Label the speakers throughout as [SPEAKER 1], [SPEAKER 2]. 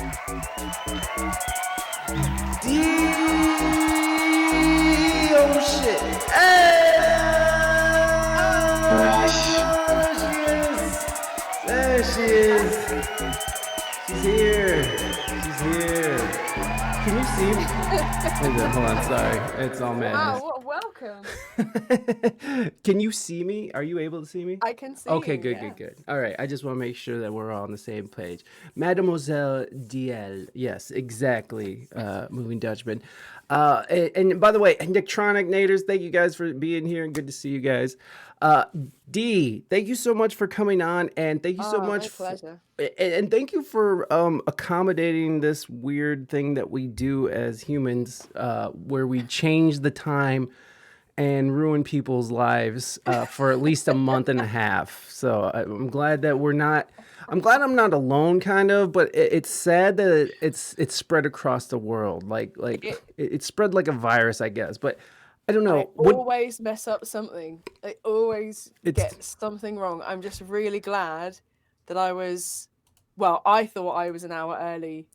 [SPEAKER 1] Oh shit!
[SPEAKER 2] Rush.
[SPEAKER 1] There she is. She's here. She's here. Can you see me? Hold on, sorry. It's all madness.
[SPEAKER 3] Wow, what a welcome.
[SPEAKER 1] Can you see me? Are you able to see me?
[SPEAKER 3] I can see
[SPEAKER 1] Okay,
[SPEAKER 3] you,
[SPEAKER 1] good,
[SPEAKER 3] yes.
[SPEAKER 1] good. All right, I just want to make sure that we're all on the same page. Mademoiselle DiElle. Yes, exactly. Moving Dutchman. And by the way, Electronic Naders, thank you guys for being here and good to see you guys. D, thank you so much for coming on, and thank you so much.
[SPEAKER 3] My pleasure.
[SPEAKER 1] And thank you for accommodating this weird thing that we do as humans, where we change the time and ruin people's lives for at least a month and a half. So I'm glad that I'm glad I'm not alone, kind of, but it's sad that it's spread across the world. Like it spread like a virus, I guess. But I don't know.
[SPEAKER 3] I always mess up something. I always get something wrong. I'm just really glad that I thought I was an hour early,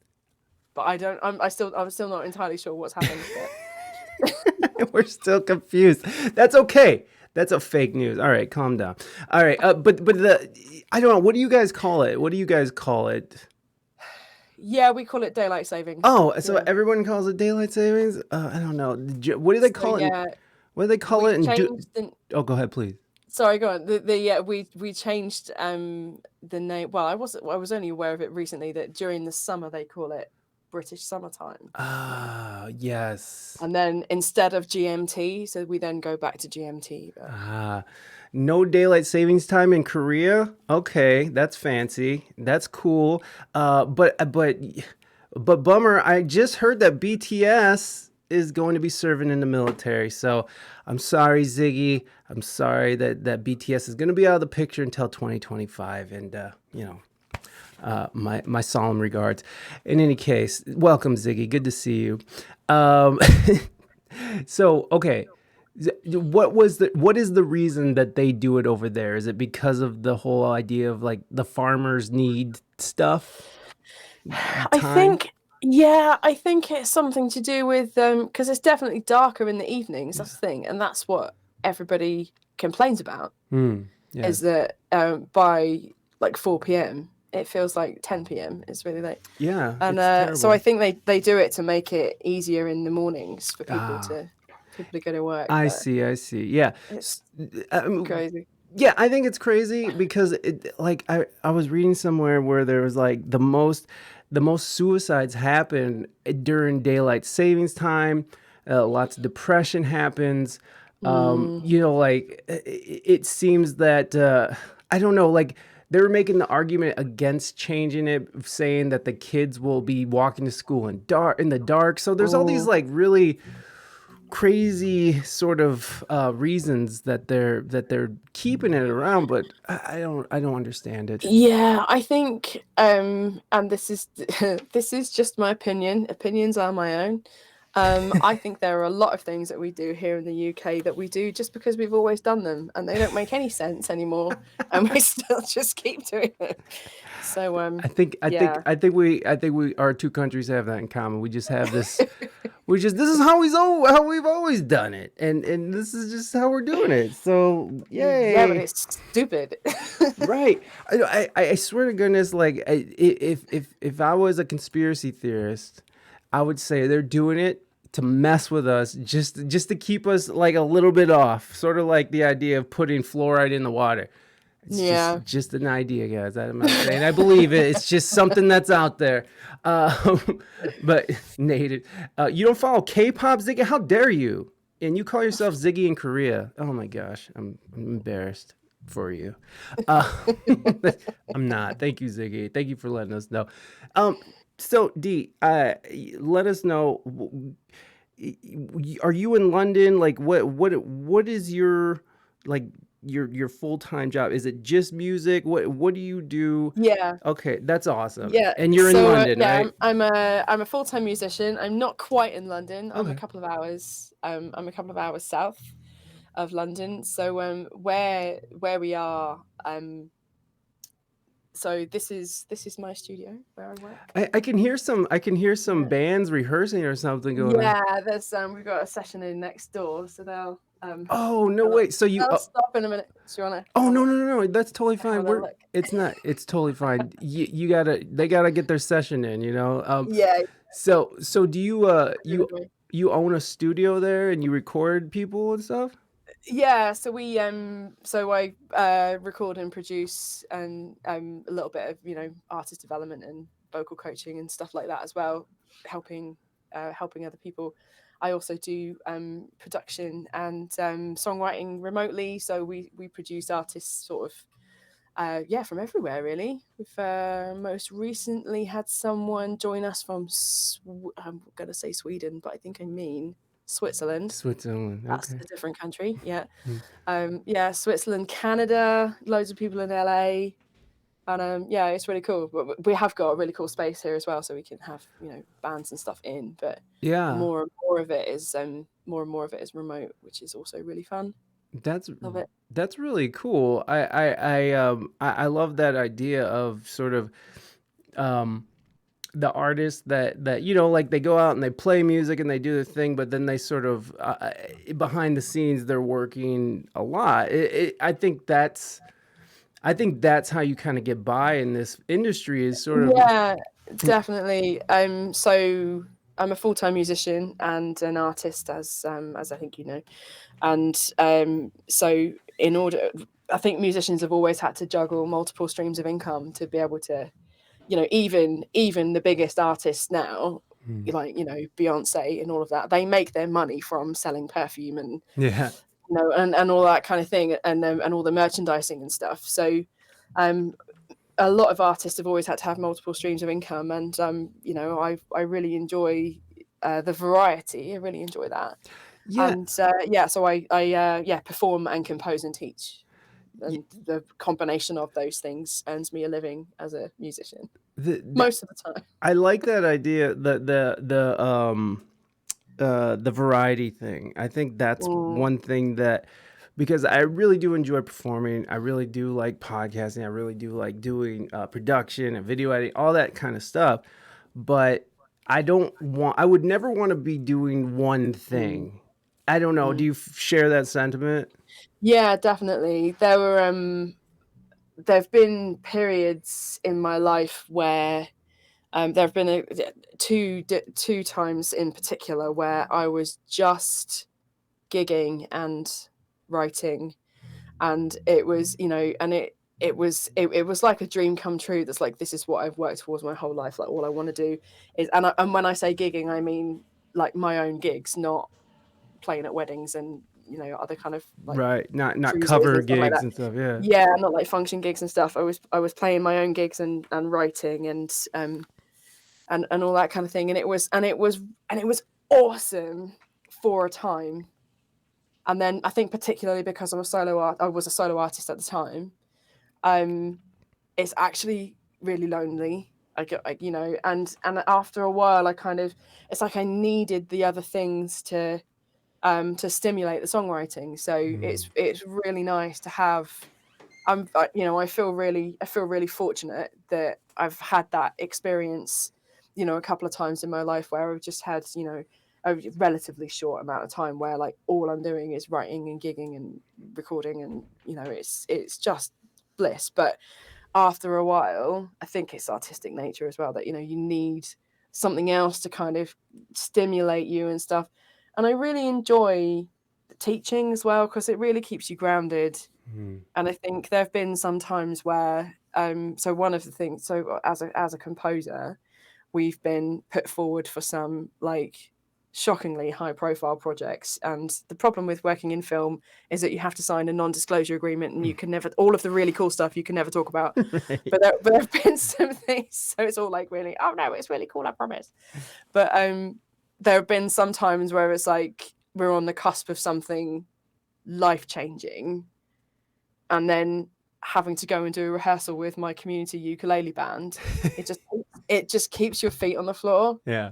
[SPEAKER 3] but I don't. I'm still not entirely sure what's happened yet.
[SPEAKER 1] We're still confused. That's okay. That's a fake news. All right, calm down. All right, but I don't know. What do you guys call it?
[SPEAKER 3] Yeah, we call it daylight savings.
[SPEAKER 1] Oh, so everyone calls it daylight savings? I don't know. What do they call it?
[SPEAKER 3] Yeah.
[SPEAKER 1] What do they call it?
[SPEAKER 3] Oh,
[SPEAKER 1] go ahead, please.
[SPEAKER 3] Sorry, go on. We changed the name. Well, I was only aware of it recently that during the summer they call it British summertime.
[SPEAKER 1] Ah, yes.
[SPEAKER 3] And then instead of GMT, so we then go back to GMT.
[SPEAKER 1] No daylight savings time in Korea. Okay, that's fancy. That's cool. But bummer. I just heard that BTS is going to be serving in the military. So I'm sorry, Ziggy. I'm sorry that BTS is going to be out of the picture until 2025. And my solemn regards. In any case, welcome, Ziggy. Good to see you. So okay. What is the reason that they do it over there? Is it because of the whole idea of like the farmers need stuff?
[SPEAKER 3] I think it's something to do with because it's definitely darker in the evenings. That's the thing, and that's what everybody complains about. Is that by like 4 p.m. it feels like 10 p.m. It's really late.
[SPEAKER 1] Yeah,
[SPEAKER 3] and so I think they do it to make it easier in the mornings for people to go to work.
[SPEAKER 1] I see. Yeah,
[SPEAKER 3] it's crazy.
[SPEAKER 1] Yeah, I think it's crazy because I was reading somewhere where there was like the most suicides happen during daylight savings time. Lots of depression happens. It seems that I don't know, like they were making the argument against changing it, saying that the kids will be walking to school in the dark. So there's all these like really crazy sort of reasons that they're keeping it around, but I don't understand it.
[SPEAKER 3] Yeah, I think and this is just my opinion. Opinions are my own. I think there are a lot of things that we do here in the UK that we do just because we've always done them and they don't make any sense anymore, and we still just keep doing it. So I think
[SPEAKER 1] we our two countries have that in common. We just have this. This is how we've always done it, and this is just how we're doing it. So yay!
[SPEAKER 3] Yeah, but it's stupid.
[SPEAKER 1] Right. I swear to goodness, like if I was a conspiracy theorist, I would say they're doing it to mess with us, just to keep us like a little bit off. Sort of like the idea of putting fluoride in the water. It's just an idea, guys. I'm not saying I believe it. It's just something that's out there. But Nate, you don't follow K-pop, Ziggy? How dare you? And you call yourself Ziggy in Korea? Oh my gosh, I'm embarrassed for you. I'm not. Thank you, Ziggy. Thank you for letting us know. So D, let us know. Are you in London? Like, what is your like your full-time job? Is it just music? What do you do?
[SPEAKER 3] Yeah.
[SPEAKER 1] Okay, that's awesome.
[SPEAKER 3] Yeah.
[SPEAKER 1] And you're in London, right?
[SPEAKER 3] I'm a full-time musician. I'm not quite in London. I'm a couple of hours. I'm a couple of hours south of London. So where we are, So this is my studio where I work.
[SPEAKER 1] I can hear some bands rehearsing or something going on.
[SPEAKER 3] Yeah, there's we've got a session in next door, so
[SPEAKER 1] Oh no, wait. So you?
[SPEAKER 3] they'll stop in a minute. Do you wanna
[SPEAKER 1] Oh
[SPEAKER 3] have
[SPEAKER 1] no,
[SPEAKER 3] a,
[SPEAKER 1] no, no, no. That's totally fine.
[SPEAKER 3] have a look?
[SPEAKER 1] It's not. It's totally fine. They gotta get their session in. You know.
[SPEAKER 3] Yeah,
[SPEAKER 1] So do you
[SPEAKER 3] agree with me.
[SPEAKER 1] you own a studio there and you record people and stuff?
[SPEAKER 3] Yeah, so I record and produce and a little bit of artist development and vocal coaching and stuff like that as well, helping other people. I also do production and songwriting remotely, so we produce artists sort of from everywhere really. We've most recently had someone join us from I'm gonna say Sweden, but I think I mean Switzerland.
[SPEAKER 1] Switzerland.
[SPEAKER 3] That's
[SPEAKER 1] Okay.
[SPEAKER 3] a different country. Yeah.
[SPEAKER 1] Hmm.
[SPEAKER 3] Switzerland, Canada, loads of people in LA. And yeah, it's really cool. But we have got a really cool space here as well, so we can have, bands and stuff in. But
[SPEAKER 1] Yeah.
[SPEAKER 3] more and more of it is remote, which is also really fun.
[SPEAKER 1] That's
[SPEAKER 3] Love it.
[SPEAKER 1] that's really cool. I love that idea of sort of um the artists that like they go out and they play music and they do the thing, but then they sort of behind the scenes they're working a lot. I think that's how you kind of get by in this industry is sort of
[SPEAKER 3] Yeah, definitely. So I'm a full-time musician and an artist, as I think you know. And so I think musicians have always had to juggle multiple streams of income to be able to, even the biggest artists now, like Beyonce and all of that, they make their money from selling perfume and
[SPEAKER 1] yeah.
[SPEAKER 3] and all that kind of thing, and all the merchandising and stuff. So a lot of artists have always had to have multiple streams of income, and I really enjoy the variety. I really enjoy that.
[SPEAKER 1] Yeah.
[SPEAKER 3] And so I perform and compose and teach,
[SPEAKER 1] y-
[SPEAKER 3] and the combination of those things earns me a living as a musician
[SPEAKER 1] the,
[SPEAKER 3] most of the time.
[SPEAKER 1] I like that idea, the variety thing. I think that's one thing that, because I really do enjoy performing. I really do like podcasting. I really do like doing production and video editing, all that kind of stuff. But I would never want to be doing one thing. I don't know. Do you share that sentiment?
[SPEAKER 3] Yeah, definitely. There've been periods in my life where there have been two times in particular where I was just gigging and writing, and it was it was like a dream come true. That's like, this is what I've worked towards my whole life. Like, all I want to do is, and when I say gigging, I mean like my own gigs, not playing at weddings and other kind of like
[SPEAKER 1] Right. Not
[SPEAKER 3] cruises
[SPEAKER 1] cover
[SPEAKER 3] and stuff like
[SPEAKER 1] gigs
[SPEAKER 3] that.
[SPEAKER 1] and stuff. Yeah.
[SPEAKER 3] Yeah, not like function gigs and stuff. I was playing my own gigs and writing and all that kind of thing. And it was awesome for a time. And then I think particularly because I was a solo artist at the time, it's actually really lonely. And after a while, it's like I needed the other things to stimulate the songwriting. So it's really nice to have. I feel really fortunate that I've had that experience, a couple of times in my life where I've just had, a relatively short amount of time where like all I'm doing is writing and gigging and recording, and it's just bliss. But after a while, I think it's artistic nature as well that you need something else to kind of stimulate you and stuff. And I really enjoy teaching as well because it really keeps you grounded. And I think there have been some times where so one of the things, so as a composer, we've been put forward for some like shockingly high profile projects, and the problem with working in film is that you have to sign a non-disclosure agreement, and you can never, all of the really cool stuff you can never talk about.
[SPEAKER 1] Right.
[SPEAKER 3] But there have been some things, so it's all like really, oh no, it's really cool, I promise. But there have been some times where it's like we're on the cusp of something life-changing, and then having to go and do a rehearsal with my community ukulele band, it just keeps your feet on the floor.
[SPEAKER 1] Yeah.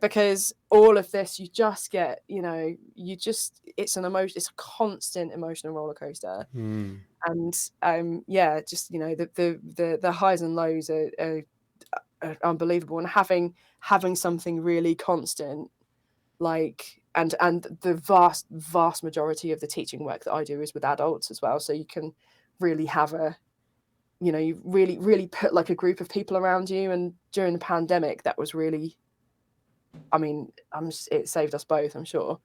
[SPEAKER 3] because all of this, you just get, it's it's a constant emotional roller coaster.
[SPEAKER 1] Mm.
[SPEAKER 3] And just, the highs and lows are unbelievable. And having something really constant, like, and the vast majority of the teaching work that I do is with adults as well, so you can really have you really put like a group of people around you. And during the pandemic, that was really, I mean, it saved us both, I'm sure.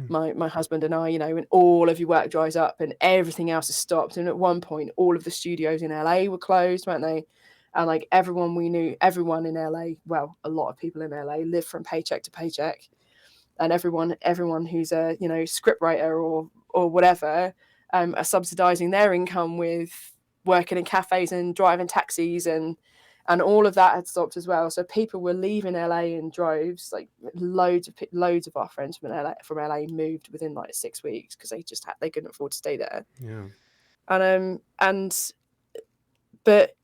[SPEAKER 3] My husband and I, when all of your work dries up and everything else is stopped. And at one point, all of the studios in LA were closed, weren't they? And like everyone we knew, everyone in LA, well, a lot of people in LA live from paycheck to paycheck. And everyone who's a scriptwriter or whatever, are subsidizing their income with working in cafes and driving taxis, and all of that had stopped as well. So people were leaving LA in droves. Like loads of our friends from LA moved within like 6 weeks because they couldn't afford to stay there.
[SPEAKER 1] Yeah.
[SPEAKER 3] But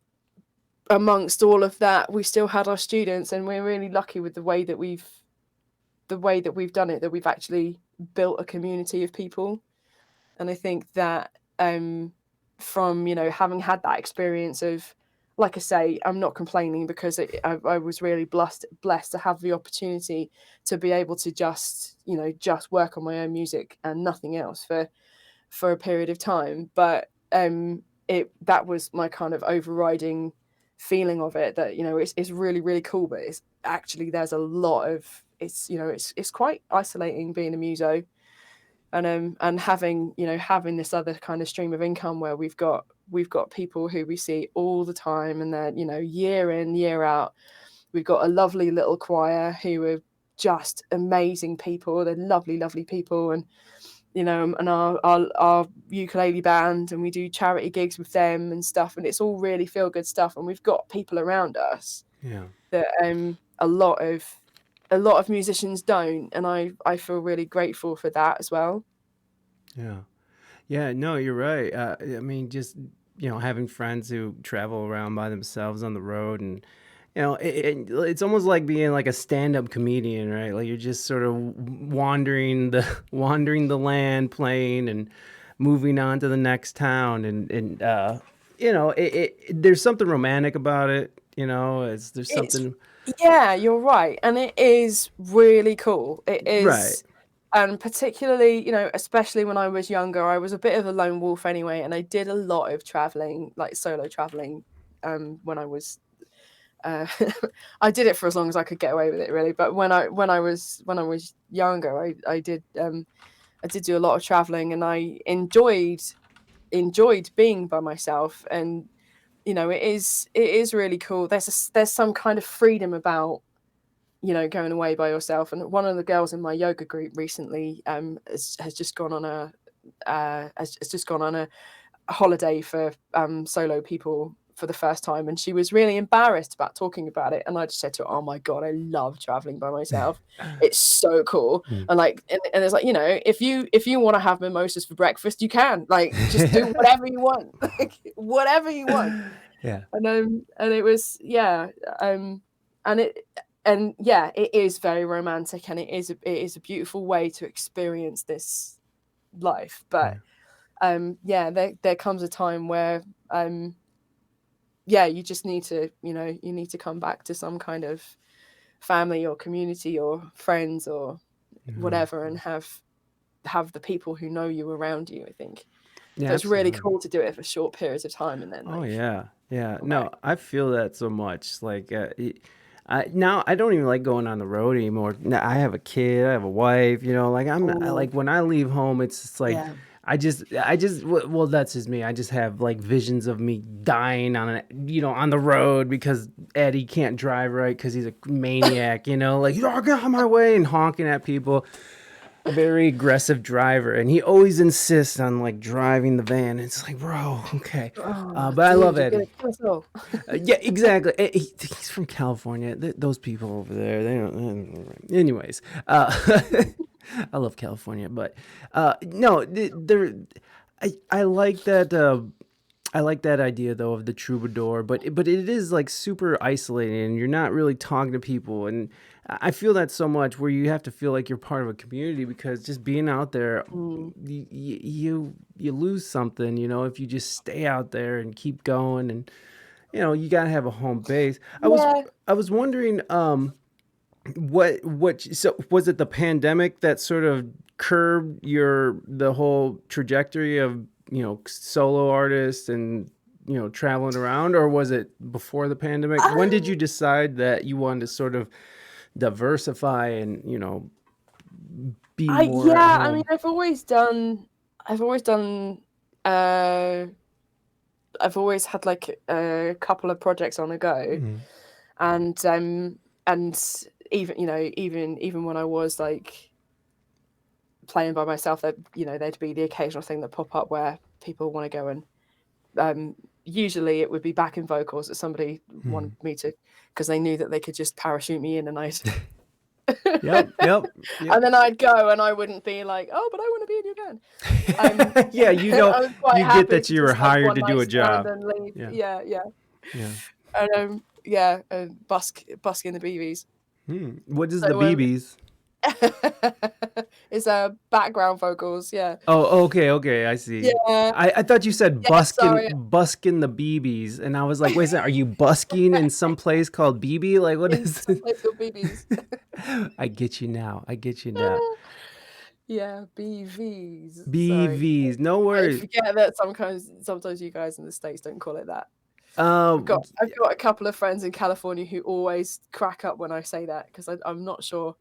[SPEAKER 3] amongst all of that, we still had our students, and we're really lucky with the way that we've done it, that we've actually built a community of people. And I think that from having had that experience of, like I say, I'm not complaining, because I was really blessed to have the opportunity to be able to just work on my own music and nothing else for a period of time. But that was my kind of overriding feeling of it, that it's really, really cool, but it's actually, there's a lot of, it's quite isolating being a muso. And having this other kind of stream of income where we've got people who we see all the time, and they're year in, year out. We've got a lovely little choir who are just amazing people. They're lovely, lovely people. And and our ukulele band, and we do charity gigs with them and stuff, and it's all really feel good stuff. And we've got people around us that a lot of musicians don't, and I feel really grateful for that as well.
[SPEAKER 1] Yeah, no, you're right. I mean, just having friends who travel around by themselves on the road, and it's almost like being like a stand-up comedian, right? Like you're just sort of wandering the land, playing and moving on to the next town, and there's something romantic about it. There's something.
[SPEAKER 3] Yeah, you're right, and it is really cool. It is.
[SPEAKER 1] Right.
[SPEAKER 3] And particularly, especially when I was younger, I was a bit of a lone wolf anyway, and I did a lot of traveling, like solo traveling, when I was. I did it for as long as I could get away with it, really. But when I was younger, I did do a lot of traveling, and I enjoyed being by myself. And it is really cool. There's some kind of freedom about going away by yourself. And one of the girls in my yoga group recently has just gone on a holiday for solo people for the first time, and she was really embarrassed about talking about it. And I just said to her, "Oh my god, I love traveling by myself. It's so cool." And like, and it's like, if you want to have mimosas for breakfast, you can, like, just do whatever you want, like whatever you want.
[SPEAKER 1] Yeah.
[SPEAKER 3] And it was it is very romantic, and it is a beautiful way to experience this life. But there comes a time where you just need to you need to come back to some kind of family or community or friends or whatever, and have the people who know you around you, I think. So it's really cool to do it for short periods of time, and then
[SPEAKER 1] no, I feel that so much. Like now I don't even like going on the road anymore. Now, I have a kid, I have a wife, like like when I leave home, it's just like well, that's just me. I just have like visions of me dying on the road because Eddie can't drive right because he's a maniac, like, get out of my way, and honking at people. A very aggressive driver, and he always insists on like driving the van. It's like, bro, okay. But I love Eddie. Yeah, exactly. He's from California. Those people over there, they don't. Anyways, I love California, but no, I like that. I like that idea though of the troubadour, but it is like super isolating, and you're not really talking to people, and I feel that so much where you have to feel like you're part of a community because just being out there,
[SPEAKER 3] Mm.
[SPEAKER 1] you lose something, if you just stay out there and keep going, and you gotta have a home base.
[SPEAKER 3] Yeah.
[SPEAKER 1] I was wondering, so was it the pandemic that sort of curbed the whole trajectory of solo artists and traveling around, or was it before the pandemic? When did you
[SPEAKER 3] Um,
[SPEAKER 1] decide that you wanted to sort of diversify and be
[SPEAKER 3] I
[SPEAKER 1] more at
[SPEAKER 3] yeah, I mean,
[SPEAKER 1] home?
[SPEAKER 3] I've always done, uh, I've always had like a couple of projects on the go,
[SPEAKER 1] Mhm.
[SPEAKER 3] and even even when I was like playing by myself, that there'd be the occasional thing that pop up where people want to go and usually it would be backing vocals that somebody wanted
[SPEAKER 1] Mhm.
[SPEAKER 3] me to, because they knew that they could just parachute me in and I'd
[SPEAKER 1] Yep, yep, yep.
[SPEAKER 3] and then I'd go and I wouldn't be like, oh, but I want to be in your band.
[SPEAKER 1] Yeah,
[SPEAKER 3] I was quite
[SPEAKER 1] you get
[SPEAKER 3] happy
[SPEAKER 1] that
[SPEAKER 3] to
[SPEAKER 1] you were
[SPEAKER 3] just have
[SPEAKER 1] hired
[SPEAKER 3] one
[SPEAKER 1] to do
[SPEAKER 3] night
[SPEAKER 1] a
[SPEAKER 3] stand
[SPEAKER 1] job.
[SPEAKER 3] and leave.
[SPEAKER 1] Yeah,
[SPEAKER 3] Yeah, yeah.
[SPEAKER 1] yeah.
[SPEAKER 3] And yeah, busk in the BBs.
[SPEAKER 1] What is the
[SPEAKER 3] So
[SPEAKER 1] BBs?
[SPEAKER 3] it's background vocals, yeah.
[SPEAKER 1] Oh, okay, okay, I see.
[SPEAKER 3] Yeah.
[SPEAKER 1] I thought you said
[SPEAKER 3] Yeah, sorry.
[SPEAKER 1] busking the BBs, and I was like, wait a second, are you busking in some place called BB? Like, what
[SPEAKER 3] In
[SPEAKER 1] is
[SPEAKER 3] some
[SPEAKER 1] it?
[SPEAKER 3] place called BBs.
[SPEAKER 1] I get you now. I get you now.
[SPEAKER 3] Yeah, BVs. Sorry.
[SPEAKER 1] BVs, no
[SPEAKER 3] I
[SPEAKER 1] worries.
[SPEAKER 3] forget that sometimes you guys in the States don't call it that.
[SPEAKER 1] Um,
[SPEAKER 3] I've got a couple of friends in California who always crack up when I say that because I'm not sure.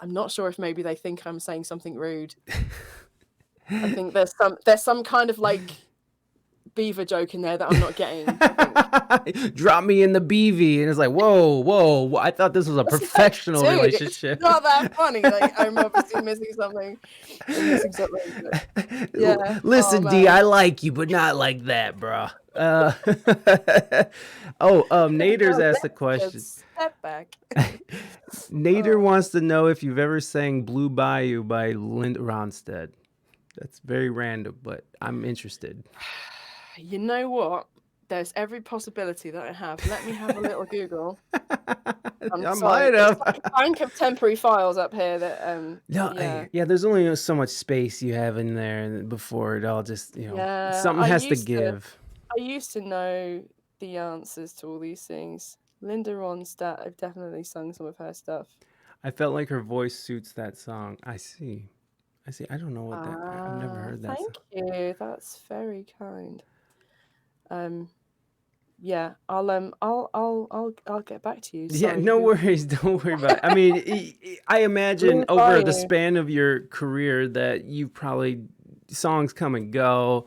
[SPEAKER 3] I'm not sure if maybe they think I'm saying something rude. I think there's some kind of like beaver joke in there that I'm not getting, I think.
[SPEAKER 1] drop me in the BV, and it's like, whoa, whoa! I thought this was a
[SPEAKER 3] It's like,
[SPEAKER 1] professional
[SPEAKER 3] dude, it's
[SPEAKER 1] relationship.
[SPEAKER 3] not that funny. Like I'm obviously missing something. I'm missing something. But yeah. Oh
[SPEAKER 1] Listen, D,
[SPEAKER 3] man.
[SPEAKER 1] I like you, but not like that, bro. Nader's
[SPEAKER 3] Now
[SPEAKER 1] asked a
[SPEAKER 3] let's
[SPEAKER 1] question.
[SPEAKER 3] just step back.
[SPEAKER 1] Nader
[SPEAKER 3] Oh.
[SPEAKER 1] wants to know if you've ever sang Blue Bayou by Lind Ronstadt. That's very random, but I'm interested.
[SPEAKER 3] You know what? There's every possibility that I have. Let me have a little Google. I'm
[SPEAKER 1] I
[SPEAKER 3] sorry.
[SPEAKER 1] might
[SPEAKER 3] It's
[SPEAKER 1] have.
[SPEAKER 3] like a bank of temporary files up here that
[SPEAKER 1] No,
[SPEAKER 3] yeah.
[SPEAKER 1] yeah, there's only so much space you have in there and before it all just,
[SPEAKER 3] Yeah.
[SPEAKER 1] something has to give.
[SPEAKER 3] I used to know the answers to all these things. Linda Ronstadt, I've definitely sung some of her stuff.
[SPEAKER 1] I felt like her voice suits that song. I see. I see. I don't know what I've never
[SPEAKER 3] Ah,
[SPEAKER 1] heard that song.
[SPEAKER 3] thank you. That's very kind. Um, yeah, I'll get back to you.
[SPEAKER 1] Yeah,
[SPEAKER 3] Sorry,
[SPEAKER 1] no
[SPEAKER 3] who
[SPEAKER 1] worries. Don't worry about it. I mean, I imagine
[SPEAKER 3] Blue
[SPEAKER 1] over the
[SPEAKER 3] Bayou.
[SPEAKER 1] span of your career that you've probably songs come and go.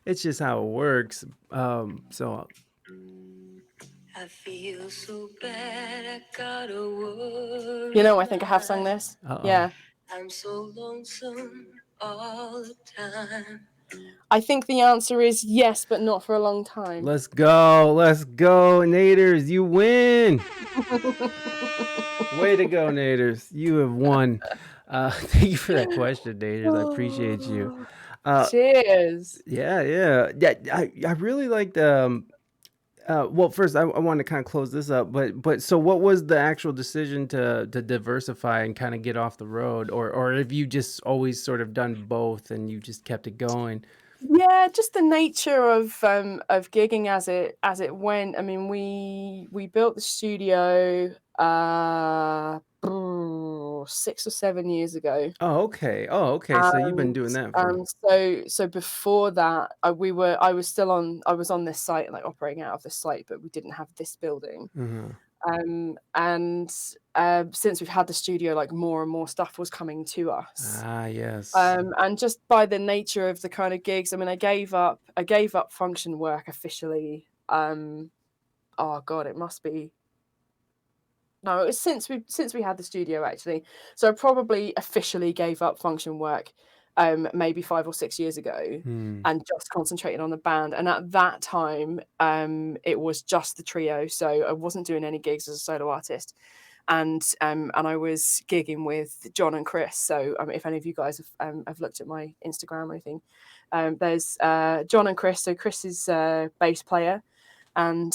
[SPEAKER 1] It's just how it works. So
[SPEAKER 2] I feel so bad, I gotta worry.
[SPEAKER 3] You know, I think I have sung this.
[SPEAKER 1] uh-oh.
[SPEAKER 3] Yeah.
[SPEAKER 2] I'm so lonesome all the time.
[SPEAKER 3] I think the answer is yes, but not for a long time.
[SPEAKER 1] Let's go. Let's go, Naders. You win. Way to go, Naders. You have won. Thank you for that question, Naders. I appreciate you.
[SPEAKER 3] Cheers.
[SPEAKER 1] Yeah, yeah. Yeah, I really liked well, first I want to kind of close this up, but so what was the actual decision to diversify and kind of get off the road, or have you just always sort of done both and you just kept it going?
[SPEAKER 3] Yeah, just the nature of gigging as it went. I mean, we built the studio 6 or 7 years ago.
[SPEAKER 1] Oh, okay. Oh, okay. So you've been
[SPEAKER 3] And
[SPEAKER 1] doing that for.
[SPEAKER 3] so before that, I was on this site, like operating out of this site, but we didn't have this building.
[SPEAKER 1] Uh-huh.
[SPEAKER 3] And since we've had the studio, like more and more stuff was coming to us.
[SPEAKER 1] Ah, yes.
[SPEAKER 3] And just by the nature of the kind of gigs, I mean, I gave up function work officially. Oh God, it must be. No, it was since we had the studio actually. So I probably officially gave up function work maybe 5 or 6 years ago
[SPEAKER 1] Hmm.
[SPEAKER 3] and just concentrated on the band. And at that time, it was just the trio. So I wasn't doing any gigs as a solo artist. and I was gigging with John and Chris. So if any of you guys have looked at my Instagram or anything, there's John and Chris. So Chris is a bass player, and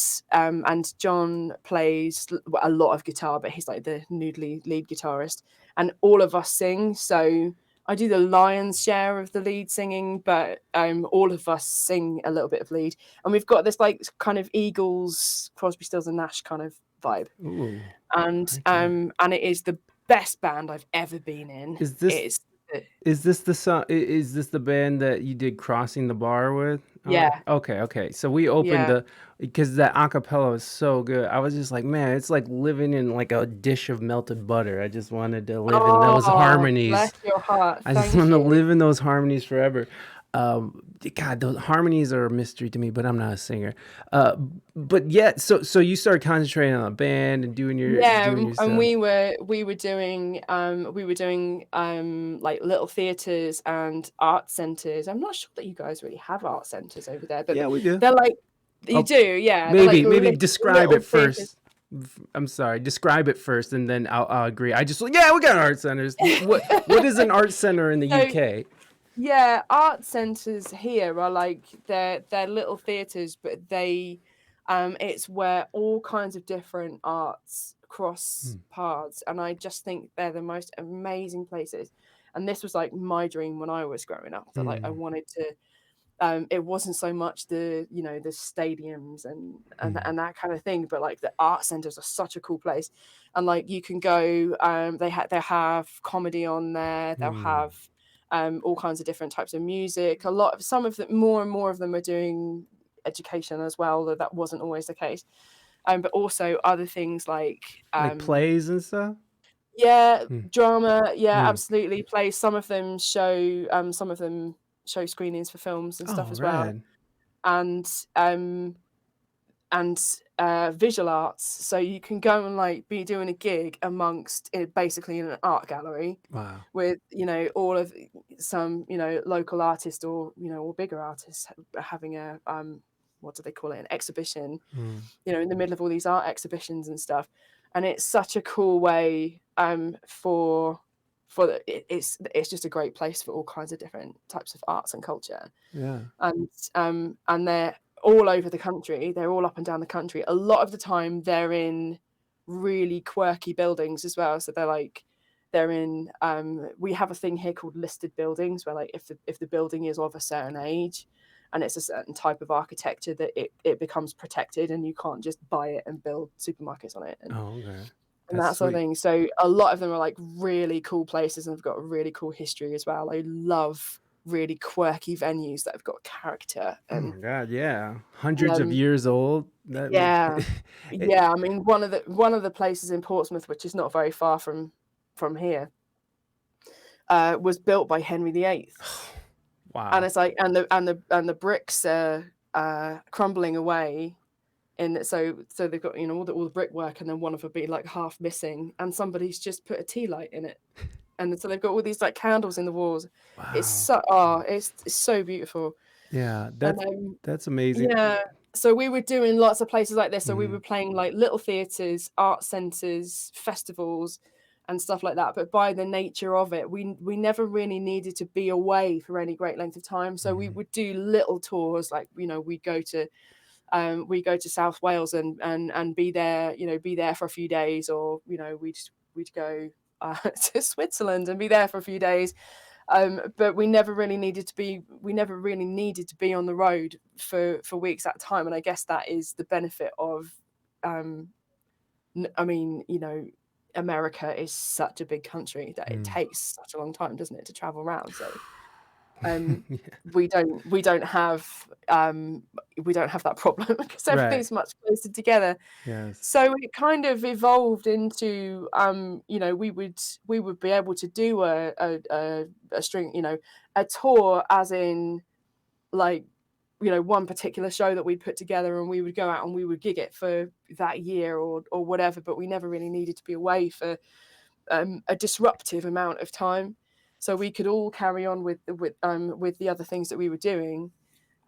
[SPEAKER 3] John plays a lot of guitar, but he's like the noodly lead guitarist, and all of us sing. So I do the lion's share of the lead singing, but all of us sing a little bit of lead, and we've got this like kind of Eagles, Crosby, Stills and Nash kind of vibe,
[SPEAKER 1] Ooh.
[SPEAKER 3] and it is the best band I've ever been in.
[SPEAKER 1] Is this
[SPEAKER 3] It's
[SPEAKER 1] is this the song? Is this the band that you did "Crossing the Bar" with?
[SPEAKER 3] yeah,
[SPEAKER 1] Okay. So we opened
[SPEAKER 3] yeah.
[SPEAKER 1] the because that acapella was so good. I was just like, man, it's like living in like a dish of melted butter. I just wanted to live in those
[SPEAKER 3] Oh, bless
[SPEAKER 1] harmonies.
[SPEAKER 3] your heart.
[SPEAKER 1] I just
[SPEAKER 3] Thank
[SPEAKER 1] want to
[SPEAKER 3] you.
[SPEAKER 1] live in those harmonies forever. God, those harmonies are a mystery to me, but I'm not a singer. But yeah, so you started concentrating on a band and
[SPEAKER 3] Yeah,
[SPEAKER 1] doing your
[SPEAKER 3] and
[SPEAKER 1] stuff.
[SPEAKER 3] we were doing like little theaters and art centers. I'm not sure that you guys really have art centers over there, but
[SPEAKER 1] Yeah, we do.
[SPEAKER 3] they're like you
[SPEAKER 1] Oh,
[SPEAKER 3] do, yeah. They're like
[SPEAKER 1] maybe describe
[SPEAKER 3] little
[SPEAKER 1] it
[SPEAKER 3] theaters.
[SPEAKER 1] first. I'm sorry, describe it first, and then I'll agree. I just yeah, we got art centers. What is an art center in the
[SPEAKER 3] So
[SPEAKER 1] UK?
[SPEAKER 3] yeah, art centers here are like they're little theaters, but it's where all kinds of different arts cross
[SPEAKER 1] Hmm.
[SPEAKER 3] paths, and I just think they're the most amazing places. And this was like my dream when I was growing up, that like I
[SPEAKER 1] Hmm.
[SPEAKER 3] wanted to it wasn't so much the the stadiums
[SPEAKER 1] Hmm.
[SPEAKER 3] and that kind of thing, but like the art centers are such a cool place. And like you can go they have comedy on there, they'll
[SPEAKER 1] Hmm.
[SPEAKER 3] have all kinds of different types of music. A lot of some of them, more and more of them, are doing education as well, though that wasn't always the case. But also other things like
[SPEAKER 1] Like plays and stuff.
[SPEAKER 3] yeah,
[SPEAKER 1] Hmm.
[SPEAKER 3] drama, yeah,
[SPEAKER 1] Hmm.
[SPEAKER 3] absolutely. Plays. Some of them show screenings for films and stuff
[SPEAKER 1] Oh,
[SPEAKER 3] as well,
[SPEAKER 1] rad.
[SPEAKER 3] and um visual arts. So you can go and like be doing a gig amongst it, basically in an art gallery
[SPEAKER 1] Wow.
[SPEAKER 3] with all of some local artists or or bigger artists having a what do they call it, an exhibition,
[SPEAKER 1] Hmm.
[SPEAKER 3] in the middle of all these art exhibitions and stuff. And it's such a cool way it's just a great place for all kinds of different types of arts and culture.
[SPEAKER 1] Yeah.
[SPEAKER 3] And they're all over the country. They're all up and down the country. A lot of the time they're in really quirky buildings as well. So they're in we have a thing here called listed buildings, where like if the building is of a certain age and it's a certain type of architecture, that it becomes protected and you can't just buy it and build supermarkets on it
[SPEAKER 1] Oh, okay.
[SPEAKER 3] and
[SPEAKER 1] That's
[SPEAKER 3] that sort of
[SPEAKER 1] sweet.
[SPEAKER 3] thing. So a lot of them are like really cool places and have got a really cool history as well. I love really quirky venues that have got character.
[SPEAKER 1] Oh
[SPEAKER 3] And
[SPEAKER 1] my God, yeah. Hundreds of
[SPEAKER 3] um
[SPEAKER 1] years old. That
[SPEAKER 3] yeah,
[SPEAKER 1] it,
[SPEAKER 3] yeah, I mean one of the places in Portsmouth, which is not very far from here, was built by Henry VIII. And
[SPEAKER 1] wow.
[SPEAKER 3] it's like and the bricks are crumbling away. And so they've got all the brickwork, and then one of them be like half missing, and somebody's just put a tea light in it, and so they've got all these like candles in the walls. It's
[SPEAKER 1] Wow.
[SPEAKER 3] so it's so beautiful.
[SPEAKER 1] Yeah,
[SPEAKER 3] And
[SPEAKER 1] that's amazing.
[SPEAKER 3] yeah, so we were doing lots of places like this. So we
[SPEAKER 1] Mhm.
[SPEAKER 3] were playing like little theaters, art centers, festivals, and stuff like that. But by the nature of it, we never really needed to be away for any great length of time. So we
[SPEAKER 1] Mhm.
[SPEAKER 3] would do little tours, like we go to South Wales and be there for a few days, or we'd go to Switzerland and be there for a few days. But we never really needed to be on the road for weeks at a time. And I guess that is the benefit of um, I mean, America is such a big country that it
[SPEAKER 1] Mm.
[SPEAKER 3] takes such a long time, doesn't it, to travel around. So
[SPEAKER 1] Yeah.
[SPEAKER 3] we don't have that problem because
[SPEAKER 1] Right.
[SPEAKER 3] everything's much closer together.
[SPEAKER 1] Yes.
[SPEAKER 3] So it kind of evolved into we would be able to do a string, a tour, as in like one particular show that we'd put together, and we would go out and we would gig it for that year or whatever. But we never really needed to be away for a disruptive amount of time, so we could all carry on with the other things that we were doing.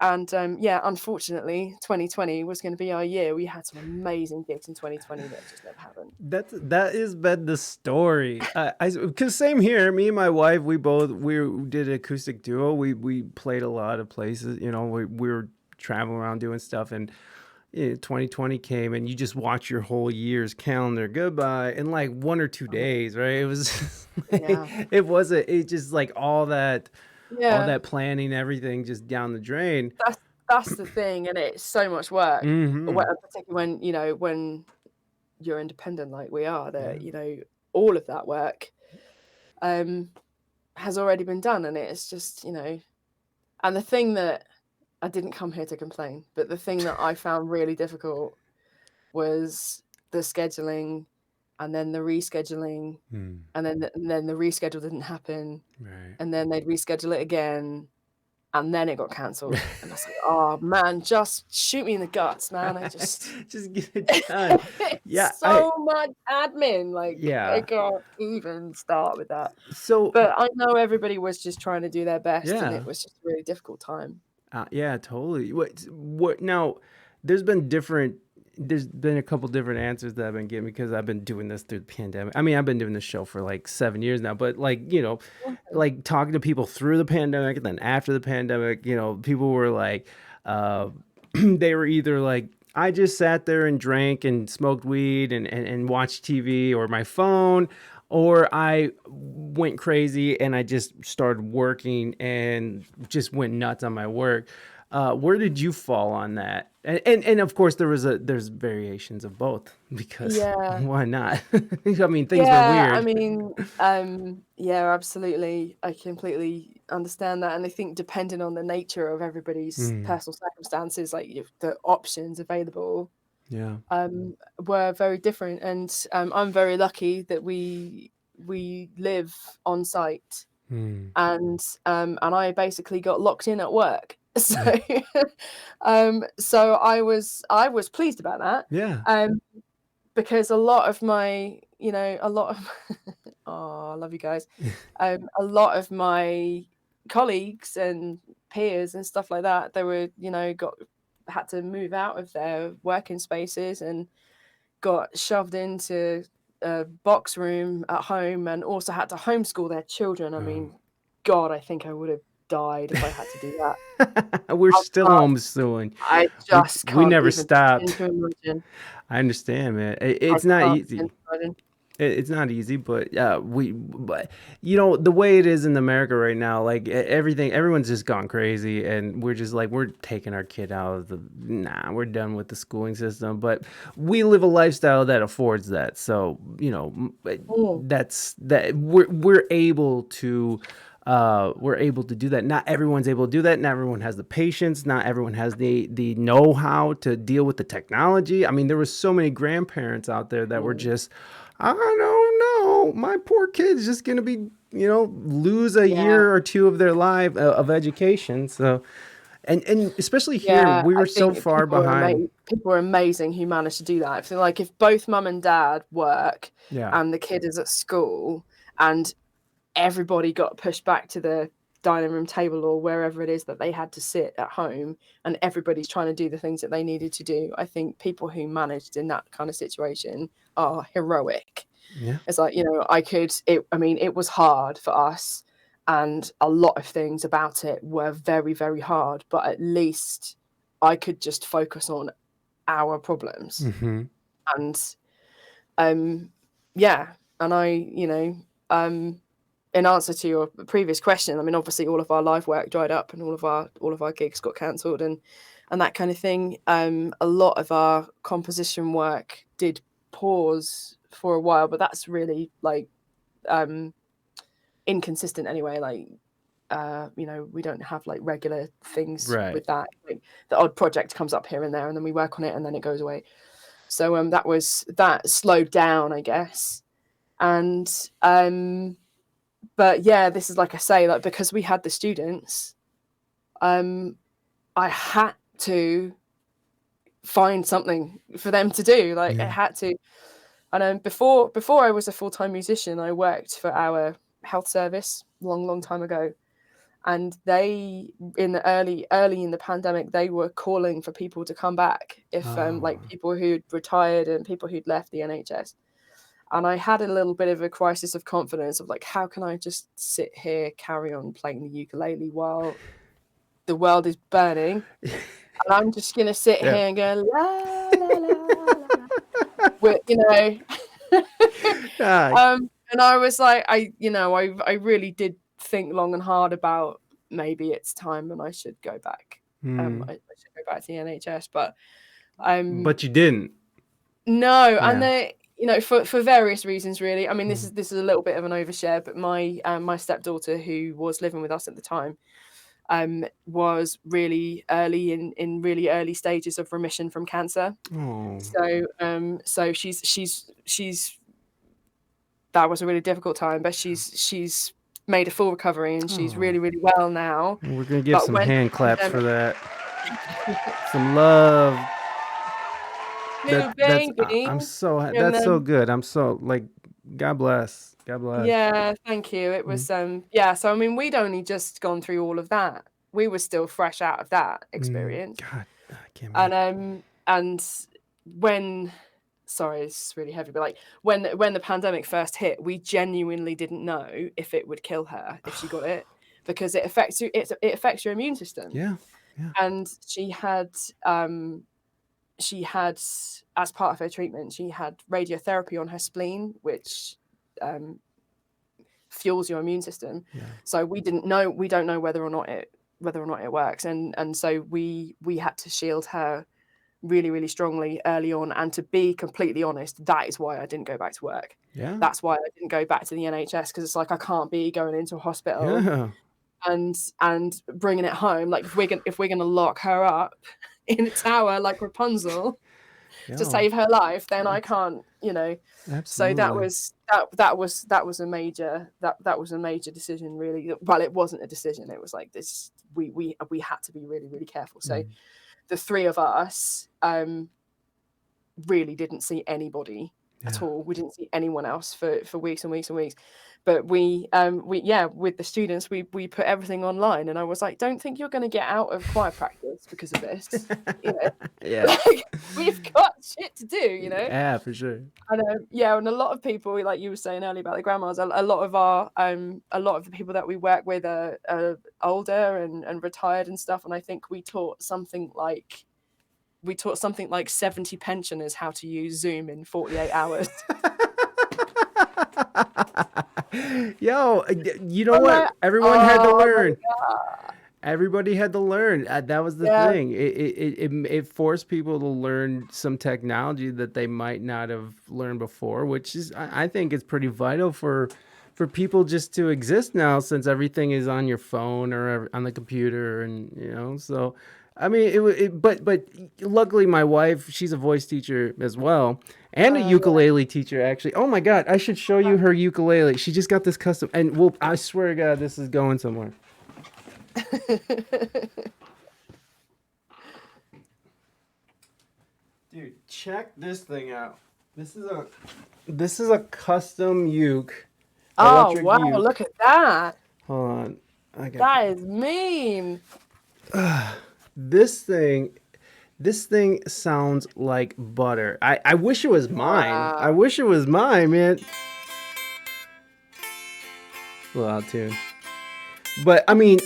[SPEAKER 3] And yeah, unfortunately, 2020 was going to be our year. We had some amazing gigs in 2020 that just never happened.
[SPEAKER 1] That has been the story. Because same here. Me and my wife, we did an acoustic duo. We played a lot of places. You know, we were traveling around doing stuff, and 2020 came, and you just watch your whole year's calendar goodbye in like 1 or 2 days, right? It was
[SPEAKER 3] Yeah.
[SPEAKER 1] it just like all that
[SPEAKER 3] Yeah,
[SPEAKER 1] planning, everything just down the drain.
[SPEAKER 3] that's the thing, and it's so much work.
[SPEAKER 1] Hmm.
[SPEAKER 3] Particularly when you're independent like we are,
[SPEAKER 1] Yeah.
[SPEAKER 3] that all of that work has already been done, and it's just and the thing that I didn't come here to complain, but the thing that I found really difficult was the scheduling, and then the rescheduling, and then the reschedule didn't happen,
[SPEAKER 1] Right.
[SPEAKER 3] and then they'd reschedule it again, and then it got cancelled, and I was like, oh man, just shoot me in the guts, man. I just
[SPEAKER 1] Just get it done. Yeah.
[SPEAKER 3] it's so much admin, like I
[SPEAKER 1] Yeah.
[SPEAKER 3] can't even start with that.
[SPEAKER 1] So
[SPEAKER 3] But I know everybody was just trying to do their best, and
[SPEAKER 1] yeah.
[SPEAKER 3] it was just a really difficult time.
[SPEAKER 1] Yeah, totally. What now? There's been a couple different answers that I've been getting because I've been doing this through the pandemic. I mean, I've been doing this show for like 7 years now, but like talking to people through the pandemic and then after the pandemic, people were like, they were either like, I just sat there and drank and smoked weed and watched TV or my phone, or I went crazy and I just started working and just went nuts on my work. Where did you fall on that? And of course there's variations of both because
[SPEAKER 3] Yeah.
[SPEAKER 1] why not? I mean, things were
[SPEAKER 3] Yeah, I
[SPEAKER 1] weird.
[SPEAKER 3] mean, yeah, absolutely. I completely understand that. And I think depending on the nature of everybody's personal circumstances, like the options available
[SPEAKER 1] Yeah.
[SPEAKER 3] were very different. And I'm very lucky that we live on site, and I basically got locked in at work. So so I was pleased about that.
[SPEAKER 1] Yeah.
[SPEAKER 3] Because a lot of my, oh, I love you guys. A lot of my colleagues and peers and stuff like that, they were, had to move out of their working spaces and got shoved into a box room at home, and also had to homeschool their children. I mean, God, I think I would have died if I had to do that.
[SPEAKER 1] We're
[SPEAKER 3] I
[SPEAKER 1] still
[SPEAKER 3] can't-
[SPEAKER 1] homeschooling.
[SPEAKER 3] I just
[SPEAKER 1] We
[SPEAKER 3] can't
[SPEAKER 1] never
[SPEAKER 3] even begin
[SPEAKER 1] stopped.
[SPEAKER 3] to imagine.
[SPEAKER 1] I understand, man.
[SPEAKER 3] I
[SPEAKER 1] It's not
[SPEAKER 3] can't begin
[SPEAKER 1] easy.
[SPEAKER 3] to imagine.
[SPEAKER 1] It's not easy, but but the way it is in America right now, like everyone's just gone crazy, and we're just like we're taking our kid out of we're done with the schooling system. But we live a lifestyle that affords that, so that's that we're able to. We're able to do that. Not everyone's able to do that. Not everyone has the patience. Not everyone has the know-how to deal with the technology. I mean, there was so many grandparents out there that were just, I don't know, my poor kid's just gonna be, lose a
[SPEAKER 3] Yeah.
[SPEAKER 1] year or two of their life of education. So, and especially here,
[SPEAKER 3] Yeah,
[SPEAKER 1] we
[SPEAKER 3] I
[SPEAKER 1] were so
[SPEAKER 3] think
[SPEAKER 1] far behind.
[SPEAKER 3] people are amazing who manage to do that. I feel like if both mum and dad work
[SPEAKER 1] Yeah.
[SPEAKER 3] and the kid is at school, and everybody got pushed back to the dining room table or wherever it is that they had to sit at home, and everybody's trying to do the things that they needed to do, I think people who managed in that kind of situation are heroic.
[SPEAKER 1] Yeah.
[SPEAKER 3] It's like, it was hard for us, and a lot of things about it were very, very hard, but at least I could just focus on our problems.
[SPEAKER 1] Mm-hmm.
[SPEAKER 3] And yeah, and in answer to your previous question, I mean, obviously all of our live work dried up, and all of our gigs got cancelled, and that kind of thing. A lot of our composition work did pause for a while, but that's really like inconsistent anyway. Like we don't have like regular things
[SPEAKER 1] Right.
[SPEAKER 3] with that. Like, the odd project comes up here and there, and then we work on it, and then it goes away. So that slowed down, I guess. And but yeah, this is, like I say, like, because we had the students, I had to find something for them to do. Like, I had to. And before I was a full-time musician, I worked for our health service long time ago. and they in the early in the pandemic they were calling for people to come back if like people who'd retired and people who'd left the NHS. And I had a little bit of a crisis of confidence of like, how can I just sit here, carry on playing the ukulele while the world is burning? And I'm just gonna sit
[SPEAKER 1] Yeah.
[SPEAKER 3] here and go la la la la, with, you know.
[SPEAKER 1] Ah,
[SPEAKER 3] And I was like, I really did think long and hard about maybe it's time and I should go back. I should go back to the NHS, but
[SPEAKER 1] but you didn't.
[SPEAKER 3] no, and
[SPEAKER 1] Yeah.
[SPEAKER 3] they, for various reasons, really. I mean, this is a little bit of an overshare, but my stepdaughter, who was living with us at the time, was really early in really early stages of remission from cancer.
[SPEAKER 1] Oh.
[SPEAKER 3] So she's that was a really difficult time, but she's made a full recovery and she's really, really well now.
[SPEAKER 1] We're gonna give
[SPEAKER 3] But
[SPEAKER 1] some
[SPEAKER 3] when
[SPEAKER 1] hand
[SPEAKER 3] the
[SPEAKER 1] claps for
[SPEAKER 3] pandemic,
[SPEAKER 1] that. Some love.
[SPEAKER 3] little
[SPEAKER 1] That's
[SPEAKER 3] baby,
[SPEAKER 1] I'm so
[SPEAKER 3] and
[SPEAKER 1] that's so good. I'm so like, God bless. God bless.
[SPEAKER 3] yeah, thank you. It was yeah. So I mean, we'd only just gone through all of that. We were still fresh out of that experience,
[SPEAKER 1] God, I can't
[SPEAKER 3] and
[SPEAKER 1] imagine.
[SPEAKER 3] and when sorry, it's really heavy, but like when the pandemic first hit, we genuinely didn't know if it would kill her if she got it, because it affects you. It affects your immune system.
[SPEAKER 1] Yeah. Yeah.
[SPEAKER 3] And she had, as part of her treatment, she had radiotherapy on her spleen, which fuels your immune system.
[SPEAKER 1] Yeah.
[SPEAKER 3] So we don't know whether or not it works, and so we had to shield her really, really strongly early on. And to be completely honest, that is why I didn't go back to work.
[SPEAKER 1] Yeah.
[SPEAKER 3] That's why I didn't go back to the NHS, because it's like I can't be going into a hospital
[SPEAKER 1] Yeah.
[SPEAKER 3] and bringing it home. Like if we're gonna lock her up in a tower like Rapunzel to save her life, then I can't, So that
[SPEAKER 1] Absolutely.
[SPEAKER 3] was a major decision, really. Well, it wasn't a decision. It was like this. We had to be really, really careful. So the three of us really didn't see anybody at all. We didn't see anyone else for weeks and weeks and weeks. But we with the students, we put everything online, and I was like, don't think you're going to get out of choir practice because of this.
[SPEAKER 1] Yeah.
[SPEAKER 3] Like, we've got shit to do,
[SPEAKER 1] Yeah, for sure.
[SPEAKER 3] And and a lot of people, like you were saying earlier about the grandmas, a lot of the people that we work with are older and retired and stuff. And I think we taught something like 70 pensioners how to use Zoom in 48 hours.
[SPEAKER 1] Yo, you know
[SPEAKER 3] I'm
[SPEAKER 1] what?
[SPEAKER 3] like,
[SPEAKER 1] Everyone had to
[SPEAKER 3] oh my
[SPEAKER 1] learn.
[SPEAKER 3] God.
[SPEAKER 1] Everybody had to learn. That was the
[SPEAKER 3] Yeah.
[SPEAKER 1] thing. It forced people to learn some technology that they might not have learned before, which is, I think, is pretty vital for people just to exist now, since everything is on your phone or on the computer, and so. I mean, but luckily my wife, she's a voice teacher as well, and a ukulele teacher, actually. Oh my God, I should show you her ukulele. She just got this custom, and I swear to God, this is going somewhere. Dude, check this thing out. This is a custom uke.
[SPEAKER 3] Oh
[SPEAKER 1] Electric
[SPEAKER 3] wow,
[SPEAKER 1] uke.
[SPEAKER 3] look at that.
[SPEAKER 1] Hold on. I got
[SPEAKER 3] That is mean.
[SPEAKER 1] this thing sounds like butter. I wish it was mine.
[SPEAKER 3] Wow.
[SPEAKER 1] I wish it was mine, man. A little out tune. But I mean,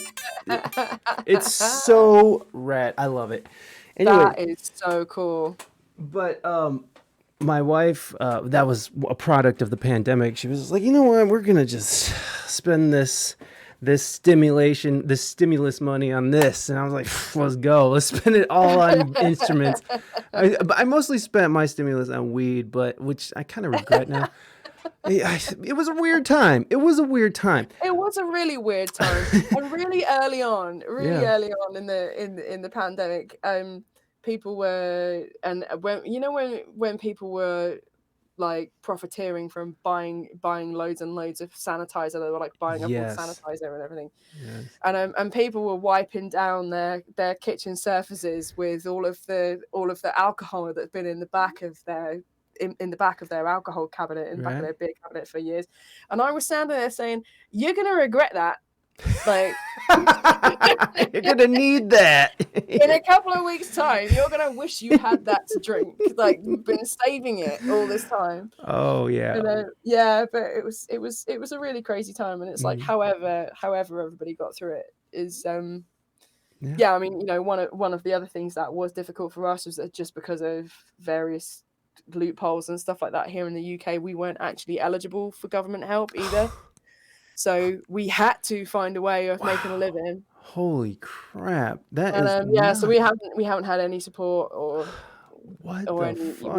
[SPEAKER 1] it's so rad. I love it. Anyway,
[SPEAKER 3] That is so cool.
[SPEAKER 1] but my wife, that was a product of the pandemic. She was like, you know what? We're gonna just spend this stimulus money on this, and I was like, let's go. Let's spend it all on instruments. I mostly spent my stimulus on weed, which I kind of regret now. It was a weird time. It was a weird time.
[SPEAKER 3] It was a really weird time, and really early on in the pandemic, people were, and when people were like profiteering from buying loads and loads of sanitizer, they were like buying up all the
[SPEAKER 1] Yes.
[SPEAKER 3] sanitizer and everything,
[SPEAKER 1] Yes.
[SPEAKER 3] and people were wiping down their kitchen surfaces with all of the alcohol that's been in the back of their in the back of their alcohol cabinet, in the back of their beer cabinet for years. And I was standing there saying, you're going to regret that. Like,
[SPEAKER 1] You're gonna need that.
[SPEAKER 3] in a couple of weeks' time, you're gonna wish you had that to drink. Like, you've been saving it all this time.
[SPEAKER 1] Oh yeah.
[SPEAKER 3] Yeah, but it was a really crazy time, and it's like,
[SPEAKER 1] Mm.
[SPEAKER 3] however everybody got through it is
[SPEAKER 1] Yeah.
[SPEAKER 3] yeah. I mean, one of the other things that was difficult for us was that just because of various loopholes and stuff like that here in the UK, we weren't actually eligible for government help either. So we had to find a way of making a
[SPEAKER 1] Wow.
[SPEAKER 3] living.
[SPEAKER 1] Holy crap. That
[SPEAKER 3] And
[SPEAKER 1] is
[SPEAKER 3] yeah, so
[SPEAKER 1] not.
[SPEAKER 3] we haven't had any support
[SPEAKER 1] What
[SPEAKER 3] or
[SPEAKER 1] the
[SPEAKER 3] any
[SPEAKER 1] fuck?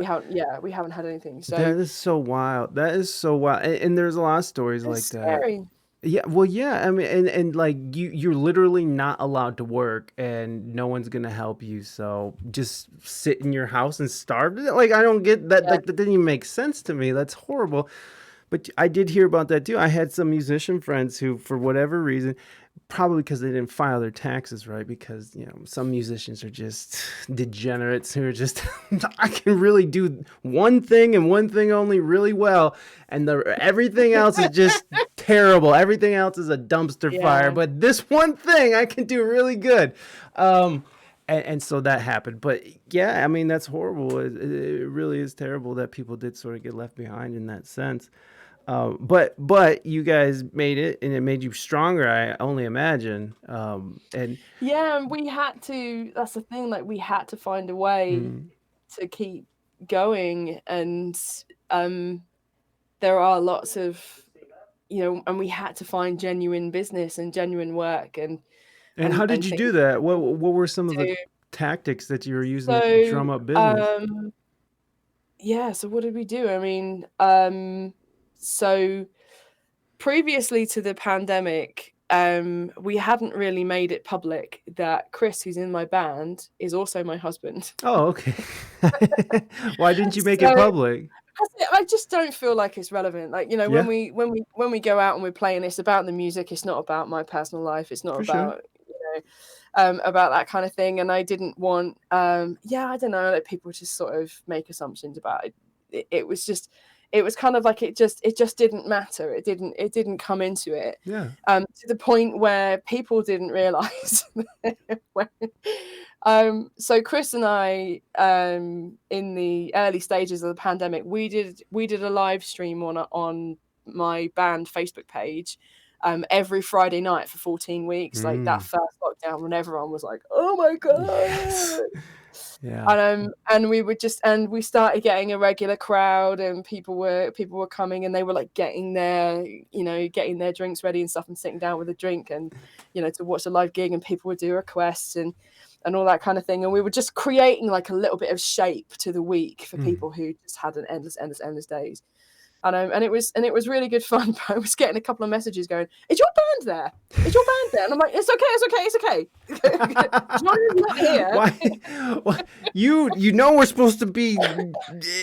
[SPEAKER 3] we haven't had anything. So
[SPEAKER 1] That is so wild. That is so wild. And there's a lot of stories
[SPEAKER 3] it's
[SPEAKER 1] like that.
[SPEAKER 3] scary.
[SPEAKER 1] Yeah, well, yeah. I mean, and like you're literally not allowed to work, and no one's gonna help you. So just sit in your house and starve. Like I don't get that.
[SPEAKER 3] Yeah.
[SPEAKER 1] Like that didn't even make sense to me. That's horrible. But I did hear about that too. I had some musician friends who, for whatever reason, probably because they didn't file their taxes right, because some musicians are just degenerates who are just I can really do one thing and one thing only really well, and everything else is just terrible. Everything else is a dumpster fire,
[SPEAKER 3] Yeah.
[SPEAKER 1] but this one thing I can do really good. And so that happened. But yeah, I mean, that's horrible. It really is terrible that people did sort of get left behind in that sense. But you guys made it, and it made you stronger, I only imagine. And
[SPEAKER 3] Yeah, and we had to, that's the thing, like we had to find a way
[SPEAKER 1] mm,
[SPEAKER 3] to keep going, and there are lots of, and we had to find genuine business and genuine work and
[SPEAKER 1] and how did you do
[SPEAKER 3] things
[SPEAKER 1] that? What were some of the
[SPEAKER 3] to
[SPEAKER 1] tactics that you were using to
[SPEAKER 3] so
[SPEAKER 1] drum up business?
[SPEAKER 3] yeah, so what did we do? I mean, so previously to the pandemic, we hadn't really made it public that Chris, who's in my band, is also my husband.
[SPEAKER 1] Oh, okay. Why didn't you make it
[SPEAKER 3] So
[SPEAKER 1] public?
[SPEAKER 3] I just don't feel like it's relevant. Like, when
[SPEAKER 1] Yeah,
[SPEAKER 3] we go out and we're playing, it's about the music. It's not about my personal life. It's not
[SPEAKER 1] for sure.
[SPEAKER 3] about that kind of thing. And I didn't want, yeah, I don't know, like people just sort of make assumptions about it. It was kind of like it just didn't matter. It didn't come into it.
[SPEAKER 1] Yeah.
[SPEAKER 3] To the point where people didn't realize. So Chris and I, in the early stages of the pandemic, we did a live stream on my band Facebook page, every Friday night for 14 weeks, like that
[SPEAKER 1] Mm.
[SPEAKER 3] first lockdown when everyone was like, "Oh my
[SPEAKER 1] Yes.
[SPEAKER 3] god."
[SPEAKER 1] Yeah.
[SPEAKER 3] And we started getting a regular crowd, and people were coming, and they were like getting their drinks ready and stuff, and sitting down with a drink, and to watch a live gig, and people would do requests and all that kind of thing, and we were just creating like a little bit of shape to the week for
[SPEAKER 1] Mm.
[SPEAKER 3] people who just had an endless days. And it was really good fun. But I was getting a couple of messages going, "Is your band there? Is your band there?" And I'm like, "It's okay. Johnny's not here."
[SPEAKER 1] Why? You know we're supposed to be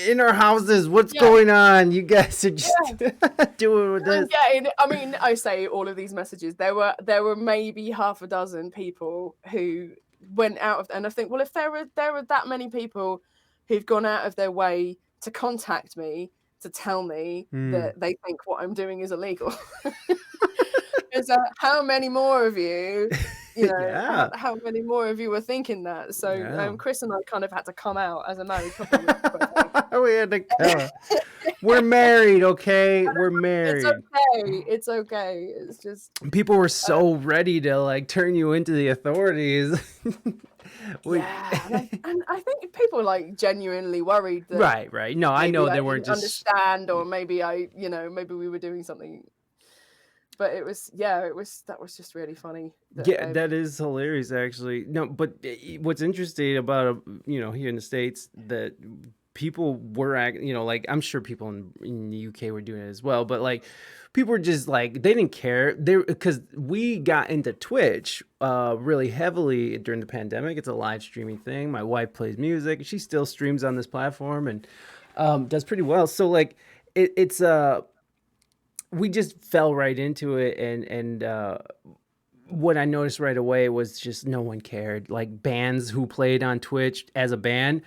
[SPEAKER 1] in our houses. What's
[SPEAKER 3] Yeah.
[SPEAKER 1] going on? You guys are just doing with this.
[SPEAKER 3] I mean, I say all of these messages. There were maybe half a dozen people who went out of, and I think, well, if there are that many people who've gone out of their way to contact me to tell me that they think what I'm doing is illegal. Is how many more of you,
[SPEAKER 1] Yeah.
[SPEAKER 3] how many more of you were thinking that? So
[SPEAKER 1] Yeah.
[SPEAKER 3] Chris and I kind of had to come out as a married couple.
[SPEAKER 1] We had to go. We're married, okay? We're married.
[SPEAKER 3] It's okay. It's just
[SPEAKER 1] People were so ready to like turn you into the authorities.
[SPEAKER 3] yeah, and I think people like genuinely worried that
[SPEAKER 1] Right. No, I
[SPEAKER 3] maybe
[SPEAKER 1] know
[SPEAKER 3] I
[SPEAKER 1] they weren't
[SPEAKER 3] didn't
[SPEAKER 1] just.
[SPEAKER 3] understand, or maybe maybe we were doing something. But that was just really funny.
[SPEAKER 1] Yeah, that is hilarious, actually. No, but what's interesting about here in the States, that people were like, I'm sure people in the UK were doing it as well, but like people were just like, they didn't care, because we got into Twitch really heavily during the pandemic. It's a live streaming thing. My wife plays music. She still streams on this platform and does pretty well. So like it's we just fell right into it, and what I noticed right away was just no one cared. Like bands who played on Twitch as a band,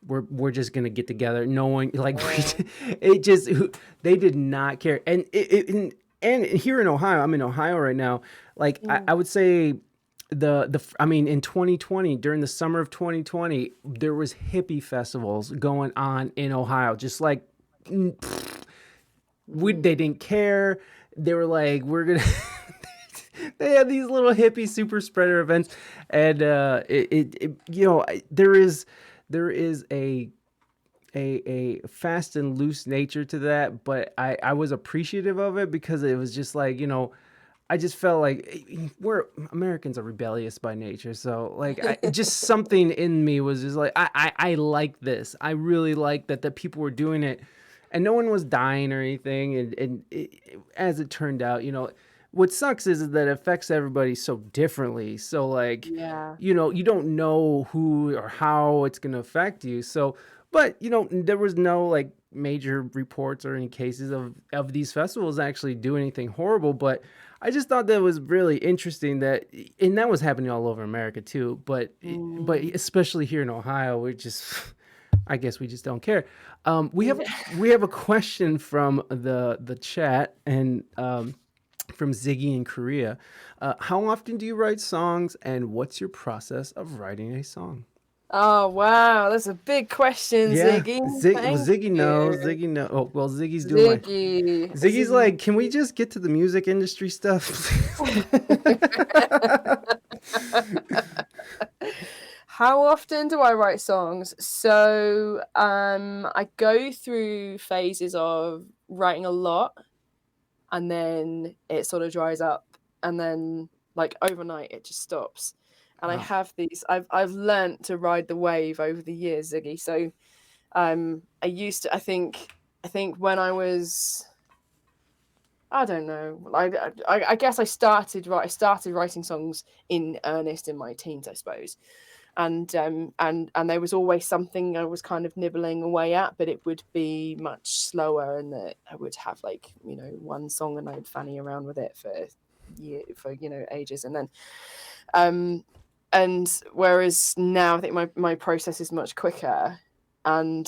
[SPEAKER 1] we're just gonna get together. No one like it just they did not care, and and here in Ohio, I'm in Ohio right now. Like I
[SPEAKER 3] Mm.
[SPEAKER 1] would say I mean in 2020, during the summer of 2020, there was hippie festivals going on in Ohio, just like they
[SPEAKER 3] Mm.
[SPEAKER 1] didn't care. They were like, we're gonna. They had these little hippie super spreader events, and there is a fast and loose nature to that, but I was appreciative of it because it was just like, I just felt like we're Americans are rebellious by nature. So like just something in me was just like I like this. I really like that people were doing it, and no one was dying or anything. As it turned out, what sucks is that it affects everybody so differently. So like,
[SPEAKER 3] Yeah.
[SPEAKER 1] you don't know who or how it's going to affect you. So, but there was no like major reports or any cases of these festivals actually do anything horrible. But I just thought that was really interesting and that was happening all over America too. But
[SPEAKER 3] Mm.
[SPEAKER 1] especially here in Ohio, we just, I guess we just don't care. We have
[SPEAKER 3] Yeah.
[SPEAKER 1] we have a question from the chat and from Ziggy in Korea. How often do you write songs, and what's your process of writing a song?
[SPEAKER 3] Oh wow, that's a big question,
[SPEAKER 1] Yeah,
[SPEAKER 3] Ziggy. Thank
[SPEAKER 1] Ziggy knows.
[SPEAKER 3] you,
[SPEAKER 1] Ziggy knows. Oh, well, Ziggy's doing my.
[SPEAKER 3] Ziggy.
[SPEAKER 1] Ziggy's
[SPEAKER 3] Ziggy.
[SPEAKER 1] like, can we just get to the music industry stuff?
[SPEAKER 3] How often do I write songs? So, I go through phases of writing a lot, and then it sort of dries up, and then like overnight it just stops. And I
[SPEAKER 1] Wow.
[SPEAKER 3] have these. I've learnt to ride the wave over the years, Ziggy. So, I used to. I think when I was. I don't know. I guess I started writing songs in earnest in my teens, I suppose. And there was always something I was kind of nibbling away at, but it would be much slower, and that I would have like one song, and I'd fanny around with it for ages, and then um and whereas now I think my process is much quicker. And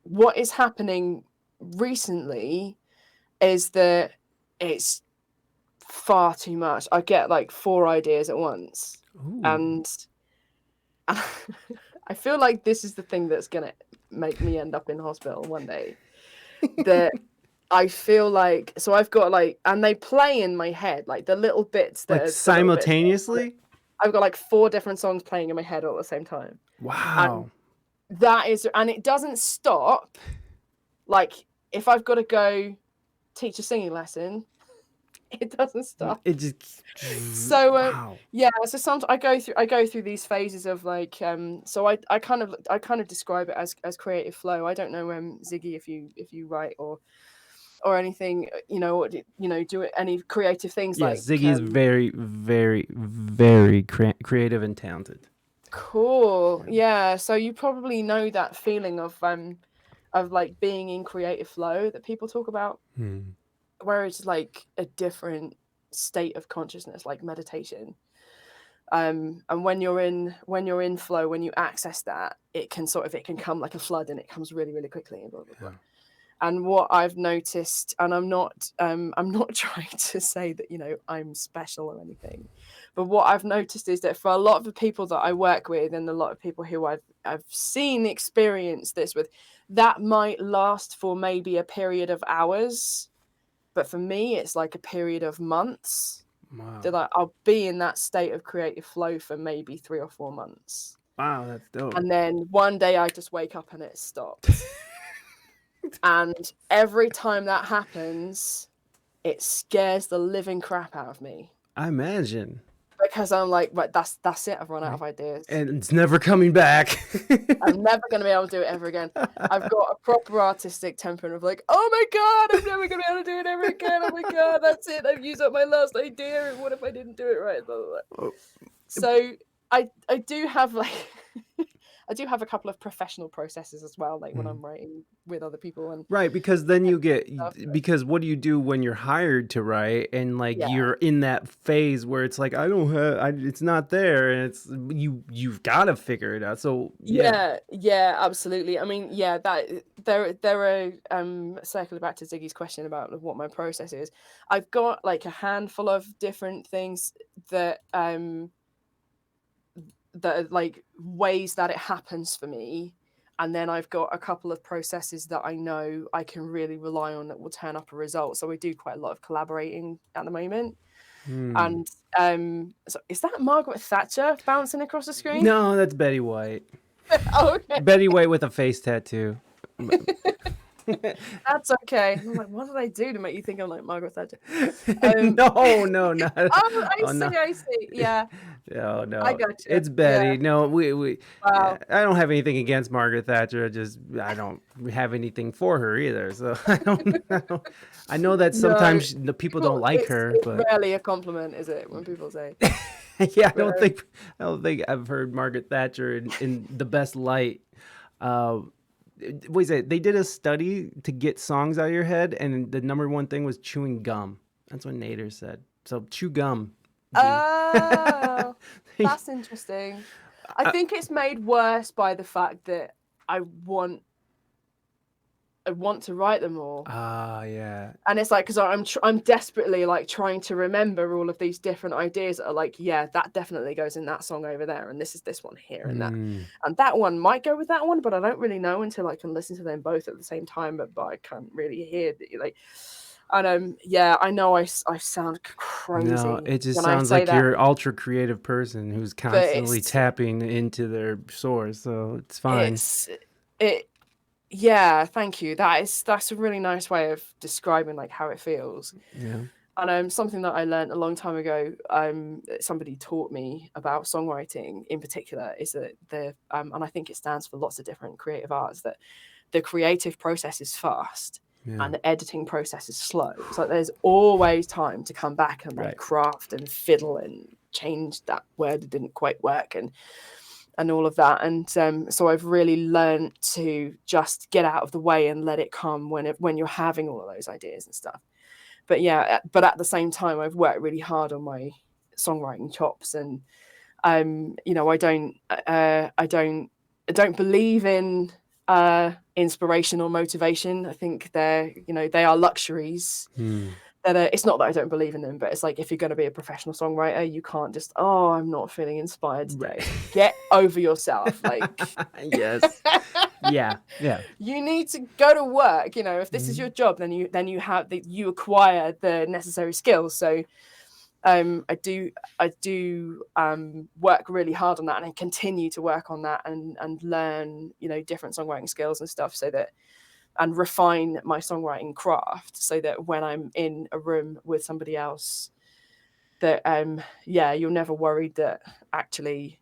[SPEAKER 3] what is happening recently is that it's far too much. I get like 4 ideas at once,
[SPEAKER 1] Ooh.
[SPEAKER 3] and I feel like this is the thing that's gonna make me end up in hospital one day. That I feel like, so I've got like, and they play in my head, like the little bits that
[SPEAKER 1] Like
[SPEAKER 3] are the little bits.
[SPEAKER 1] simultaneously?
[SPEAKER 3] I've got like 4 different songs playing in my head all at the same time, and
[SPEAKER 1] Wow.
[SPEAKER 3] and it doesn't stop. Like if I've got to go teach a singing lesson, it doesn't stop.
[SPEAKER 1] It just.
[SPEAKER 3] So
[SPEAKER 1] Wow.
[SPEAKER 3] yeah, so sometimes I go through these phases of like so I kind of describe it as creative flow. I don't know Ziggy, if you write or anything, do any creative things
[SPEAKER 1] Yeah,
[SPEAKER 3] like
[SPEAKER 1] Ziggy is very, very, very creative and talented.
[SPEAKER 3] cool. Yeah, so you probably know that feeling of like being in creative flow that people talk about,
[SPEAKER 1] Hmm.
[SPEAKER 3] where it's like a different state of consciousness, like meditation. And when you're in flow, when you access that, it can come like a flood, and it comes really, really quickly, and blah blah blah.
[SPEAKER 1] Yeah.
[SPEAKER 3] And what I've noticed, and I'm not trying to say that I'm special or anything, but what I've noticed is that for a lot of the people that I work with, and a lot of people who I've seen experience this with, that might last for maybe a period of hours, but for me it's like a period of months.
[SPEAKER 1] Wow.
[SPEAKER 3] That I'll be in that state of creative flow for maybe 3 or 4 months,
[SPEAKER 1] Wow, that's dope.
[SPEAKER 3] and then one day I just wake up and it stops. And every time that happens, it scares the living crap out of me,
[SPEAKER 1] I imagine.
[SPEAKER 3] because I'm like, right, that's it. I've run out of ideas.
[SPEAKER 1] And it's never coming back.
[SPEAKER 3] I'm never going to be able to do it ever again. I've got a proper artistic temperament of like, oh my God, I'm never going to be able to do it ever again. Oh my God, that's it. I've used up my last idea. And what if I didn't do it right? Blah, blah, blah.
[SPEAKER 1] Oh,
[SPEAKER 3] So I do have like I do have a couple of professional processes as well, like when I'm writing with other people and
[SPEAKER 1] Right, because then you get
[SPEAKER 3] stuff.
[SPEAKER 1] because what do you do when you're hired to write and like
[SPEAKER 3] Yeah.
[SPEAKER 1] you're in that phase where it's like I don't have it's not there and it's you've got to figure it out. So
[SPEAKER 3] Yeah, absolutely. I mean, yeah, that there are circling back to Ziggy's question about what my process is. I've got like a handful of different things that that are like ways that it happens for me. And then I've got a couple of processes that I know I can really rely on that will turn up a result. So we do quite a lot of collaborating at the moment. And so is that Margaret Thatcher bouncing across the screen?
[SPEAKER 1] No, that's Betty White.
[SPEAKER 3] Oh, okay.
[SPEAKER 1] Betty White with a face tattoo.
[SPEAKER 3] That's okay. I'm like, what did I do to make you think I'm like Margaret Thatcher?
[SPEAKER 1] No, not.
[SPEAKER 3] Oh, I
[SPEAKER 1] no.
[SPEAKER 3] see, I see. Yeah,
[SPEAKER 1] No, no.
[SPEAKER 3] I gotcha.
[SPEAKER 1] It's Betty.
[SPEAKER 3] Yeah.
[SPEAKER 1] No, we
[SPEAKER 3] Wow.
[SPEAKER 1] I don't have anything against Margaret Thatcher. I don't have anything for her either. So I know that sometimes the people don't like her,
[SPEAKER 3] it's
[SPEAKER 1] but
[SPEAKER 3] rarely a compliment, is it, when people say?
[SPEAKER 1] yeah, I don't think I've heard Margaret Thatcher in the best light. Wait a second, they did a study to get songs out of your head, and the number one thing was chewing gum. That's what Nader said. So chew gum.
[SPEAKER 3] Oh, that's interesting. I think it's made worse by the fact that I want to write them all.
[SPEAKER 1] Yeah.
[SPEAKER 3] And it's like, because I'm desperately like trying to remember all of these different ideas that are like, yeah, that definitely goes in that song over there, and this is this one here, and that one might go with that one, but I don't really know until I can listen to them both at the same time. But I can't really hear like. And yeah, I know I sound crazy.
[SPEAKER 1] No, it just
[SPEAKER 3] when
[SPEAKER 1] sounds
[SPEAKER 3] I say
[SPEAKER 1] like
[SPEAKER 3] that,
[SPEAKER 1] you're an ultra creative person who's constantly
[SPEAKER 3] it's-
[SPEAKER 1] tapping into their source, so it's fine.
[SPEAKER 3] Yeah, thank you. That's a really nice way of describing like how it feels.
[SPEAKER 1] Yeah.
[SPEAKER 3] And something that I learned a long time ago, somebody taught me about songwriting in particular, is that and I think it stands for lots of different creative arts, that the creative process is fast and the editing process is slow. So there's always time to come back and like craft and fiddle and change that word that didn't quite work and all of that. And so I've really learned to just get out of the way and let it come when you're having all of those ideas and stuff. But yeah, but at the same time, I've worked really hard on my songwriting chops, and you know, I don't believe in inspiration or motivation. I think they are luxuries. It's not that I don't believe in them, but it's like, if you're going to be a professional songwriter, you can't just, I'm not feeling inspired today.
[SPEAKER 1] Right.
[SPEAKER 3] Get over yourself. Like,
[SPEAKER 1] Yes. Yeah.
[SPEAKER 3] you need to go to work. You know, if this is your job, then you acquire the necessary skills. So I do work really hard on that, and I continue to work on that and learn, you know, different songwriting skills and stuff, and refine my songwriting craft, so that when I'm in a room with somebody else, that you're never worried that actually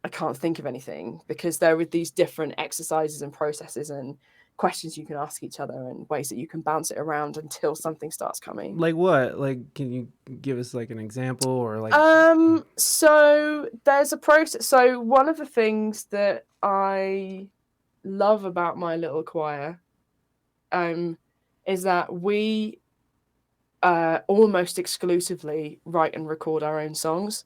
[SPEAKER 3] I can't think of anything, because there are these different exercises and processes and questions you can ask each other and ways that you can bounce it around until something starts coming.
[SPEAKER 1] Like what? Like, can you give us like an example or like?
[SPEAKER 3] So there's a process. So one of the things that I love about my little choir is that we almost exclusively write and record our own songs.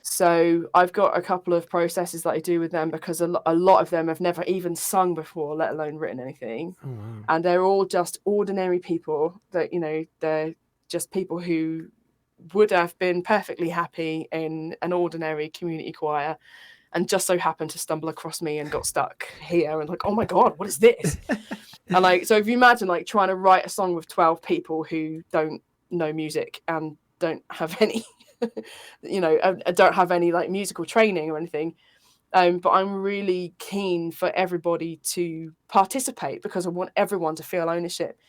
[SPEAKER 3] So I've got a couple of processes that I do with them, because a lot of them have never even sung before, let alone written anything.
[SPEAKER 1] Oh, wow.
[SPEAKER 3] And they're all just ordinary people that, you know, they're just people who would have been perfectly happy in an ordinary community choir, and just so happened to stumble across me and got stuck here, and like, oh my God, what is this? And like, so if you imagine like trying to write a song with 12 people who don't know music and don't have any, you know, don't have any like musical training or anything. But I'm really keen for everybody to participate, because I want everyone to feel ownership.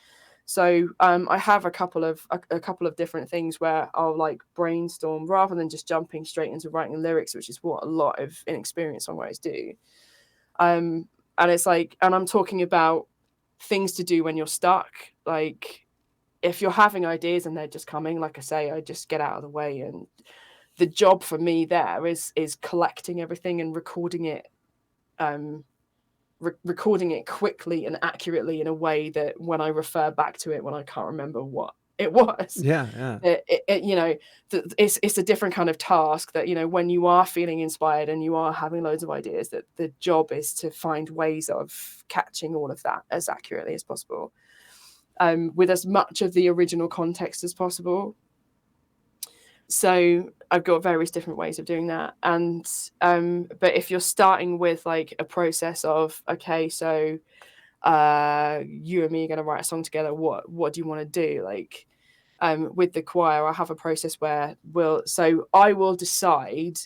[SPEAKER 3] So I have a couple of different things where I'll like brainstorm rather than just jumping straight into writing lyrics, which is what a lot of inexperienced songwriters do. And it's like, and I'm talking about things to do when you're stuck. Like, if you're having ideas and they're just coming, like I say, I just get out of the way. And the job for me there is collecting everything and recording it recording it quickly and accurately in a way that when I refer back to it when I can't remember what it was,
[SPEAKER 1] Yeah.
[SPEAKER 3] it's a different kind of task that, when you are feeling inspired and you are having loads of ideas, that the job is to find ways of catching all of that as accurately as possible, with as much of the original context as possible. So I've got various different ways of doing that. And but if you're starting with like a process of, okay, so you and me are going to write a song together, what do you want to do? Like with the choir, I have a process where I will decide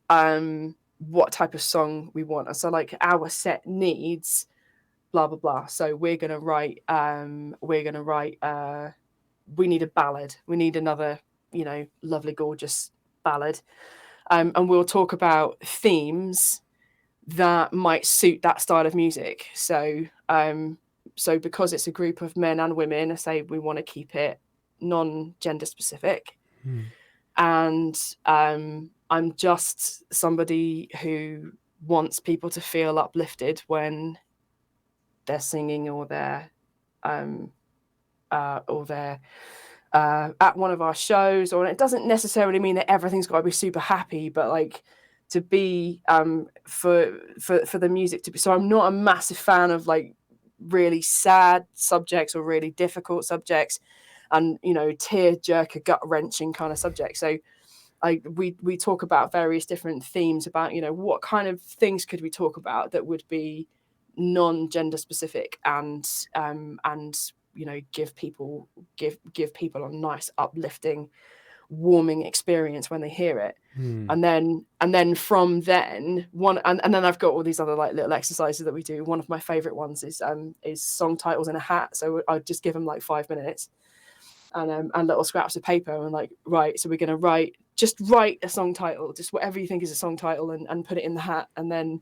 [SPEAKER 3] what type of song we want. So like our set needs blah blah blah. So we're gonna write we need a ballad. We need another, lovely, gorgeous ballad. And we'll talk about themes that might suit that style of music. So because it's a group of men and women, I say we want to keep it non-gender specific. And I'm just somebody who wants people to feel uplifted when they're singing or they're at one of our shows. Or it doesn't necessarily mean that everything's got to be super happy, but like to be for the music to be. So I'm not a massive fan of like really sad subjects or really difficult subjects, and tear jerker, gut wrenching kind of subjects. So we talk about various different themes about what kind of things could we talk about that would be non-gender specific and give people a nice uplifting warming experience when they hear it. And then from then and then I've got all these other like little exercises that we do. One of my favorite ones is song titles in a hat. So I just give them like 5 minutes and little scraps of paper and like, right, so we're going to write a song title, just whatever you think is a song title, and put it in the hat. And then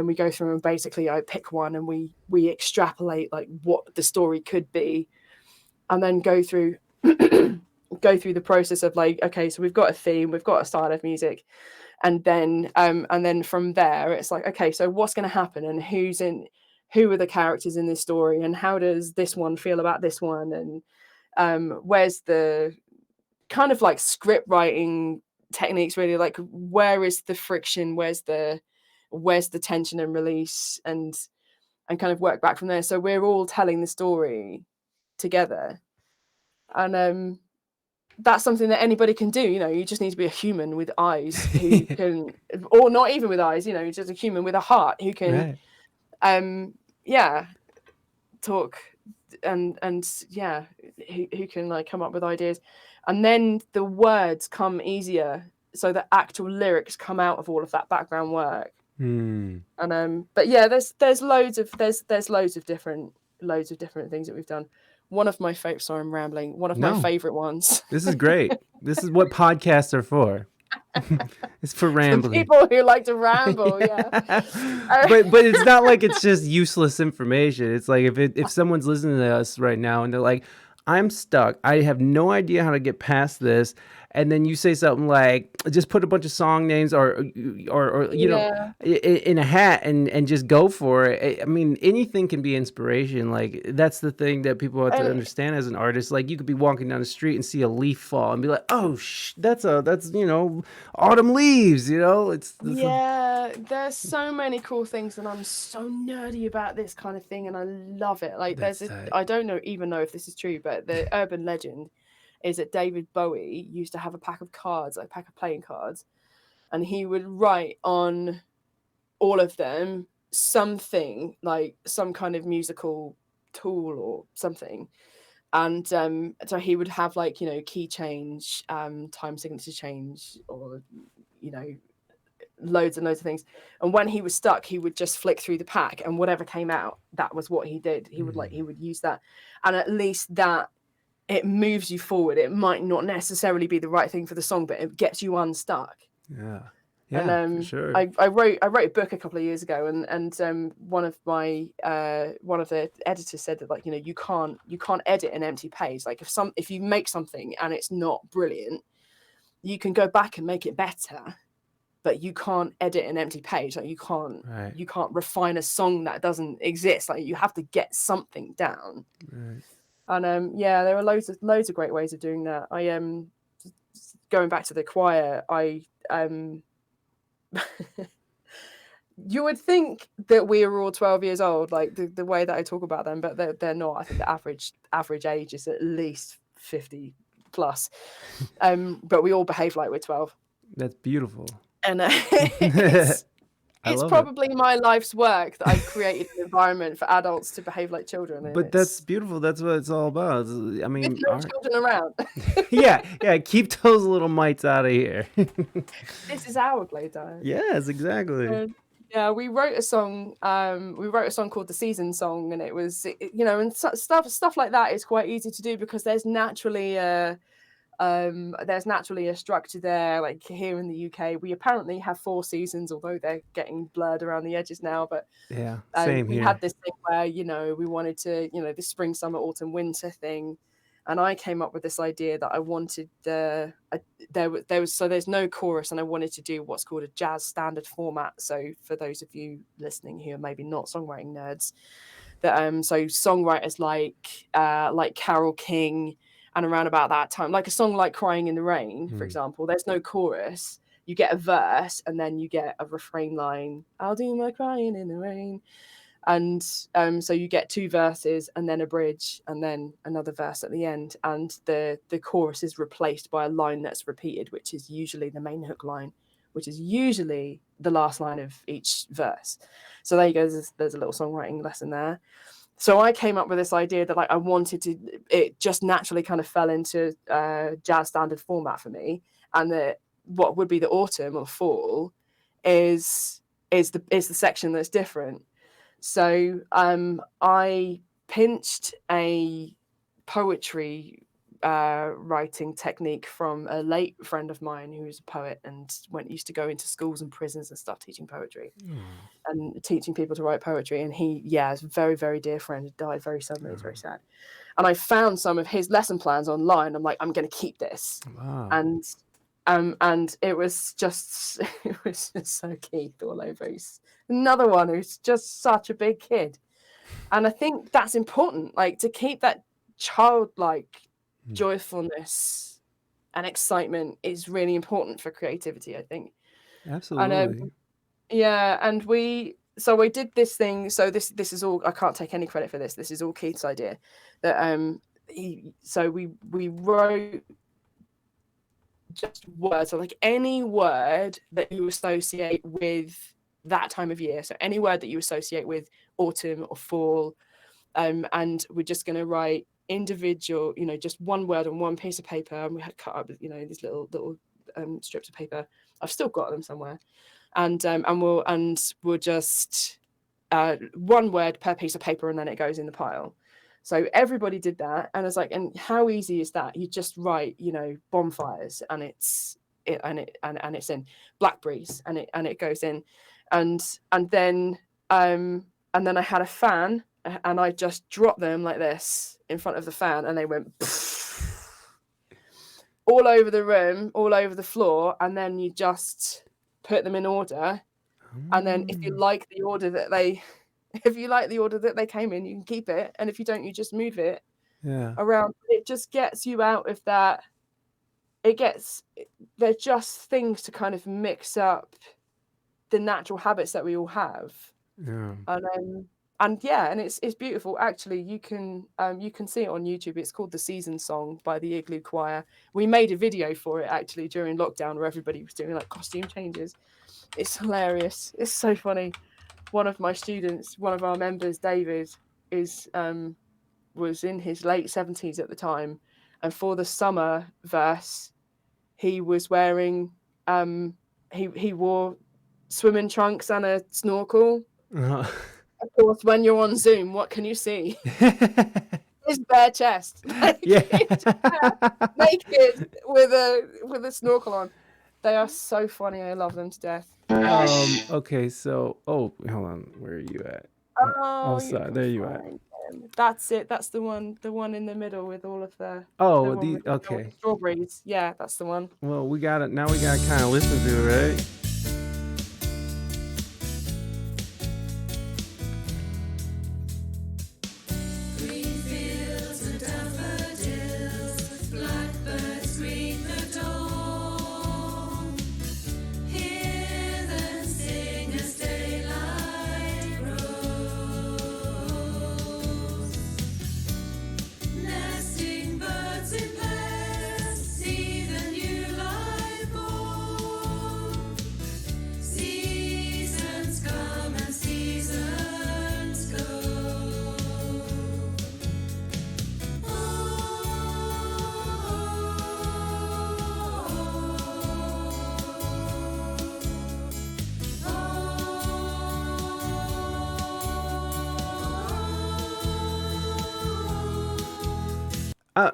[SPEAKER 3] we go through and basically I pick one and we extrapolate like what the story could be, and then go through the process of like, okay, so we've got a theme, we've got a style of music, and then from there it's like, okay, so what's going to happen, and who are the characters in this story, and how does this one feel about this one, and where's the kind of like script writing techniques, really, like where is the friction, where's the tension and release, and kind of work back from there. So we're all telling the story together, and that's something that anybody can do. You just need to be a human with eyes who can, or not even with eyes, just a human with a heart who can talk and who can like come up with ideas, and then the words come easier, so the actual lyrics come out of all of that background work. And but yeah, there's loads of different things that we've done. One of my favorite, sorry, I'm rambling. One of my favorite ones.
[SPEAKER 1] This is great. This is what podcasts are for. It's for rambling.
[SPEAKER 3] People who like to ramble, yeah.
[SPEAKER 1] But it's not like it's just useless information. It's like if someone's listening to us right now and they're like, I'm stuck, I have no idea how to get past this, and then you say something like, just put a bunch of song names or in a hat and just go for it. I mean, anything can be inspiration. Like, that's the thing that people have to understand as an artist. Like, you could be walking down the street and see a leaf fall and be like, oh, that's autumn leaves,
[SPEAKER 3] there's so many cool things, and I'm so nerdy about this kind of thing, and I love it. Like, I don't even know if this is true, but the urban legend is that David Bowie used to have a pack of playing cards, and he would write on all of them something, like some kind of musical tool or something. And so he would have like, key change, time signature change, or loads and loads of things. And when he was stuck, he would just flick through the pack, and whatever came out, that was what he did. He would use that, and at least that it moves you forward. It might not necessarily be the right thing for the song, but it gets you unstuck.
[SPEAKER 1] Yeah,
[SPEAKER 3] and
[SPEAKER 1] for sure.
[SPEAKER 3] I wrote a book a couple of years ago, and one of the editors said that, like, you can't edit an empty page. Like, if you make something and it's not brilliant, you can go back and make it better. but you can't edit an empty page. Like
[SPEAKER 1] Right.
[SPEAKER 3] you can't refine a song that doesn't exist. Like you have to get something down.
[SPEAKER 1] Right.
[SPEAKER 3] And yeah, there are loads of great ways of doing that. I going back to the choir, I you would think that we are all 12 years old, like the way that I talk about them, but they're not. I think the average age is at least 50 plus. But we all behave like we're 12.
[SPEAKER 1] That's beautiful.
[SPEAKER 3] And
[SPEAKER 1] I
[SPEAKER 3] it's
[SPEAKER 1] love it.
[SPEAKER 3] probably my life's work that I've created an environment for adults to behave like children. And
[SPEAKER 1] But that's beautiful. That's what it's all about. I mean,
[SPEAKER 3] with no children around.
[SPEAKER 1] yeah. Keep those little mites out of here.
[SPEAKER 3] This is our playtime.
[SPEAKER 1] Yes, exactly.
[SPEAKER 3] Yeah, we wrote a song. We wrote a song called "The Season Song," and it was, and stuff like that is quite easy to do because there's naturally a structure there. Like here in the UK, we apparently have 4 seasons, although they're getting blurred around the edges now. But
[SPEAKER 1] Yeah, same
[SPEAKER 3] we
[SPEAKER 1] here.
[SPEAKER 3] had this thing where we wanted to, the spring, summer, autumn, winter thing. And I came up with this idea that I wanted there's no chorus, and I wanted to do what's called a jazz standard format. So for those of you listening who are maybe not songwriting nerds, that so songwriters like Carole King, and around about that time, like a song like "Crying in the Rain," for example, there's no chorus. You get a verse, and then you get a refrain line. I'll do my crying in the rain. And so you get 2 verses and then a bridge and then another verse at the end, and the chorus is replaced by a line that's repeated, which is usually the main hook line, which is usually the last line of each verse. So there you go. There's a little songwriting lesson there. So I came up with this idea that I wanted to, it just naturally kind of fell into jazz standard format for me, and that what would be the autumn or fall is the section that's different. So I pinched a poetry writing technique from a late friend of mine who was a poet and used to go into schools and prisons and stuff teaching poetry and teaching people to write poetry. And he is a very, very dear friend. He died very suddenly. It's very sad. And I found some of his lesson plans online. I'm like, I'm going to keep this.
[SPEAKER 1] Wow.
[SPEAKER 3] And it was just so Keith all over. He's another one who's just such a big kid. And I think that's important, like to keep that childlike joyfulness and excitement is really important for creativity, I think.
[SPEAKER 1] Absolutely.
[SPEAKER 3] And we did this thing. So this is all, I can't take any credit for this. This is all Keith's idea. That we wrote just words, so like any word that you associate with that time of year. So any word that you associate with autumn or fall, and we're just going to write individual, just one word on one piece of paper. And we had cut up, these little strips of paper. I've still got them somewhere, and we'll just one word per piece of paper, and then it goes in the pile. So everybody did that, and I was like, and how easy is that? You just write, bonfires, and it's in blackberries, and it goes in, and then I had a fan, and I just dropped them like this in front of the fan, and they went all over the room, all over the floor, and then you just put them in order, and then if you like the order that they came in, you can keep it, and if you don't, you just move it around. It just gets you out of that. They're just things to kind of mix up the natural habits that we all have. And it's beautiful. Actually, you can see it on YouTube. It's called "The Season Song" by the Igloo Choir. We made a video for it actually during lockdown where everybody was doing like costume changes. It's hilarious. It's so funny. One of my students, one of our members, David, was in his late 70s at the time, and for the summer verse, he was wearing he wore swimming trunks and a snorkel. Of course, when you're on Zoom, what can you see? His bare chest, naked with a snorkel on. They are so funny. I love them to death.
[SPEAKER 1] Okay, so hold on, where are you at? Sorry, there you at.
[SPEAKER 3] That's it. That's the one in the middle with all of the
[SPEAKER 1] okay,
[SPEAKER 3] strawberries. Yeah, that's the one.
[SPEAKER 1] Well, we gotta kind of listen to it, right?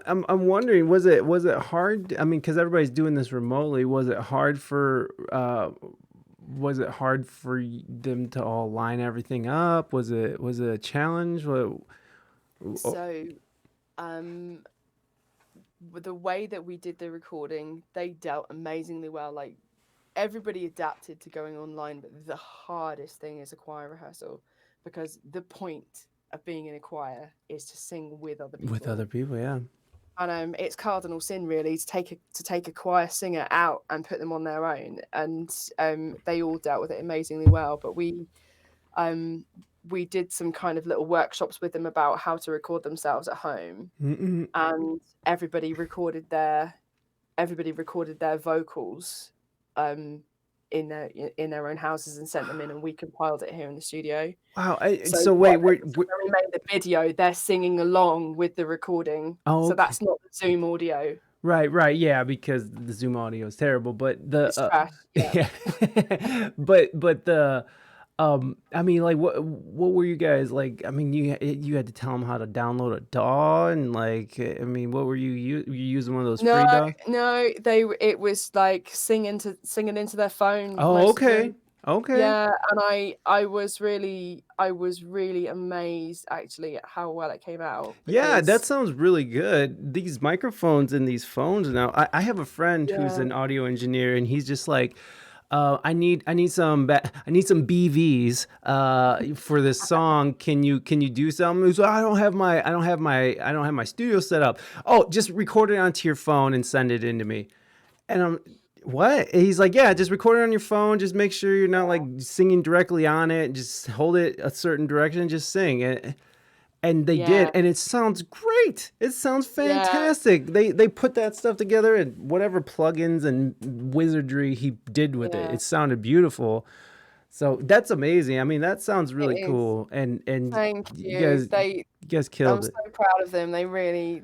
[SPEAKER 1] I'm wondering, was it hard? I mean, because everybody's doing this remotely. Was it hard for them to all line everything up? Was it a challenge? Oh,
[SPEAKER 3] So, um, with the way that we did the recording, they dealt amazingly well. Like everybody adapted to going online, but the hardest thing is a choir rehearsal because the point of being in a choir is to sing with other
[SPEAKER 1] with other
[SPEAKER 3] people.
[SPEAKER 1] people, yeah.
[SPEAKER 3] And it's cardinal sin really to take a choir singer out and put them on their own. And they all dealt with it amazingly well. But um, we did some kind of little workshops with them about how to record themselves at home,
[SPEAKER 1] Mm-mm.
[SPEAKER 3] and everybody recorded their vocals um, in their own houses and sent them in, and we compiled it here in the studio.
[SPEAKER 1] Wow.
[SPEAKER 3] So
[SPEAKER 1] So
[SPEAKER 3] what
[SPEAKER 1] wait,
[SPEAKER 3] so when we made the video, they're singing along with the recording.
[SPEAKER 1] oh,
[SPEAKER 3] So
[SPEAKER 1] okay.
[SPEAKER 3] that's not the Zoom audio.
[SPEAKER 1] Right, yeah, because the Zoom audio is terrible, but the
[SPEAKER 3] It's trash. Yeah.
[SPEAKER 1] yeah, but the I mean, like, what were you guys like? I mean, you had to tell them how to download a DAW and like, I mean, what were you using one of those
[SPEAKER 3] No,
[SPEAKER 1] free DAWs?
[SPEAKER 3] no, it was like singing into their phone,
[SPEAKER 1] Oh,
[SPEAKER 3] most of
[SPEAKER 1] okay,
[SPEAKER 3] them.
[SPEAKER 1] okay.
[SPEAKER 3] Yeah, and I was really amazed actually at how well it came out
[SPEAKER 1] Yeah, that
[SPEAKER 3] because
[SPEAKER 1] sounds really good. These microphones in these phones now. I have a friend who's
[SPEAKER 3] yeah,
[SPEAKER 1] an audio engineer, and he's just like, I need some BVs for this song. Can you do something? He's like, I don't have my studio set up. Oh, just record it onto your phone and send it in to me. And I'm what? He's like, yeah, just record it on your phone. Just make sure you're not like singing directly on it. Just hold it a certain direction. Just sing. And they did,
[SPEAKER 3] yeah,
[SPEAKER 1] and it sounds great. It sounds
[SPEAKER 3] yeah,
[SPEAKER 1] fantastic. They put that stuff together and whatever plugins and wizardry he did with it,
[SPEAKER 3] yeah.
[SPEAKER 1] it sounded beautiful. So that's amazing. I mean, that sounds
[SPEAKER 3] It
[SPEAKER 1] really
[SPEAKER 3] is.
[SPEAKER 1] cool. And
[SPEAKER 3] Thank
[SPEAKER 1] you
[SPEAKER 3] you.
[SPEAKER 1] guys you guys
[SPEAKER 3] I'm
[SPEAKER 1] killed
[SPEAKER 3] so
[SPEAKER 1] it.
[SPEAKER 3] proud of them. They really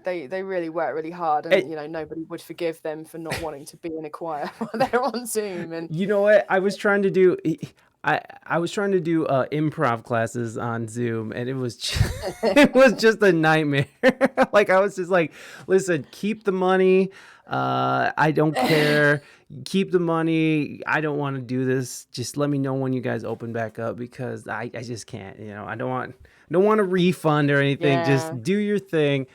[SPEAKER 3] work really hard, and
[SPEAKER 1] And
[SPEAKER 3] nobody would forgive them for not wanting to be in a choir while they're on Zoom. And
[SPEAKER 1] you know what? I was trying to do improv classes on Zoom, and it was it was just a nightmare. Like I was just like, listen, keep the money. I don't care. Keep the money. I don't want to do this. Just let me know when you guys open back up because I just can't. I don't want a refund or anything.
[SPEAKER 3] yeah,
[SPEAKER 1] Just do your thing.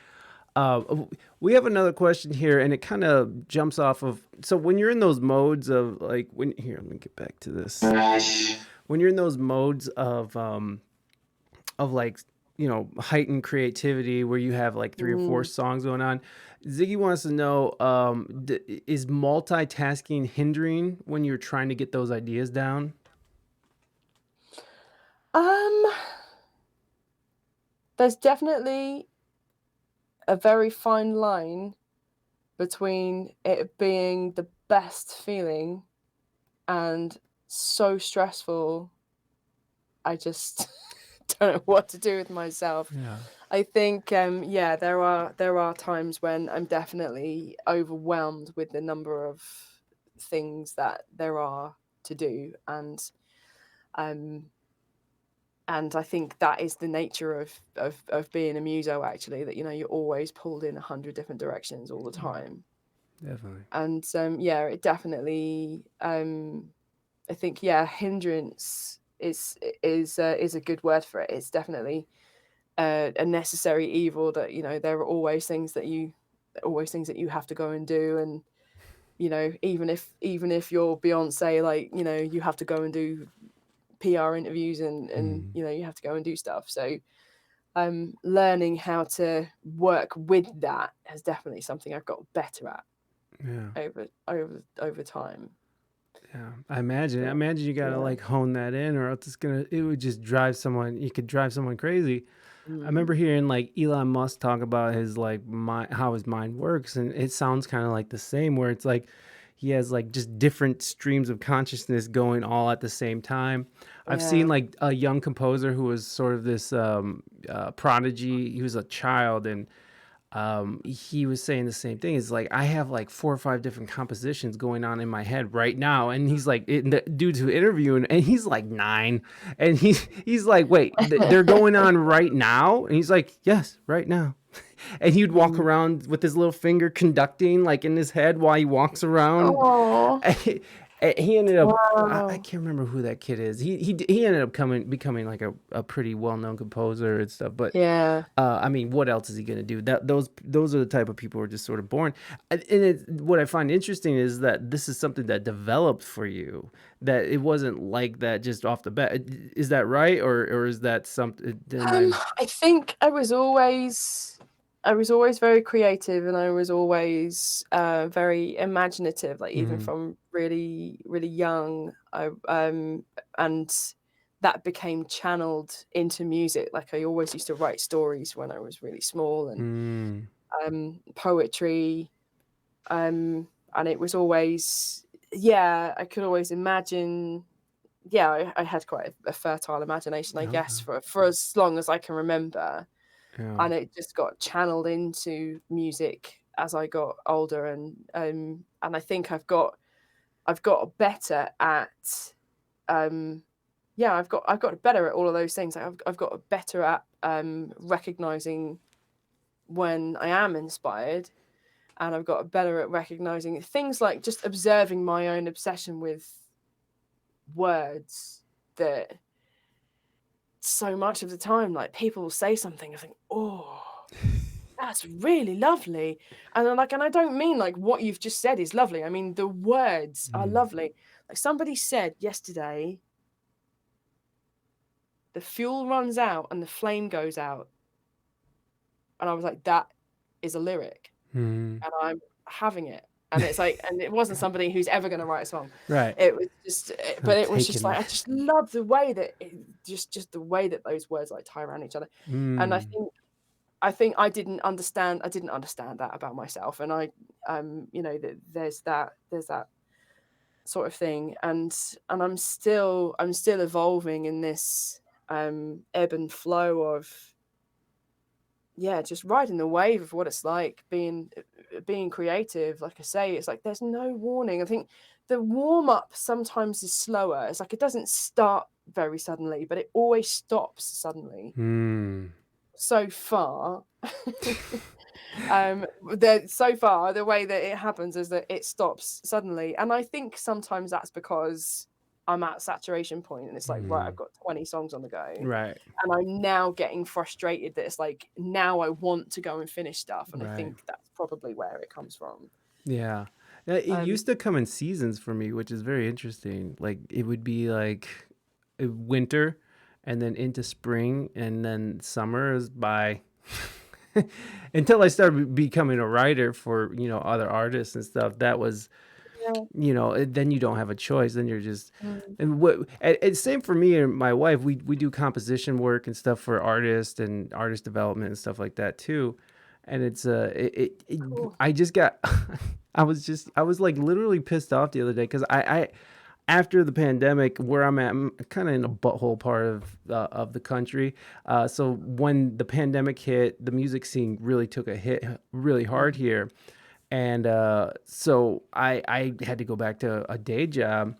[SPEAKER 1] We have another question here, and it kind of jumps off of. So when you're in those modes of like when here, let me get back to this. When you're in those modes of like heightened creativity where you have like three or four
[SPEAKER 3] mm.
[SPEAKER 1] songs going on, Ziggy wants to know is multitasking hindering when you're trying to get those ideas down?
[SPEAKER 3] Um, there's definitely a very fine line between it being the best feeling and so stressful. I just don't know what to do with myself.
[SPEAKER 1] Yeah.
[SPEAKER 3] I think yeah, there are times when I'm definitely overwhelmed with the number of things that there are to do, um and I think that is the nature of being a muso actually, that you're always pulled in 100 different directions all the
[SPEAKER 1] Yeah,
[SPEAKER 3] time.
[SPEAKER 1] definitely.
[SPEAKER 3] And yeah, it definitely I think yeah, hindrance is a good word for it. It's definitely a necessary evil that there are always things that you have to go and do. And even if you're Beyonce, like you have to go and do PR interviews, and
[SPEAKER 1] Mm,
[SPEAKER 3] you have to go and do stuff. So learning how to work with that has definitely something I've got better at
[SPEAKER 1] yeah.
[SPEAKER 3] over time.
[SPEAKER 1] Yeah, I imagine you gotta
[SPEAKER 3] Yeah.
[SPEAKER 1] like hone that in, or else it would just drive someone. You could drive someone crazy. I remember
[SPEAKER 3] Mm.
[SPEAKER 1] hearing like Elon Musk talk about his like mind, how his mind works, and it sounds kind of like the same, where it's like he has like just different streams of consciousness going all at the same time. I've seen
[SPEAKER 3] Yeah.
[SPEAKER 1] like a young composer who was sort of this prodigy. He was a child, and he was saying the same thing. It's like I have like 4 or 5 different compositions going on in my head right now, and he's like, the dude who interviewing, and he's like 9, and he's like, wait, they're going on right now, and he's like, yes, right now. and he'd walk around with his little finger conducting like in his head while he walks around.
[SPEAKER 3] Oh,
[SPEAKER 1] He ended up, I
[SPEAKER 3] wow.
[SPEAKER 1] can't remember who that kid is. He ended up becoming like a pretty well-known composer and stuff. But
[SPEAKER 3] Yeah.
[SPEAKER 1] I mean, what else is he gonna do? Those are the type of people who are just sort of born. What I find interesting is that this is something that developed for you. That it wasn't like that just off the bat. Is that right, or is that something?
[SPEAKER 3] I think I was always very creative, and I was always very imaginative. Like even
[SPEAKER 1] Mm,
[SPEAKER 3] from really really young, and that became channeled into music. Like I always used to write stories when I was really small, and
[SPEAKER 1] mm,
[SPEAKER 3] poetry, and it was always, yeah, I could always imagine. Yeah, I had quite a fertile imagination, I
[SPEAKER 1] okay,
[SPEAKER 3] guess, for as long as I can remember,
[SPEAKER 1] yeah,
[SPEAKER 3] and it just got channeled into music as I got older, and I think I've got better at, um yeah, I've got better at all of those things. Like I've got better at recognizing when I am inspired, and I've got better at recognizing things like just observing my own obsession with words, that so much of the time, like people will say something, I think, oh, that's really lovely. And I'm like, and I don't mean like what you've just said is lovely. I mean, the words are
[SPEAKER 1] mm,
[SPEAKER 3] lovely. Like somebody said yesterday, the fuel runs out and the flame goes out. And I was like, that is a lyric.
[SPEAKER 1] mm.
[SPEAKER 3] And I'm having it. And it's like, and it wasn't somebody who's ever going to write a song.
[SPEAKER 1] Right.
[SPEAKER 3] It was just,
[SPEAKER 1] I'm
[SPEAKER 3] but it was just
[SPEAKER 1] taking
[SPEAKER 3] like, I
[SPEAKER 1] that.
[SPEAKER 3] just love the way that just the way that those words like tie around each other. And I
[SPEAKER 1] Mm,
[SPEAKER 3] think I didn't understand that about myself. And that there's that sort of thing. And I'm still evolving in this ebb and flow of, yeah, just riding the wave of what it's like being creative. Like I say, it's like there's no warning. I think the warm up sometimes is slower. It's like it doesn't start very suddenly, but it always stops suddenly.
[SPEAKER 1] mm.
[SPEAKER 3] So far, so far the way that it happens is that it stops suddenly, and I think sometimes that's because I'm at saturation point, and it's like, right, I've
[SPEAKER 1] Mm.
[SPEAKER 3] got 20 songs on the go,
[SPEAKER 1] Right.
[SPEAKER 3] and I'm now getting frustrated that it's like now I want to go and finish stuff, and I
[SPEAKER 1] Right.
[SPEAKER 3] think that's probably where it comes from.
[SPEAKER 1] Yeah. It
[SPEAKER 3] Um,
[SPEAKER 1] used to come in seasons for me, which is very interesting. Like it would be like winter and then into spring and then summer is by until I started becoming a writer for, other artists and stuff. That was,
[SPEAKER 3] yeah.
[SPEAKER 1] then you don't have a choice. Then you're just,
[SPEAKER 3] Mm.
[SPEAKER 1] and same for me and my wife. We do composition work and stuff for artists and artist development and stuff like that too. And it's
[SPEAKER 3] Cool.
[SPEAKER 1] I just got I was like literally pissed off the other day because I after the pandemic where I'm kind of in a butthole part of the country. So when the pandemic hit, the music scene really took a hit really hard
[SPEAKER 3] Mm.
[SPEAKER 1] here, and so I had to go back to a day job,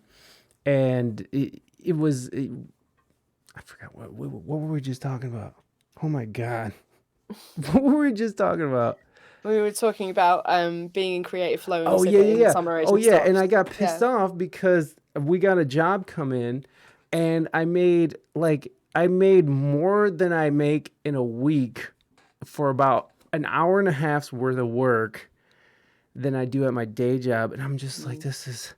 [SPEAKER 1] and it was I forgot what were we just talking about? Oh my god, what were we just talking about?
[SPEAKER 3] We were talking about being in creative flow, and you
[SPEAKER 1] Oh
[SPEAKER 3] said
[SPEAKER 1] yeah,
[SPEAKER 3] that
[SPEAKER 1] yeah,
[SPEAKER 3] in the
[SPEAKER 1] yeah.
[SPEAKER 3] summer
[SPEAKER 1] Oh
[SPEAKER 3] it
[SPEAKER 1] yeah, and
[SPEAKER 3] stops.
[SPEAKER 1] I got
[SPEAKER 3] Yeah.
[SPEAKER 1] pissed off because we got a job come in, and I made more than I make in a week for about an hour and a half's worth of work than I do at my day job, and I'm just like,
[SPEAKER 3] Mm.
[SPEAKER 1] this is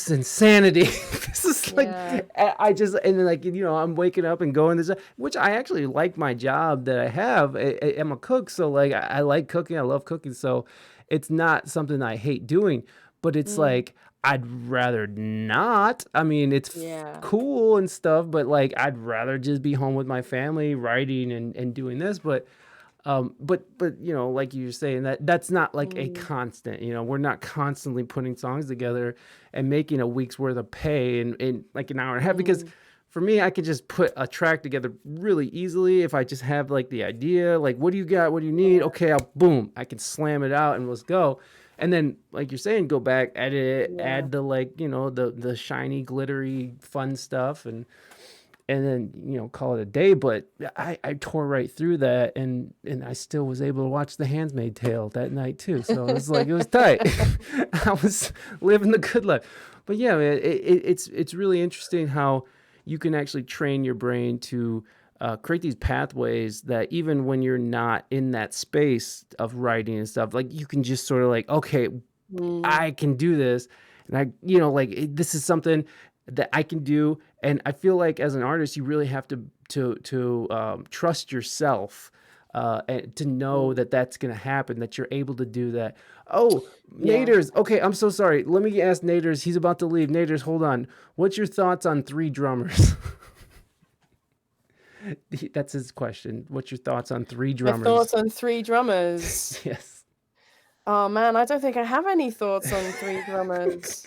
[SPEAKER 1] insanity. This is like,
[SPEAKER 3] Yeah.
[SPEAKER 1] I just, and then like, I'm waking up and going this, which I actually like my job that I have. I'm a cook. So like, I like cooking. I love cooking. So it's not something I hate doing, but it's
[SPEAKER 3] Mm.
[SPEAKER 1] like, I'd rather not. I mean, it's
[SPEAKER 3] Yeah.
[SPEAKER 1] cool and stuff, but like, I'd rather just be home with my family, writing and doing this. But like you were saying, that's not like a
[SPEAKER 3] Mm.
[SPEAKER 1] constant. We're not constantly putting songs together and making a week's worth of pay in like an hour and a half. Because
[SPEAKER 3] Mm.
[SPEAKER 1] for me, I could just put a track together really easily if I just have like the idea, like what do you got, what do you need? Okay, boom, I can slam it out and let's go. And then, like you're saying, go back, edit it,
[SPEAKER 3] Yeah.
[SPEAKER 1] add the like the shiny, glittery, fun stuff, and then call it a day. But I tore right through that, and I still was able to watch The Handmaid's Tale that night too. So it was like it was tight. I was living the good life. But yeah, man, it's really interesting how you can actually train your brain to create these pathways that even when you're not in that space of writing and stuff, like you can just sort of like, okay,
[SPEAKER 3] Mm,
[SPEAKER 1] I can do this, and this is something that I can do. And I feel like as an artist, you really have to trust yourself, and to know
[SPEAKER 3] mm,
[SPEAKER 1] that that's gonna happen, that you're able to do that. Oh,
[SPEAKER 3] yeah.
[SPEAKER 1] Naders. Okay, I'm so sorry. Let me ask Naders. He's about to leave. Naders, hold on. What's your thoughts on three drummers? That's his question. What's your thoughts on three
[SPEAKER 3] My
[SPEAKER 1] drummers?
[SPEAKER 3] thoughts on three drummers.
[SPEAKER 1] Yes.
[SPEAKER 3] Oh man, I don't think I have any thoughts on three drummers.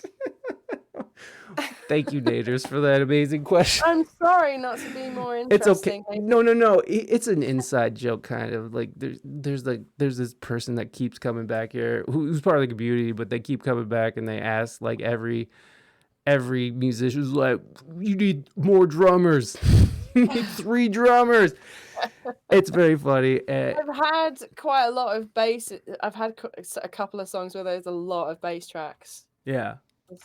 [SPEAKER 1] Thank you, Naders, for that amazing question.
[SPEAKER 3] I'm sorry not to be more
[SPEAKER 1] It's okay.
[SPEAKER 3] interesting.
[SPEAKER 1] No. It's an inside joke, kind of like there's this person that keeps coming back here who's part of the community, but they keep coming back and they ask like every musician's like, you need more drummers. You need three drummers. It's very funny.
[SPEAKER 3] I've had quite a lot of bass. I've had a couple of songs where there's a lot of bass tracks.
[SPEAKER 1] Yeah.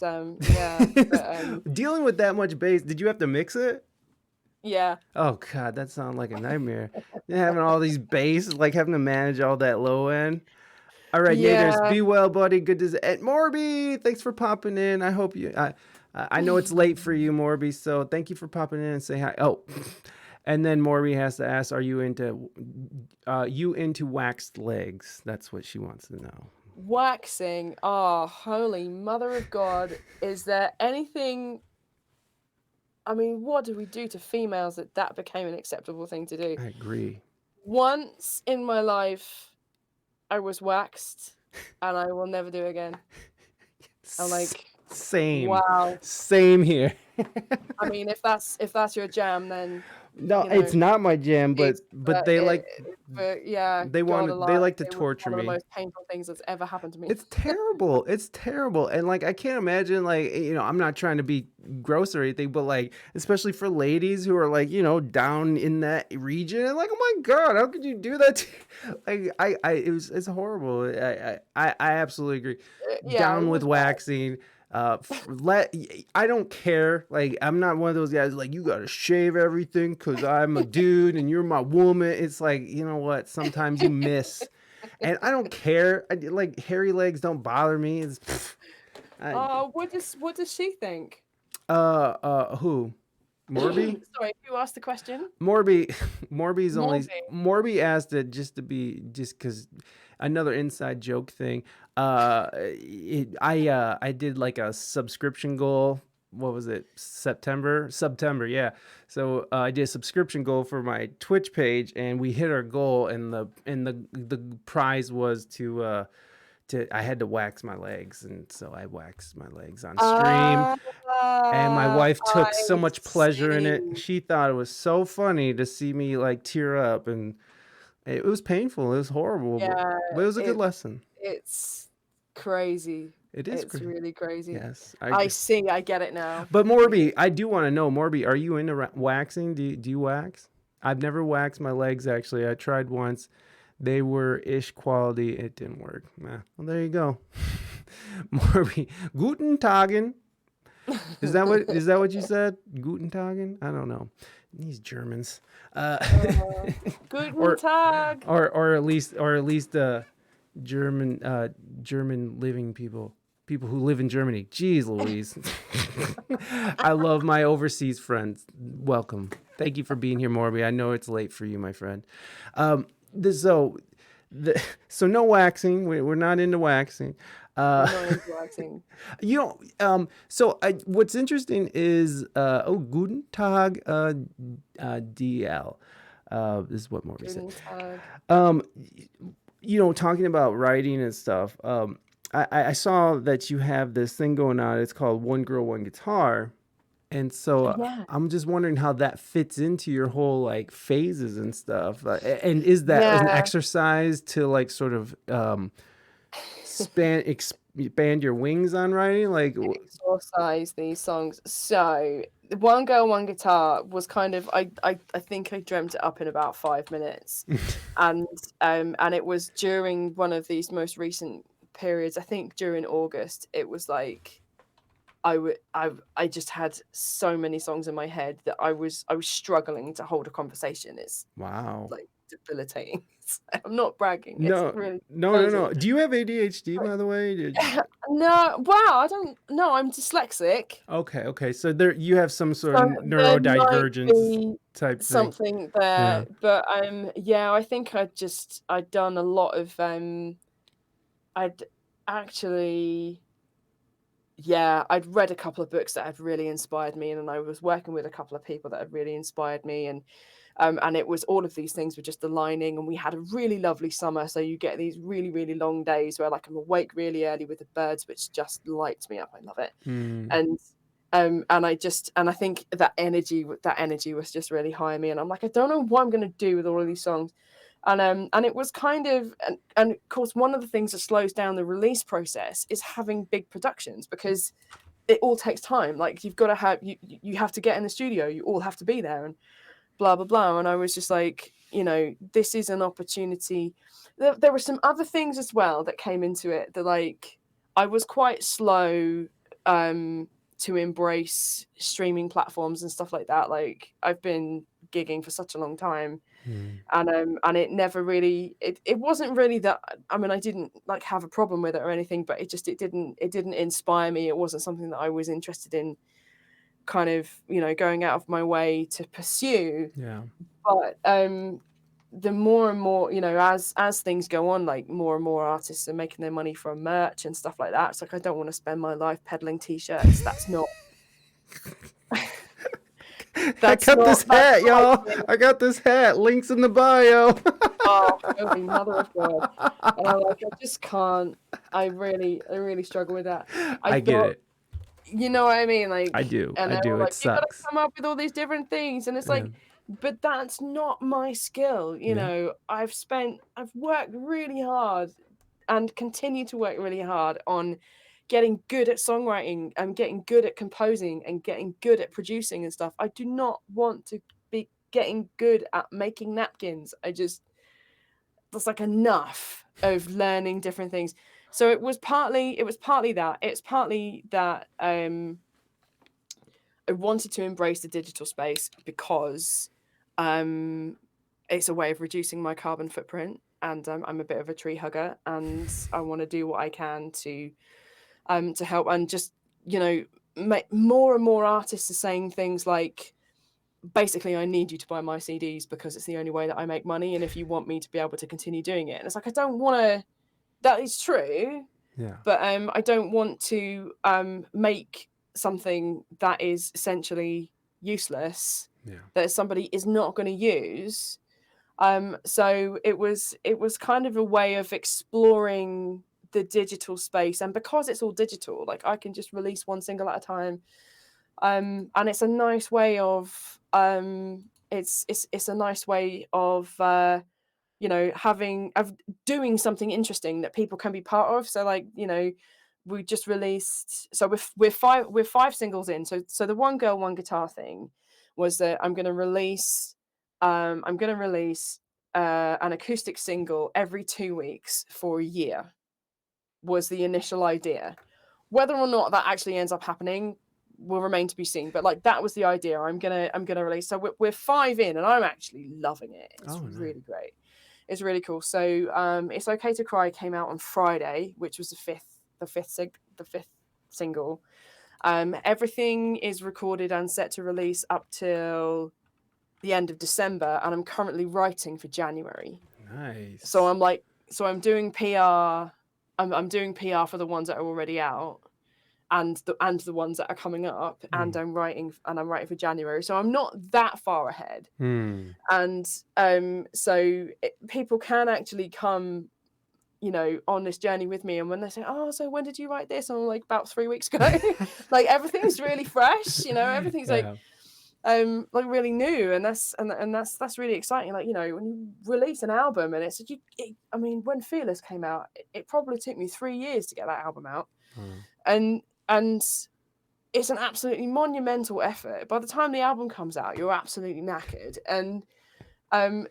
[SPEAKER 3] Yeah, but,
[SPEAKER 1] Dealing with that much bass, did you have to mix it?
[SPEAKER 3] yeah.
[SPEAKER 1] Oh God, that sounds like a nightmare. Having all these bass, like having to manage all that low end. All right, Naders,
[SPEAKER 3] Yeah.
[SPEAKER 1] be well, buddy. Good to and Morby, thanks for popping in. I hope you. I know it's late for you, Morby, so thank you for popping in and say hi. Oh, and then Morby has to ask, are you into waxed legs? That's what she wants to know.
[SPEAKER 3] Waxing. Oh, holy mother of God. Is there anything? I mean, what do we do to females that became an acceptable thing to do?
[SPEAKER 1] I agree.
[SPEAKER 3] Once in my life, I was waxed, and I will never do it again. I'm like,
[SPEAKER 1] Same.
[SPEAKER 3] wow.
[SPEAKER 1] Same here.
[SPEAKER 3] I mean, if that's your jam, then
[SPEAKER 1] No,
[SPEAKER 3] you know,
[SPEAKER 1] it's not my jam, but they like
[SPEAKER 3] but yeah,
[SPEAKER 1] they
[SPEAKER 3] God
[SPEAKER 1] want they
[SPEAKER 3] alive,
[SPEAKER 1] like to
[SPEAKER 3] it was
[SPEAKER 1] torture
[SPEAKER 3] one of the
[SPEAKER 1] me.
[SPEAKER 3] most painful things that's ever happened to me.
[SPEAKER 1] It's terrible. It's terrible. And like I can't imagine, like, I'm not trying to be gross or anything, but like especially for ladies who are like, down in that region, and like, oh my God, how could you do that like it's horrible. I absolutely agree.
[SPEAKER 3] Yeah,
[SPEAKER 1] Down
[SPEAKER 3] it
[SPEAKER 1] with
[SPEAKER 3] was bad.
[SPEAKER 1] waxing. I don't care. Like, I'm not one of those guys like, you gotta shave everything because I'm a dude and you're my woman. It's like, you know what? Sometimes you miss. And I don't care. Like, hairy legs don't bother me.
[SPEAKER 3] What does she think?
[SPEAKER 1] Who? Morby?
[SPEAKER 3] Sorry, who asked the question?
[SPEAKER 1] Morby's only
[SPEAKER 3] Morby.
[SPEAKER 1] Morby asked it just because another inside joke thing. I did like a subscription goal. What was it? September, yeah. So I did a subscription goal for my Twitch page, and we hit our goal, and the prize was to I had to wax my legs, and so I waxed my legs on stream. And my wife took so
[SPEAKER 3] I
[SPEAKER 1] much pleasure in it.
[SPEAKER 3] see.
[SPEAKER 1] She thought it was so funny to see me like tear up, and it was painful. It was horrible,
[SPEAKER 3] Yeah,
[SPEAKER 1] but it was a good lesson.
[SPEAKER 3] it's crazy.
[SPEAKER 1] It is
[SPEAKER 3] It's
[SPEAKER 1] great.
[SPEAKER 3] really crazy.
[SPEAKER 1] Yes, I
[SPEAKER 3] I
[SPEAKER 1] agree.
[SPEAKER 3] see. I get it now.
[SPEAKER 1] But Morby, I do want to know, Morby, are you into waxing? Do you wax? I've never waxed my legs, actually. I tried once. They were ish quality. It didn't work. Well, there you go. Morby, guten Tagen. Is that what you said? Guten Tagen? I don't know. These Germans.
[SPEAKER 3] Guten Tag.
[SPEAKER 1] Or at least German living people who live in Germany. Jeez Louise. I love my overseas friends. Welcome. Thank you for being here, Morby. I know it's late for you, my friend. So no waxing. We're not into waxing.
[SPEAKER 3] Waxing.
[SPEAKER 1] What's interesting is guten Tag, DiElle. This is what Morby said. Talking about writing and stuff. I saw that you have this thing going on. It's called One Girl, One Guitar. And so
[SPEAKER 3] Yeah.
[SPEAKER 1] I'm just wondering how that fits into your whole like phases and stuff. And is that an exercise to like sort of expand your wings on writing? Like
[SPEAKER 3] Exorcise these songs. So One Girl, One Guitar was kind of I think I dreamt it up in about 5 minutes, and it was during one of these most recent periods. I think during August, it was like I just had so many songs in my head that I was struggling to hold a conversation. It's
[SPEAKER 1] Wow.
[SPEAKER 3] like debilitating. I'm not bragging. It's
[SPEAKER 1] No,
[SPEAKER 3] really
[SPEAKER 1] no. Do you have ADHD, by the way?
[SPEAKER 3] no. Wow, I don't. No, I'm dyslexic.
[SPEAKER 1] Okay. So there, you have some sort
[SPEAKER 3] So
[SPEAKER 1] of
[SPEAKER 3] there might
[SPEAKER 1] neurodivergence
[SPEAKER 3] be
[SPEAKER 1] type thing.
[SPEAKER 3] something
[SPEAKER 1] Yeah.
[SPEAKER 3] there, but yeah, I think I'd done a lot of I'd actually yeah, I'd read a couple of books that had really inspired me, and I was working with a couple of people that had really inspired me, and it was all of these things were just aligning, and we had a really lovely summer. So you get these really, really long days where like I'm awake really early with the birds, which just lights me up. I love it.
[SPEAKER 1] Mm.
[SPEAKER 3] And I think that energy was just really high in me, and I'm like, I don't know what I'm going to do with all of these songs. And it was kind of and of course one of the things that slows down the release process is having big productions, because it all takes time. Like you've got to have you have to get in the studio, you all have to be there, and blah blah blah. And I was just like, this is an opportunity. There were some other things as well that came into it that, like, I was quite slow to embrace streaming platforms and stuff like that. Like I've been gigging for such a long time,
[SPEAKER 1] Mm.
[SPEAKER 3] and it never really it wasn't really that. I mean, I didn't like have a problem with it or anything, but it didn't inspire me. It wasn't something that I was interested in kind of, going out of my way to pursue.
[SPEAKER 1] Yeah.
[SPEAKER 3] But the more and more, as things go on, like more and more artists are making their money from merch and stuff like that. It's like I don't want to spend my life peddling t-shirts. That's not
[SPEAKER 1] I got this hat, y'all. I got this hat. Links in the bio.
[SPEAKER 3] oh, holy mother of God. And I'm like, I just can't. I really struggle with that. I
[SPEAKER 1] I get
[SPEAKER 3] thought,
[SPEAKER 1] it.
[SPEAKER 3] you know what I mean?
[SPEAKER 1] I
[SPEAKER 3] Like,
[SPEAKER 1] do.
[SPEAKER 3] and
[SPEAKER 1] I
[SPEAKER 3] they were
[SPEAKER 1] do. It
[SPEAKER 3] like, you gotta
[SPEAKER 1] sucks.
[SPEAKER 3] come up with all these different things. And it's
[SPEAKER 1] Yeah.
[SPEAKER 3] like, but that's not my skill.
[SPEAKER 1] Yeah.
[SPEAKER 3] I've worked really hard and continue to work really hard on getting good at songwriting and getting good at composing and getting good at producing and stuff. I do not want to be getting good at making napkins. That's like enough of learning different things. So it was partly that. It's partly that I wanted to embrace the digital space because it's a way of reducing my carbon footprint, and I'm a bit of a tree hugger, and I want to do what I can to help. And just, make more and more artists are saying things like, basically, I need you to buy my CDs because it's the only way that I make money, and if you want me to be able to continue doing it. And it's like, I don't want to. That is true,
[SPEAKER 1] Yeah.
[SPEAKER 3] but I don't want to make something that is essentially useless,
[SPEAKER 1] Yeah.
[SPEAKER 3] that somebody is not going to use. So it was kind of a way of exploring the digital space, and because it's all digital, like I can just release one single at a time, and it's a nice way of it's a nice way of doing something interesting that people can be part of. So, like, we just released, so we're five singles in. So the One Girl, One Guitar thing was that I'm going to release an acoustic single every 2 weeks for a year, was the initial idea. Whether or not that actually ends up happening will remain to be seen, but like that was the idea. I'm gonna release. So we're 5 in, and I'm actually loving it. It's
[SPEAKER 1] Oh, nice.
[SPEAKER 3] really great. It's really cool. So It's Okay to Cry came out on Friday, which was the fifth single. Everything is recorded and set to release up till the end of December, and I'm currently writing for January.
[SPEAKER 1] Nice.
[SPEAKER 3] So I'm doing PR. I'm doing PR for the ones that are already out, and the ones that are coming up, and I'm writing for January. So I'm not that far ahead. And people can actually come, on this journey with me. And when they say, oh, so when did you write this? I'm like, about 3 weeks ago. Like everything's really fresh, everything's
[SPEAKER 1] Yeah.
[SPEAKER 3] like really new, and that's really exciting. Like, when you release an album, and it's I mean, when Fearless came out, it probably took me 3 years to get that album out. And it's an absolutely monumental effort. By the time the album comes out, you're absolutely knackered, um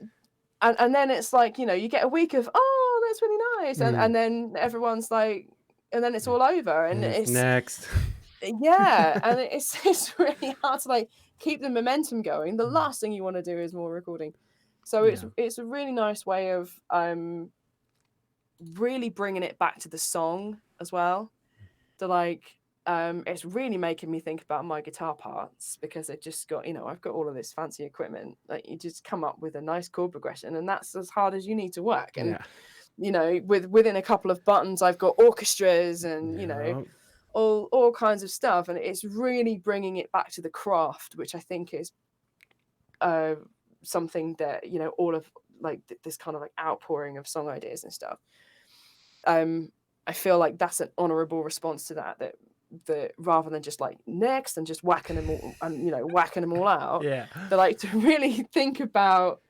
[SPEAKER 3] and then it's like, you know, you get a week of, oh, that's really nice, and then everyone's like, and then it's all over, and it's
[SPEAKER 1] next.
[SPEAKER 3] yeah, and it's really hard to like keep the momentum going. The last thing you want to do is more recording, so it's a really nice way of really bringing it back to the song as well. So like it's really making me think about my guitar parts, because it just got, you know, I've got all of this fancy equipment, like you just come up with a nice chord progression, and that's as hard as you need to work. And you know, within a couple of buttons I've got orchestras and you know, all kinds of stuff, and it's really bringing it back to the craft, which I think is something that, you know, all of like this kind of like outpouring of song ideas and stuff, I feel like that's an honorable response to that rather than just like next and just whacking them all and, you know, whacking them all out, but like to really think about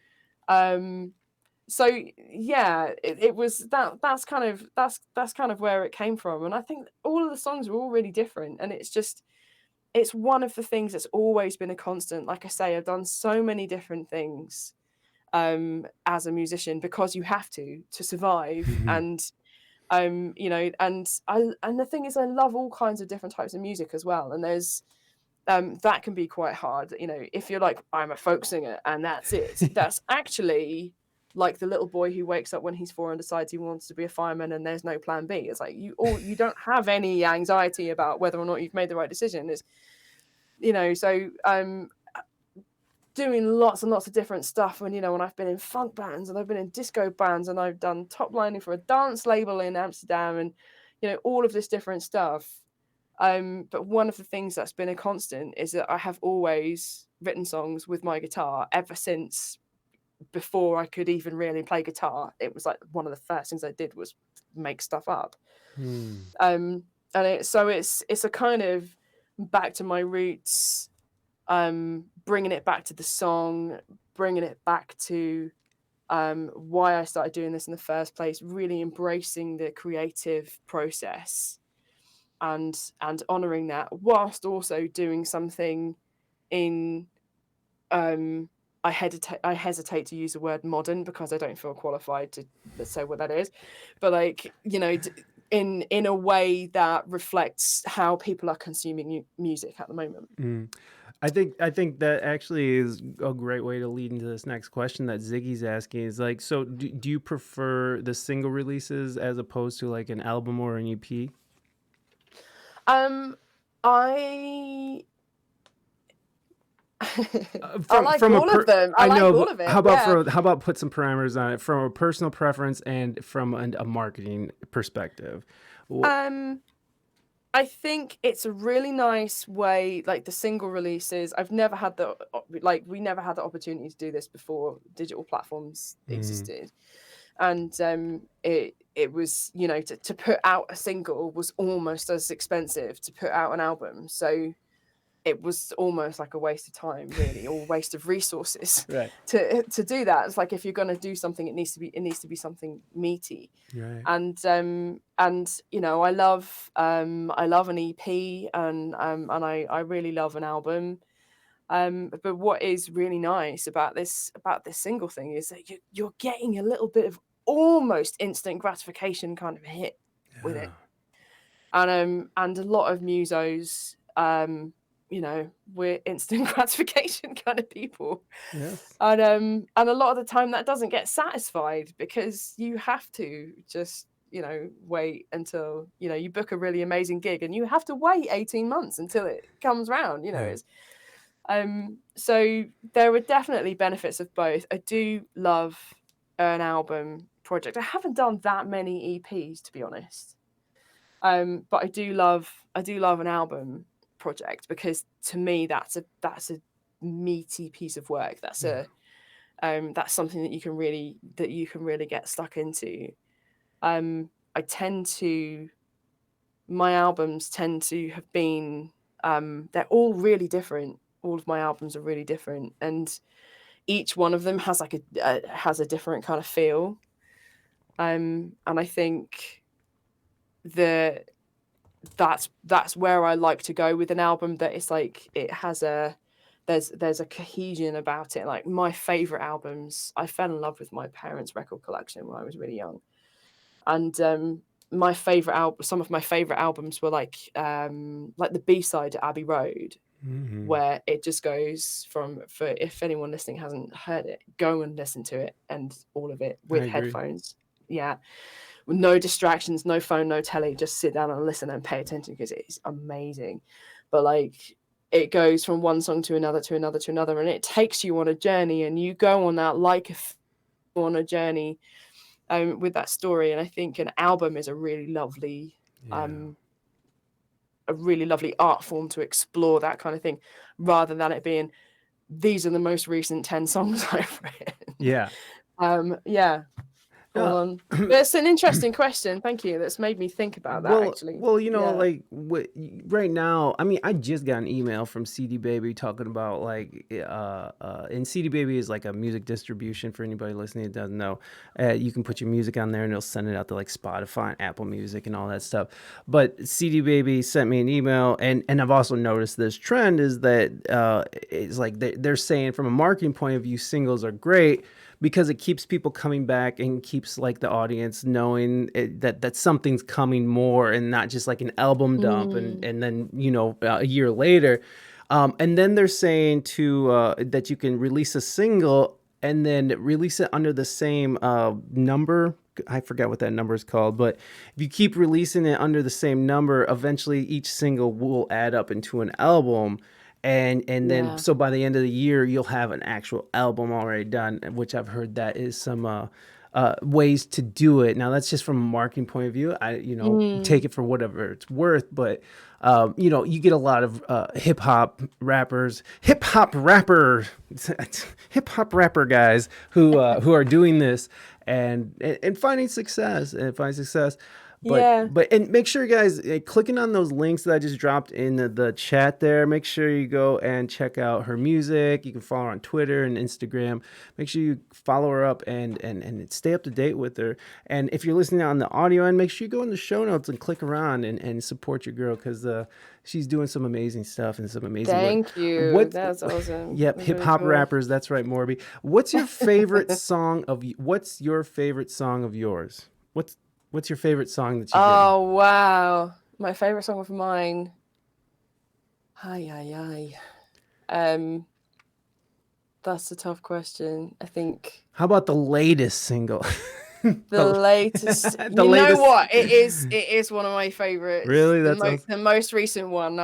[SPEAKER 3] so yeah, it was that's kind of where it came from. And I think all of the songs are all really different, and it's one of the things that's always been a constant. Like I say, I've done so many different things as a musician, because you have to survive. And you know, and the thing is, I love all kinds of different types of music as well, and there's that can be quite hard, you know, if you're like, I'm a folk singer and that's it. That's actually like the little boy who wakes up when he's 4 and decides he wants to be a fireman and there's no plan B. It's like you don't have any anxiety about whether or not you've made the right decision. It's, you know, so doing lots and lots of different stuff when, you know, when I've been in funk bands and I've been in disco bands and I've done top lining for a dance label in Amsterdam and, you know, all of this different stuff. But one of the things that's been a constant is that I have always written songs with my guitar ever since before I could even really play guitar. It was like one of the first things I did was make stuff up. And it's a kind of back to my roots, bringing it back to the song, bringing it back to why I started doing this in the first place, really embracing the creative process and honoring that, whilst also doing something in I hesitate to use the word modern because I don't feel qualified to say what that is, but like, you know, in a way that reflects how people are consuming music at the moment.
[SPEAKER 1] I think that actually is a great way to lead into this next question that Ziggy's asking, is like, so do you prefer the single releases as opposed to like an album or an EP?
[SPEAKER 3] I
[SPEAKER 1] From,
[SPEAKER 3] like
[SPEAKER 1] from
[SPEAKER 3] all of them. I like all of it.
[SPEAKER 1] How about put some parameters on it from a personal preference and from a marketing perspective?
[SPEAKER 3] I think it's a really nice way, like the single releases. We never had the opportunity to do this before digital platforms existed. And it was, you know, to put out a single was almost as expensive to put out an album. So it was almost like a waste of time, really, or waste of resources to do that. It's like, if you're going to do something, it needs to be something meaty. And you know, I love an EP, and I really love an album. But what is really nice about this single thing is that you're getting a little bit of almost instant gratification kind of hit with it. And a lot of musos, you know, we're instant gratification kind of people. And a lot of the time that doesn't get satisfied, because you have to just, you know, wait until, you know, you book a really amazing gig and you have to wait 18 months until it comes round, you know. It's so there are definitely benefits of both. I do love an album project. I haven't done that many EPs, to be honest. But I do love an album project, because to me that's a meaty piece of work. That's that's something that you can really get stuck into. My albums tend to have been they're all really different. All of my albums are really different, and each one of them has like a different kind of feel. And I think that's where I like to go with an album, that it's like it has a there's a cohesion about it. Like my favorite albums, I fell in love with my parents' record collection when I was really young, and my favorite album, some of my favorite albums were like the B-side to Abbey Road,
[SPEAKER 1] Mm-hmm.
[SPEAKER 3] where it just goes from, for if anyone listening hasn't heard it, go and listen to it, and all of it
[SPEAKER 1] I
[SPEAKER 3] with
[SPEAKER 1] agree.
[SPEAKER 3] headphones. Yeah, with no distractions, no phone, no telly, just sit down and listen and pay attention, because it's amazing. But like it goes from one song to another to another to another, and it takes you on a journey, and you go on that like on a journey with that story. And I think an album is
[SPEAKER 1] Yeah.
[SPEAKER 3] a really lovely art form to explore that kind of thing, rather than it being, these are the most recent 10 songs I've written.
[SPEAKER 1] Yeah.
[SPEAKER 3] Yeah. Hold
[SPEAKER 1] No.
[SPEAKER 3] on. But it's an interesting question. Thank you. That's made me think about that, actually.
[SPEAKER 1] Well, you know,
[SPEAKER 3] Yeah.
[SPEAKER 1] like right now, I mean, I just got an email from CD Baby talking about like, and CD Baby is like a music distribution for anybody listening that doesn't know. You can put your music on there and they'll send it out to like Spotify and Apple Music and all that stuff. But CD Baby sent me an email, and I've also noticed this trend is that it's like they're saying from a marketing point of view, singles are great, because it keeps people coming back and keeps like the audience knowing that something's coming more, and not just like an album dump and then, you know, a year later. And then they're saying to that you can release a single and then release it under the same number. I forget what that number is called, but if you keep releasing it under the same number, eventually each single will add up into an album. And then,
[SPEAKER 3] Yeah.
[SPEAKER 1] so by the end of the year, you'll have an actual album already done, which I've heard that is some ways to do it. Now that's just from a marketing point of view. Take it for whatever it's worth, but you get a lot of hip hop rapper guys who are doing this and finding success
[SPEAKER 3] Yeah.
[SPEAKER 1] And make sure, guys, clicking on those links that I just dropped in the chat there, make sure you go and check out her music. You can follow her on Twitter and Instagram. Make sure you follow her up and stay up to date with her. And if you're listening on the audio end, make sure you go in the show notes and click around and support your girl, because she's doing some amazing stuff and some amazing work.
[SPEAKER 3] Thank you. That's awesome.
[SPEAKER 1] Yep,
[SPEAKER 3] That's
[SPEAKER 1] hip
[SPEAKER 3] really
[SPEAKER 1] hop
[SPEAKER 3] cool.
[SPEAKER 1] rappers. That's right, Morby. What's your favorite song of yours? What's your favorite song that you've written?
[SPEAKER 3] Oh, wow. My favorite song of mine. Hi. That's a tough question. I think
[SPEAKER 1] How about the latest single?
[SPEAKER 3] the latest.
[SPEAKER 1] The
[SPEAKER 3] You
[SPEAKER 1] latest.
[SPEAKER 3] know what? It is one of my favorites.
[SPEAKER 1] Really? That's awesome.
[SPEAKER 3] The most recent one.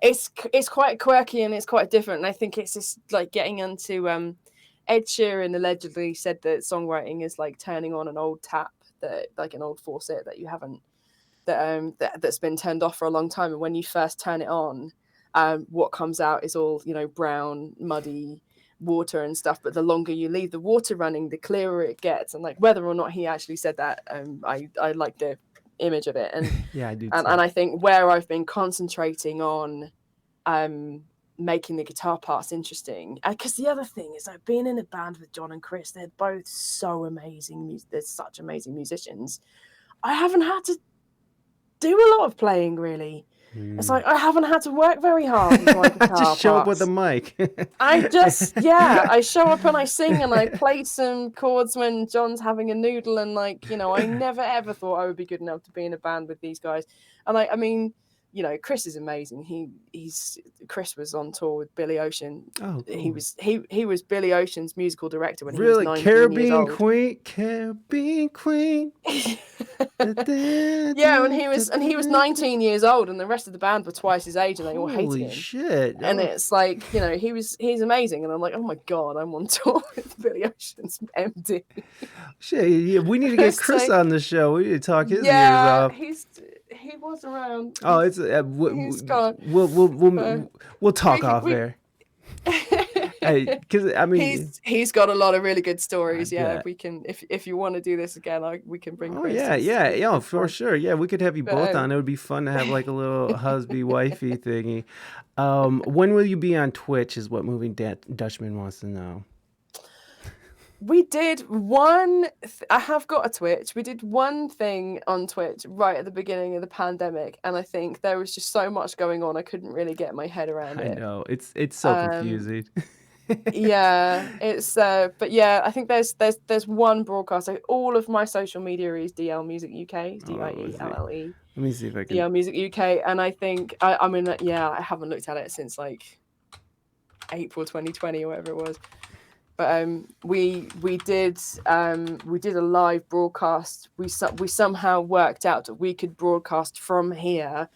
[SPEAKER 3] It's quite quirky and it's quite different. And I think it's just like getting into Ed Sheeran allegedly said that songwriting is like turning on an old tap, that like an old faucet that you haven't that's been turned off for a long time, and when you first turn it on, what comes out is all, you know, brown, muddy water and stuff. But the longer you leave the water running, the clearer it gets. And like whether or not he actually said that, I like the image of it. And
[SPEAKER 1] Yeah, I do too.
[SPEAKER 3] and I think where I've been concentrating on making the guitar parts interesting, because the other thing is like being in a band with John and Chris, they're both so amazing. They're such amazing musicians. I haven't had to do a lot of playing, really. It's like I haven't had to work very hard with my guitar
[SPEAKER 1] just show up
[SPEAKER 3] parts.
[SPEAKER 1] with a mic.
[SPEAKER 3] I show up and I sing and I play some chords when John's having a noodle, and like, you know, I never ever thought I would be good enough to be in a band with these guys. And I mean, you know, Chris is amazing. Chris was on tour with Billy Ocean.
[SPEAKER 1] Oh, cool.
[SPEAKER 3] He was Billy Ocean's musical director when
[SPEAKER 1] Really?
[SPEAKER 3] he was 19 years old.
[SPEAKER 1] Caribbean Queen.
[SPEAKER 3] Yeah, and he was 19 years old, and the rest of the band were twice his age, and they all hated
[SPEAKER 1] Holy
[SPEAKER 3] him.
[SPEAKER 1] shit!
[SPEAKER 3] And it's like, you know, he's amazing, and I'm like, oh my god, I'm on tour with Billy Ocean's MD.
[SPEAKER 1] Shit, yeah, we need to get Chris
[SPEAKER 3] like,
[SPEAKER 1] on the show. We need to talk his ears off.
[SPEAKER 3] He was around.
[SPEAKER 1] Oh, it's
[SPEAKER 3] he's gone.
[SPEAKER 1] We'll talk off there. Because I mean,
[SPEAKER 3] he's got a lot of really good stories. Yeah,
[SPEAKER 1] bet.
[SPEAKER 3] we can, if you want to do this again, we can bring.
[SPEAKER 1] Oh
[SPEAKER 3] Chris.
[SPEAKER 1] yeah, for sure. Yeah, we could have you both on. It would be fun to have like a little husby wifey thingy. When will you be on Twitch? Is what Moving Dutchman wants to know.
[SPEAKER 3] We did one. I have got a Twitch. We did one thing on Twitch right at the beginning of the pandemic, and I think there was just so much going on. I couldn't really get my head around
[SPEAKER 1] I
[SPEAKER 3] it.
[SPEAKER 1] know it's so
[SPEAKER 3] Um,
[SPEAKER 1] confusing.
[SPEAKER 3] yeah, it's but yeah, I think there's one broadcast. Like, all of my social media is DL Music UK,
[SPEAKER 1] Oh, let's see.
[SPEAKER 3] DIELLE,
[SPEAKER 1] Let me see if I can.
[SPEAKER 3] DL Music UK, and I think I mean, yeah, I haven't looked at it since like April 2020 or whatever it was. But we did a live broadcast. We somehow worked out that we could broadcast from here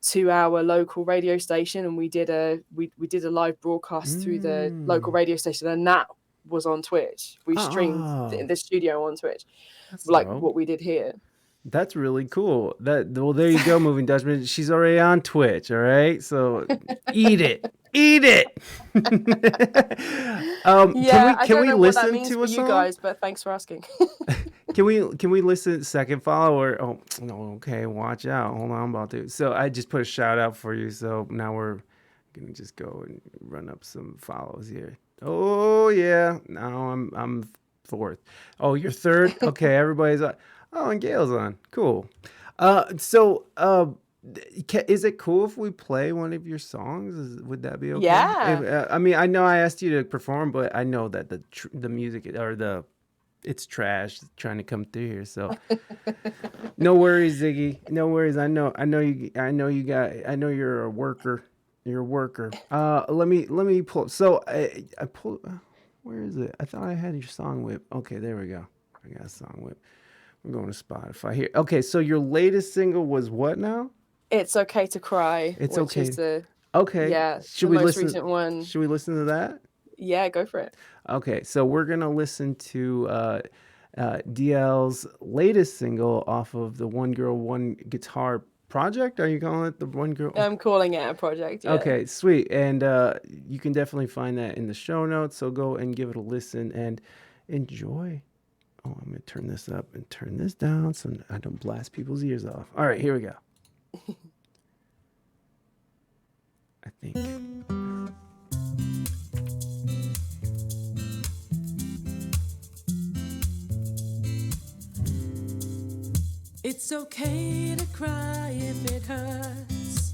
[SPEAKER 3] to our local radio station, and we did a live broadcast through the local radio station, and that was on Twitch. We streamed
[SPEAKER 1] Oh,
[SPEAKER 3] the studio on Twitch,
[SPEAKER 1] that's
[SPEAKER 3] like
[SPEAKER 1] dope.
[SPEAKER 3] what we did here.
[SPEAKER 1] That's really cool. Well, there you go, Moving Dutchman. She's already on Twitch. All right, so eat it, eat it.
[SPEAKER 3] Yeah, I
[SPEAKER 1] can
[SPEAKER 3] don't
[SPEAKER 1] we
[SPEAKER 3] know what that
[SPEAKER 1] listen
[SPEAKER 3] means
[SPEAKER 1] to
[SPEAKER 3] for
[SPEAKER 1] a
[SPEAKER 3] you
[SPEAKER 1] song?
[SPEAKER 3] guys, but thanks for asking.
[SPEAKER 1] Can we listen second follow or oh no, okay, watch out. Hold on, I'm about to. So I just put a shout out for you. So now we're gonna just go and run up some follows here. Oh yeah, now I'm fourth. Oh, you're third. Okay, everybody's on. Oh, and Gail's on. Cool. Is it cool if we play one of your songs? Would that be okay?
[SPEAKER 3] Yeah.
[SPEAKER 1] I mean, I know I asked you to perform, but I know that the music or it's trash trying to come through here. So no worries, Ziggy. No worries. I know you're a worker. You're a worker. Let me pull. So I pull. Where is it? I thought I had your song whip. Okay, there we go. I got a song whip. We're going to Spotify here. Okay, so your latest single was what now?
[SPEAKER 3] It's Okay to Cry.
[SPEAKER 1] It's
[SPEAKER 3] which
[SPEAKER 1] okay.
[SPEAKER 3] is the
[SPEAKER 1] Okay.
[SPEAKER 3] the most recent one.
[SPEAKER 1] Should we listen to that?
[SPEAKER 3] Yeah, go for it.
[SPEAKER 1] Okay, so we're gonna listen to DL's latest single off of the One Girl One Guitar project. Are you calling it the One Girl?
[SPEAKER 3] I'm calling it a project. Yeah.
[SPEAKER 1] Okay, sweet. And you can definitely find that in the show notes. So go and give it a listen and enjoy. Oh, I'm gonna turn this up and turn this down so I don't blast people's ears off. All right, here we go. I think.
[SPEAKER 4] It's okay to cry if it hurts.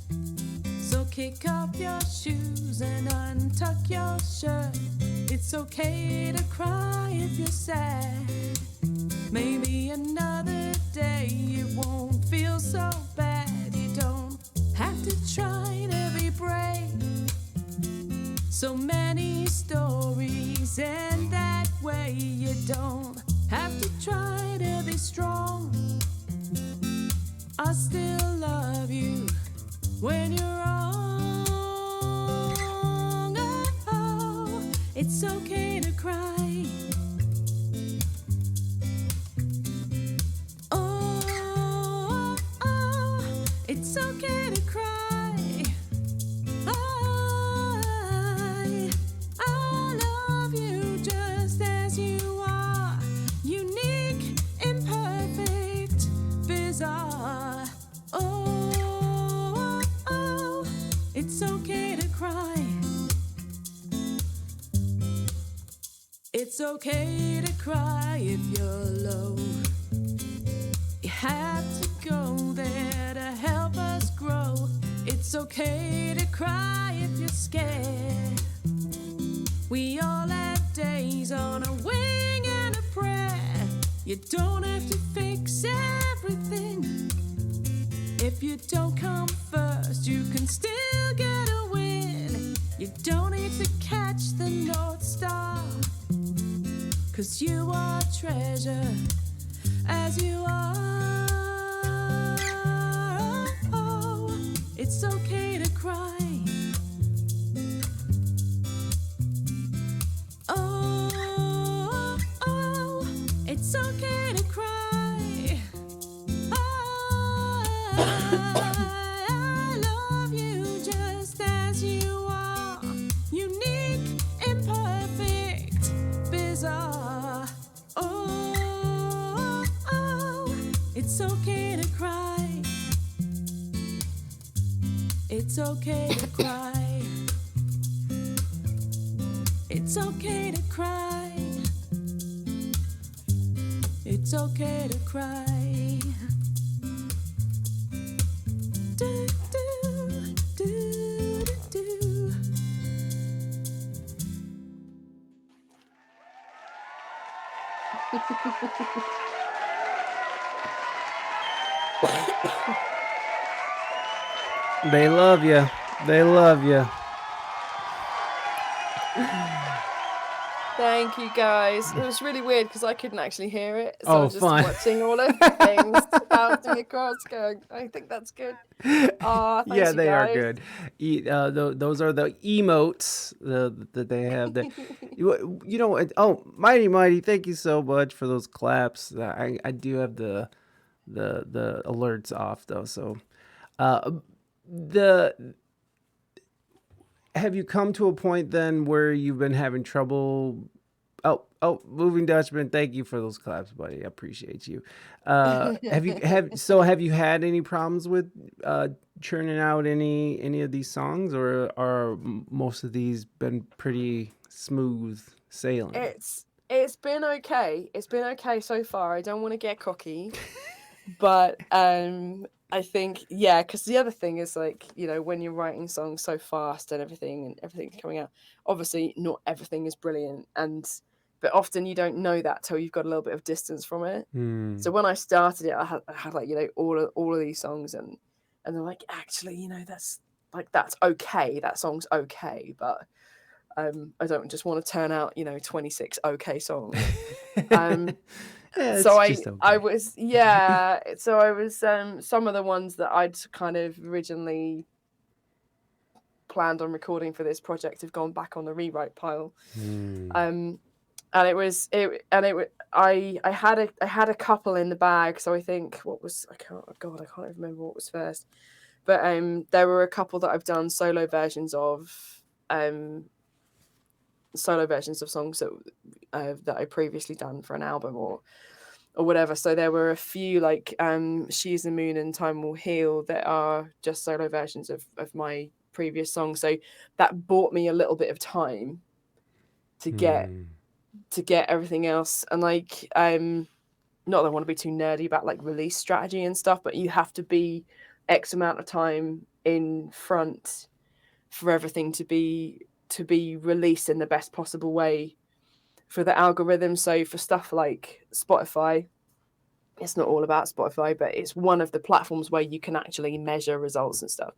[SPEAKER 4] So kick off your shoes and untuck your shirt. It's okay to cry if you're sad. Maybe another day it won't feel so bad. You don't have to try to be brave. So many stories end that way. You don't have to try to be strong. I still love you when you're wrong. Oh, it's okay to cry. Oh, it's okay to cry. I love you just as you are. Unique, imperfect, bizarre. Oh, it's okay to cry. It's okay to cry if you're low. You have to go there to help us grow. It's okay to cry if you're scared. We all have days on a wing and a prayer. You don't have to fix everything. If you don't come first, you can still get a win. You don't need to catch the North Star, 'cause you are treasure as you are. Oh, it's okay to cry. Oh, it's okay to cry. I love you just as you are. Unique, imperfect, bizarre. Oh, it's okay to cry. It's okay to cry. It's okay to cry. It's okay to cry. Do, do, do, do, do.
[SPEAKER 1] They love you. They love you.
[SPEAKER 3] Thank you, guys. It was really weird because I couldn't actually hear it, so
[SPEAKER 1] Oh,
[SPEAKER 3] I was just
[SPEAKER 1] fun.
[SPEAKER 3] watching all of the things bouncing across, going, I think that's good. Ah, thanks,
[SPEAKER 1] Yeah,
[SPEAKER 3] you
[SPEAKER 1] they are
[SPEAKER 3] guys.
[SPEAKER 1] good. Those are the emotes that they have there. You know, oh, Mighty, thank you so much for those claps. I do have the alerts off though. So, the have you come to a point then where you've been having trouble? Moving Dutchman, thank you for those claps, buddy. I appreciate you. Have you had any problems with churning out any of these songs, or are most of these been pretty smooth sailing?
[SPEAKER 3] It's been okay. It's been okay so far. I don't want to get cocky, but I think, yeah, because the other thing is, like, you know, when you're writing songs so fast and everything's coming out, obviously not everything is brilliant, but often you don't know that till you've got a little bit of distance from it. So when I started it, I had like, you know, all of these songs, and they're like, actually, you know, that's okay. That song's okay, but I don't just want to turn out, you know, 26 okay songs.
[SPEAKER 1] Yeah,
[SPEAKER 3] So
[SPEAKER 1] it's just okay.
[SPEAKER 3] I was, yeah, so I was some of the ones that I'd kind of originally planned on recording for this project have gone back on the rewrite pile. And I had a couple in the bag, so I think I can't even remember what was first, but there were a couple that I've done solo versions of songs that I previously done for an album or whatever. So there were a few, like She's the Moon and Time Will Heal, that are just solo versions of my previous songs. So that bought me a little bit of time to get everything else. And like not that I want to be too nerdy about like release strategy and stuff, but you have to be X amount of time in front for everything to be released in the best possible way for the algorithm. So for stuff like Spotify, it's not all about Spotify, but it's one of the platforms where you can actually measure results and stuff.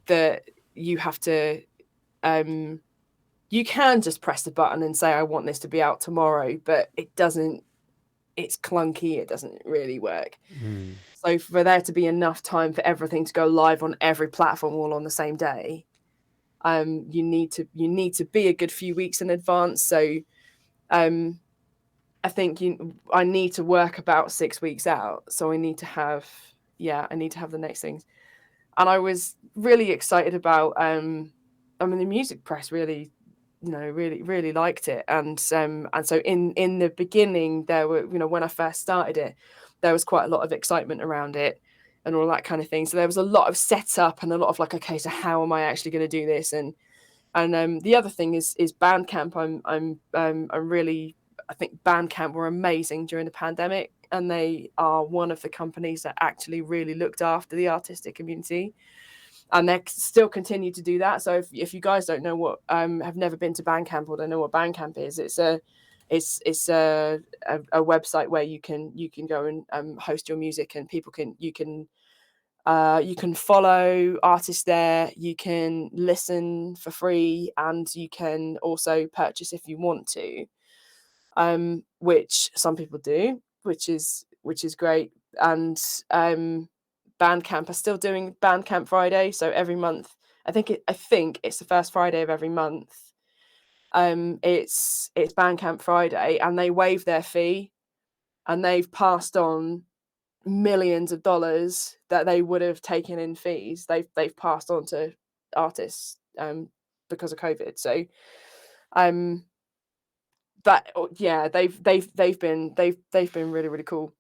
[SPEAKER 3] That you have to you can just press the button and say, I want this to be out tomorrow, but it's clunky, it doesn't really work. So for there to be enough time for everything to go live on every platform all on the same day, you need to be a good few weeks in advance. So I think I need to work about 6 weeks out. So I need to have the next things. And I was really excited about the music press really, you know, really liked it. And so in the beginning, there were, you know, when I first started it, there was quite a lot of excitement around it and all that kind of thing. So there was a lot of setup and a lot of like, okay, so how am I actually going to do this? And the other thing is Bandcamp. I'm really, I think Bandcamp were amazing during the pandemic, and they are one of the companies that actually really looked after the artistic community, and they still continue to do that. So if you guys don't know what, have never been to Bandcamp or don't know what Bandcamp is, it's a website where you can go and host your music, and you can follow artists there, you can listen for free, and you can also purchase if you want to, which some people do, which is great. And Bandcamp are still doing Bandcamp Friday, so every month, I think it's the first Friday of every month. It's Bandcamp Friday, and they waive their fee, and they've passed on millions of dollars that they would have taken in fees. They've passed on to artists because of COVID. So they've been really, really cool.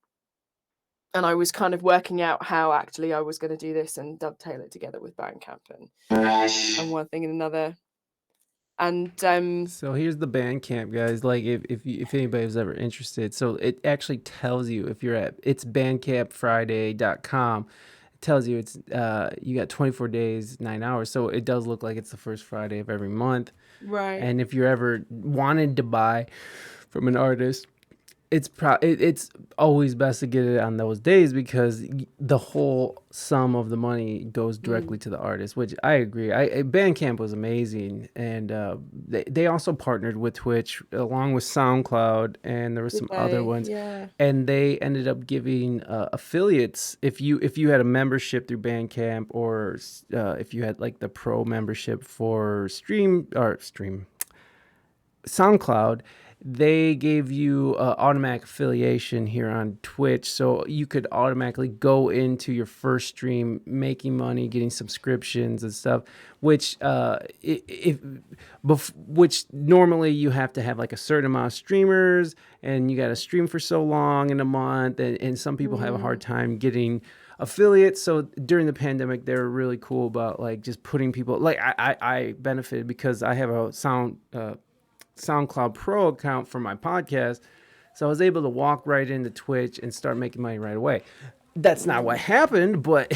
[SPEAKER 3] And I was kind of working out how actually I was going to do this and dovetail it together with Bandcamp and one thing and another. And
[SPEAKER 1] So here's the Bandcamp, guys. Like if anybody was ever interested, so it actually tells you if you're at it's bandcampfriday.com. It tells you it's you got 24 days, 9 hours. So it does look like it's the first Friday of every month.
[SPEAKER 3] right.
[SPEAKER 1] And if you're ever wanted to buy from an artist, it's always best to get it on those days because the whole sum of the money goes directly to the artist, which I agree. Bandcamp was amazing, and they also partnered with Twitch along with SoundCloud, and there were some other ones,
[SPEAKER 3] Yeah.
[SPEAKER 1] and they ended up giving affiliates if you had a membership through Bandcamp or if you had like the pro membership for Stream SoundCloud, they gave you automatic affiliation here on Twitch, so you could automatically go into your first stream making money, getting subscriptions and stuff, which which normally you have to have like a certain amount of streamers, and you got to stream for so long in a month, and some people have a hard time getting affiliates. So during the pandemic, they were really cool about like just putting people like I benefited because I have a SoundCloud Pro account for my podcast. So I was able to walk right into Twitch and start making money right away. That's not what happened, but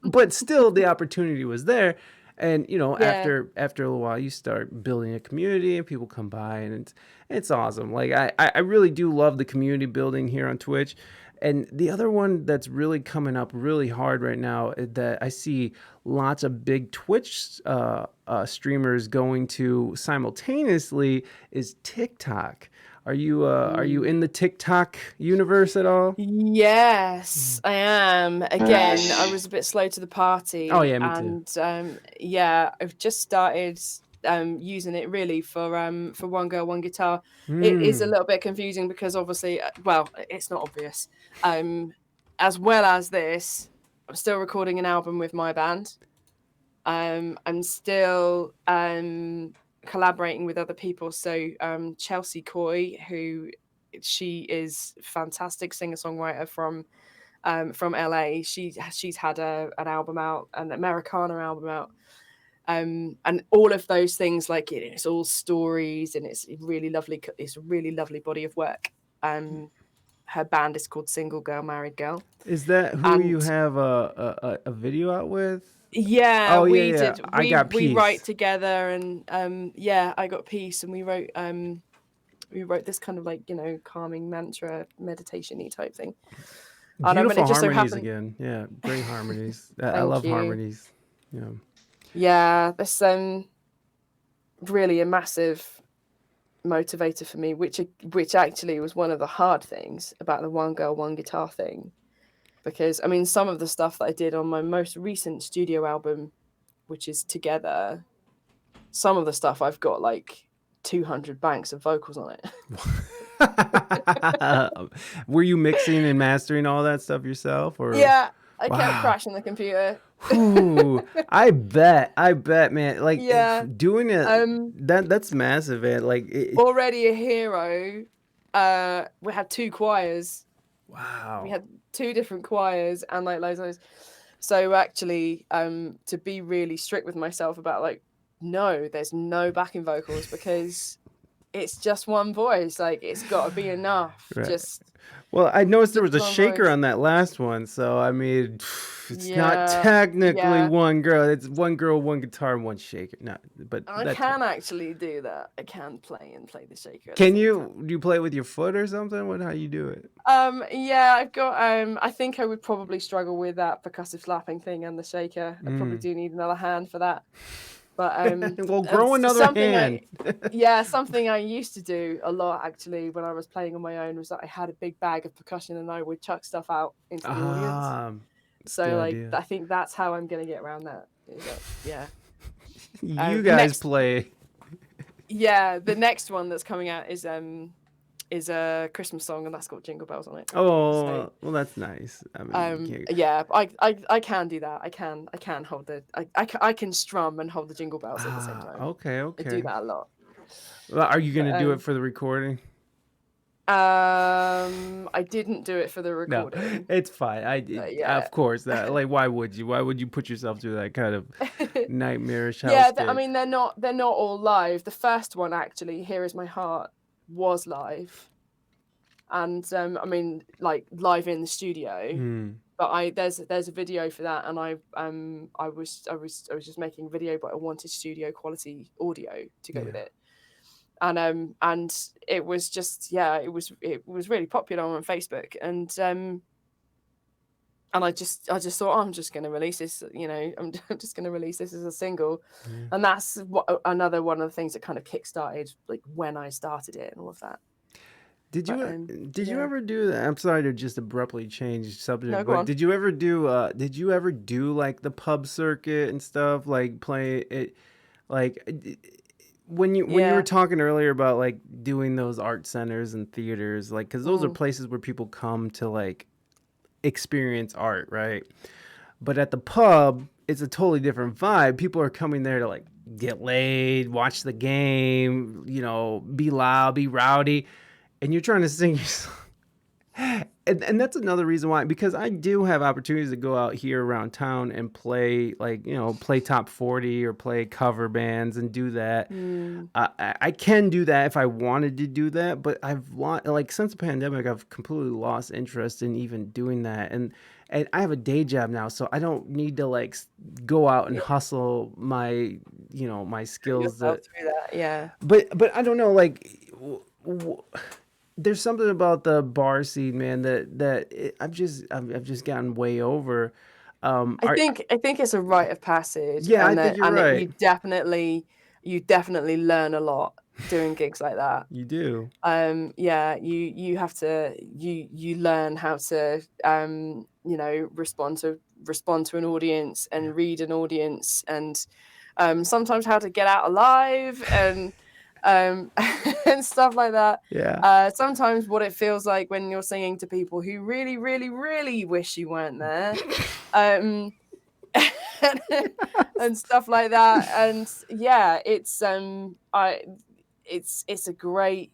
[SPEAKER 1] but still the opportunity was there. And after a little while, you start building a community, and people come by, and it's awesome. Like I really do love the community building here on Twitch. And the other one that's really coming up really hard right now that I see lots of big Twitch streamers going to simultaneously is TikTok. Are you in the TikTok universe at all?
[SPEAKER 3] Yes, I am. Again, I was a bit slow to the party.
[SPEAKER 1] Oh yeah, me too.
[SPEAKER 3] And I've just started using it really for One Girl, One Guitar. It is a little bit confusing because obviously, well, it's not obvious. As well as this, I'm still recording an album with my band. I'm still collaborating with other people. So Chelsea Coy, who she is fantastic singer-songwriter from LA. She's had an album out, an Americana album out. And all of those things, like it's all stories, and it's really lovely. It's a really lovely body of work. Her band is called Single Girl, Married Girl.
[SPEAKER 1] Is that who you have a video out with?
[SPEAKER 3] Yeah,
[SPEAKER 1] oh,
[SPEAKER 3] we
[SPEAKER 1] yeah.
[SPEAKER 3] did.
[SPEAKER 1] I got Peace.
[SPEAKER 3] We write together, and I got Peace, and we wrote this kind of like calming mantra meditation-y type thing.
[SPEAKER 1] Beautiful harmonies again. Yeah, great harmonies. I love harmonies. Yeah.
[SPEAKER 3] Yeah, that's really a massive motivator for me, which actually was one of the hard things about the One Girl, One Guitar thing. Because I mean, some of the stuff that I did on my most recent studio album, which is Together, some of the stuff I've got like 200 banks of vocals on it.
[SPEAKER 1] Were you mixing and mastering all that stuff yourself, or?
[SPEAKER 3] Yeah, I kept crashing the computer.
[SPEAKER 1] Ooh, I bet, man. Like, doing it, that's massive, man. Like,
[SPEAKER 3] Already a Hero. We had 2 choirs.
[SPEAKER 1] Wow.
[SPEAKER 3] We had 2 different choirs and like loads of those. So actually, to be really strict with myself about like, no, there's no backing vocals because it's just one voice. Like, it's got to be enough.
[SPEAKER 1] Right. Well, I noticed there was a shaker
[SPEAKER 3] voice
[SPEAKER 1] on that last one, so I mean, it's not technically one girl. It's one girl, one guitar, and one shaker. No, but
[SPEAKER 3] I can actually do that. I can play the shaker.
[SPEAKER 1] Can you? Do you play it with your foot or something? How you do it?
[SPEAKER 3] Yeah, I've got. I think I would probably struggle with that percussive slapping thing and the shaker. I probably do need another hand for that. But
[SPEAKER 1] well, grow another hand.
[SPEAKER 3] Something I used to do a lot actually when I was playing on my own was that I had a big bag of percussion and I would chuck stuff out into the audience. So like, idea. I think that's how I'm gonna get around that.
[SPEAKER 1] You guys play.
[SPEAKER 3] Yeah, the next one that's coming out is a Christmas song, and that's got Jingle Bells on it.
[SPEAKER 1] Oh, well, that's nice. I mean,
[SPEAKER 3] I can do that. I can hold I can strum and hold the Jingle Bells at the same time.
[SPEAKER 1] Okay.
[SPEAKER 3] I do that a lot.
[SPEAKER 1] Well, are you gonna do it for the recording?
[SPEAKER 3] I didn't do it for the
[SPEAKER 1] No,
[SPEAKER 3] recording.
[SPEAKER 1] it's fine.
[SPEAKER 3] Yeah.
[SPEAKER 1] Of course, that like, why would you? Why would you put yourself through that kind of nightmarish
[SPEAKER 3] Yeah, I
[SPEAKER 1] hellscape?
[SPEAKER 3] mean they're not all live. The first one actually, Here Is My Heart, was live, and I mean like live in the studio. But there's a video for that, and I was just making a video, but I wanted studio quality audio to go with it. And it was just it was really popular on Facebook, and I just thought, I'm just going to release this, I'm just going to release this as a single. And that's another one of the things that kind of kickstarted like when I started it and all of that.
[SPEAKER 1] Did you ever do that? I'm sorry to just abruptly change subject,
[SPEAKER 3] No, go
[SPEAKER 1] but
[SPEAKER 3] on.
[SPEAKER 1] did you ever do like the pub circuit and stuff, like play it, like when you were talking earlier about like doing those art centers and theaters, like, because those are places where people come to like experience art, right? But at the pub, it's a totally different vibe. People are coming there to like get laid, watch the game, be loud, be rowdy, and you're trying to sing your song. And that's another reason why, because I do have opportunities to go out here around town and play, like, play top 40 or play cover bands and do that. I can do that if I wanted to do that, but like since the pandemic, I've completely lost interest in even doing that. And I have a day job now, so I don't need to like go out and hustle my, my skills.
[SPEAKER 3] Through that, yeah.
[SPEAKER 1] But I don't know, like, there's something about the bar scene, man, I've just gotten way over.
[SPEAKER 3] I think it's a rite of passage.
[SPEAKER 1] Yeah,
[SPEAKER 3] and
[SPEAKER 1] I think you're right.
[SPEAKER 3] You definitely learn a lot doing gigs like that.
[SPEAKER 1] You do.
[SPEAKER 3] Yeah, you have to you learn how to respond to an audience and read an audience, and sometimes how to get out alive and and stuff like that.
[SPEAKER 1] Yeah.
[SPEAKER 3] Sometimes what it feels like when you're singing to people who really, really, really wish you weren't there. And stuff like that. And yeah, it's a great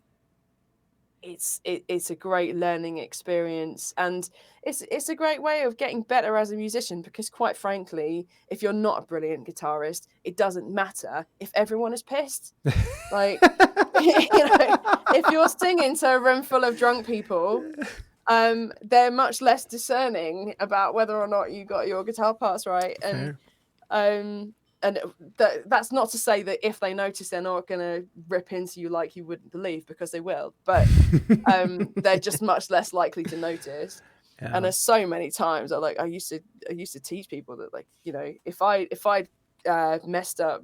[SPEAKER 3] it's a great learning experience, and it's a great way of getting better as a musician, because quite frankly, if you're not a brilliant guitarist, it doesn't matter if everyone is pissed. Like, if you're singing to a room full of drunk people, they're much less discerning about whether or not you got your guitar parts right. And that's not to say that if they notice, they're not going to rip into you like you wouldn't believe, because they will, but they're just much less likely to notice. Yeah. And there's so many times I used to teach people that, like, if I messed up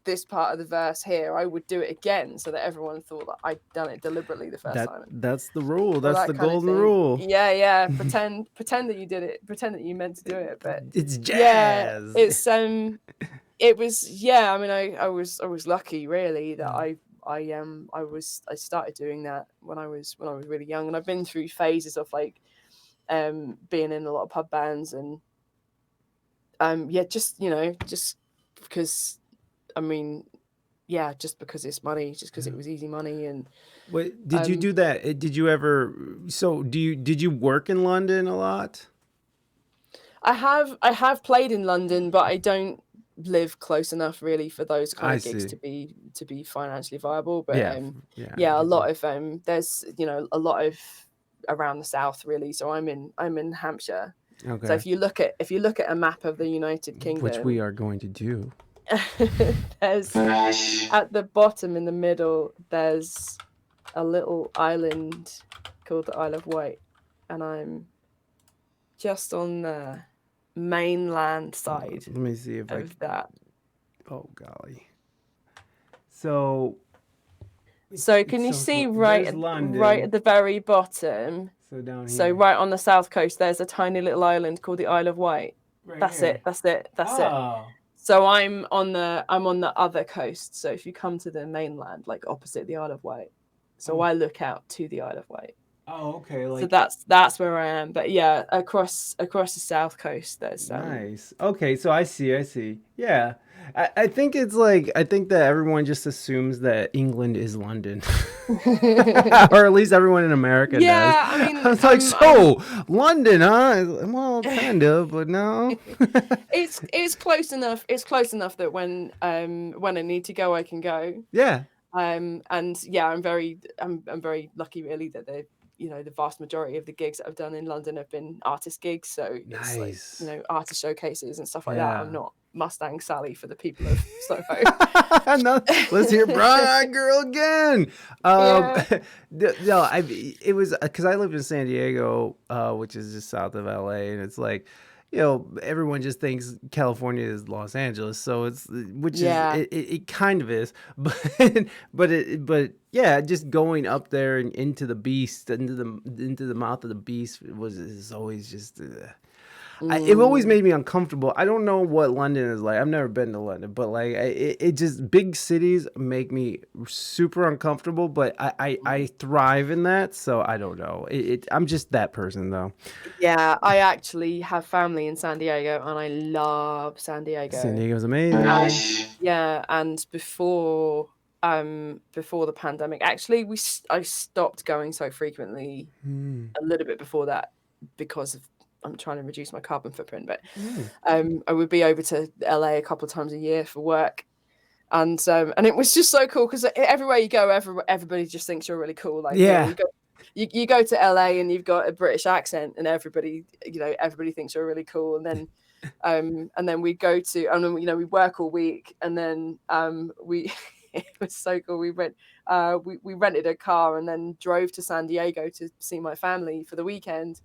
[SPEAKER 3] this part of the verse here, I would do it again so that everyone thought that I'd done it deliberately the first time.
[SPEAKER 1] That's the rule. That's the golden rule.
[SPEAKER 3] Yeah. Pretend that you did it. Pretend that you meant to do it. But
[SPEAKER 1] it's jazz.
[SPEAKER 3] Yeah, it's it was, I mean, I was lucky, really, that I started doing that when I was really young, and I've been through phases of like being in a lot of pub bands, and just because, I mean, just because it's money, just because it was easy money. And
[SPEAKER 1] wait, did you do that? Did you ever? So did you work in London a lot?
[SPEAKER 3] I have played in London, but I don't live close enough really for those kind of gigs to be financially viable. But a lot of there's a lot of around the south, really. So I'm in Hampshire. Okay. So if you look at a map of the United Kingdom,
[SPEAKER 1] which we are going to do,
[SPEAKER 3] there's at the bottom in the middle, there's a little island called the Isle of Wight, and I'm just on the mainland side.
[SPEAKER 1] Let me see if
[SPEAKER 3] that.
[SPEAKER 1] Oh golly. So
[SPEAKER 3] can you see right at the very bottom?
[SPEAKER 1] So down here.
[SPEAKER 3] So right on the south coast, there's a tiny little island called the Isle of Wight. That's it. So I'm on the other coast. So if you come to the mainland, like opposite the Isle of Wight, I look out to the Isle of Wight.
[SPEAKER 1] Oh, okay.
[SPEAKER 3] So that's where I am. But across the south coast, there's
[SPEAKER 1] nice. Okay, so I see. Yeah. I think it's like I think that everyone just assumes that England is London, or at least everyone in America does.
[SPEAKER 3] Yeah, I mean,
[SPEAKER 1] I was like,
[SPEAKER 3] I'm
[SPEAKER 1] so London, huh? Well, kind of, but no.
[SPEAKER 3] it's close enough. It's close enough that when I need to go, I can go.
[SPEAKER 1] Yeah,
[SPEAKER 3] And yeah, I'm very lucky really that the vast majority of the gigs that I've done in London have been artist gigs. So it's like,
[SPEAKER 1] nice.
[SPEAKER 3] artist showcases and stuff like that. I'm
[SPEAKER 1] Yeah.
[SPEAKER 3] not Mustang Sally for the people of Soho.
[SPEAKER 1] No, let's hear Brown Eyed Girl again. Um,
[SPEAKER 3] Yeah.
[SPEAKER 1] no, it was because I lived in San Diego, which is just south of LA, and it's like, everyone just thinks California is Los Angeles, so which is
[SPEAKER 3] Yeah.
[SPEAKER 1] it kind of is, but but yeah, just going up there and into the beast, into the mouth of the beast is always just. It always
[SPEAKER 3] Mm.
[SPEAKER 1] made me uncomfortable. I don't know what London is like. I've never been to London, but like it just big cities make me super uncomfortable. But I thrive in that, so I don't know. I'm just that person though.
[SPEAKER 3] Yeah, I actually have family in San Diego and I love San
[SPEAKER 1] San
[SPEAKER 3] Diego.
[SPEAKER 1] Diego's amazing.
[SPEAKER 3] And yeah, and before the pandemic, actually I stopped going so frequently
[SPEAKER 1] Hmm.
[SPEAKER 3] a little bit before that because of I'm trying to reduce my carbon footprint, but
[SPEAKER 1] Hmm.
[SPEAKER 3] I would be over to LA a couple of times a year for work. And it was just so cool because everywhere you go, everybody just thinks you're really cool. Like,
[SPEAKER 1] Yeah.
[SPEAKER 3] you go to LA and you've got a British accent, and everybody thinks you're really cool. And then we go to, and then, we work all week, and then we it was so cool. We rented a car and then drove to San Diego to see my family for the weekend.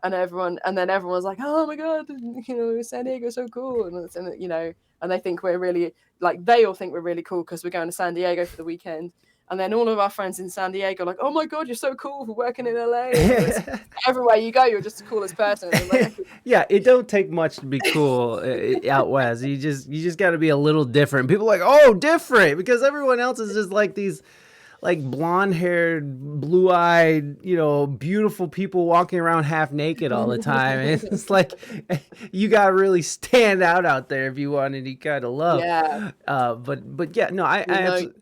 [SPEAKER 3] And then everyone was like, "Oh my god, San Diego's so cool," and they think we're really like they all think we're really cool because we're going to San Diego for the weekend. And then all of our friends in San Diego are like, "Oh my god, you're so cool for working in LA." Everywhere you go, you're just the coolest person. And I'm like, okay.
[SPEAKER 1] Yeah, it don't take much to be cool out west. You just got to be a little different. People are like, oh, different, because everyone else is just like these like blonde haired, blue eyed, beautiful people walking around half naked all the time. And it's like you gotta really stand out there if you want any kind of love.
[SPEAKER 3] Yeah,
[SPEAKER 1] But yeah, no,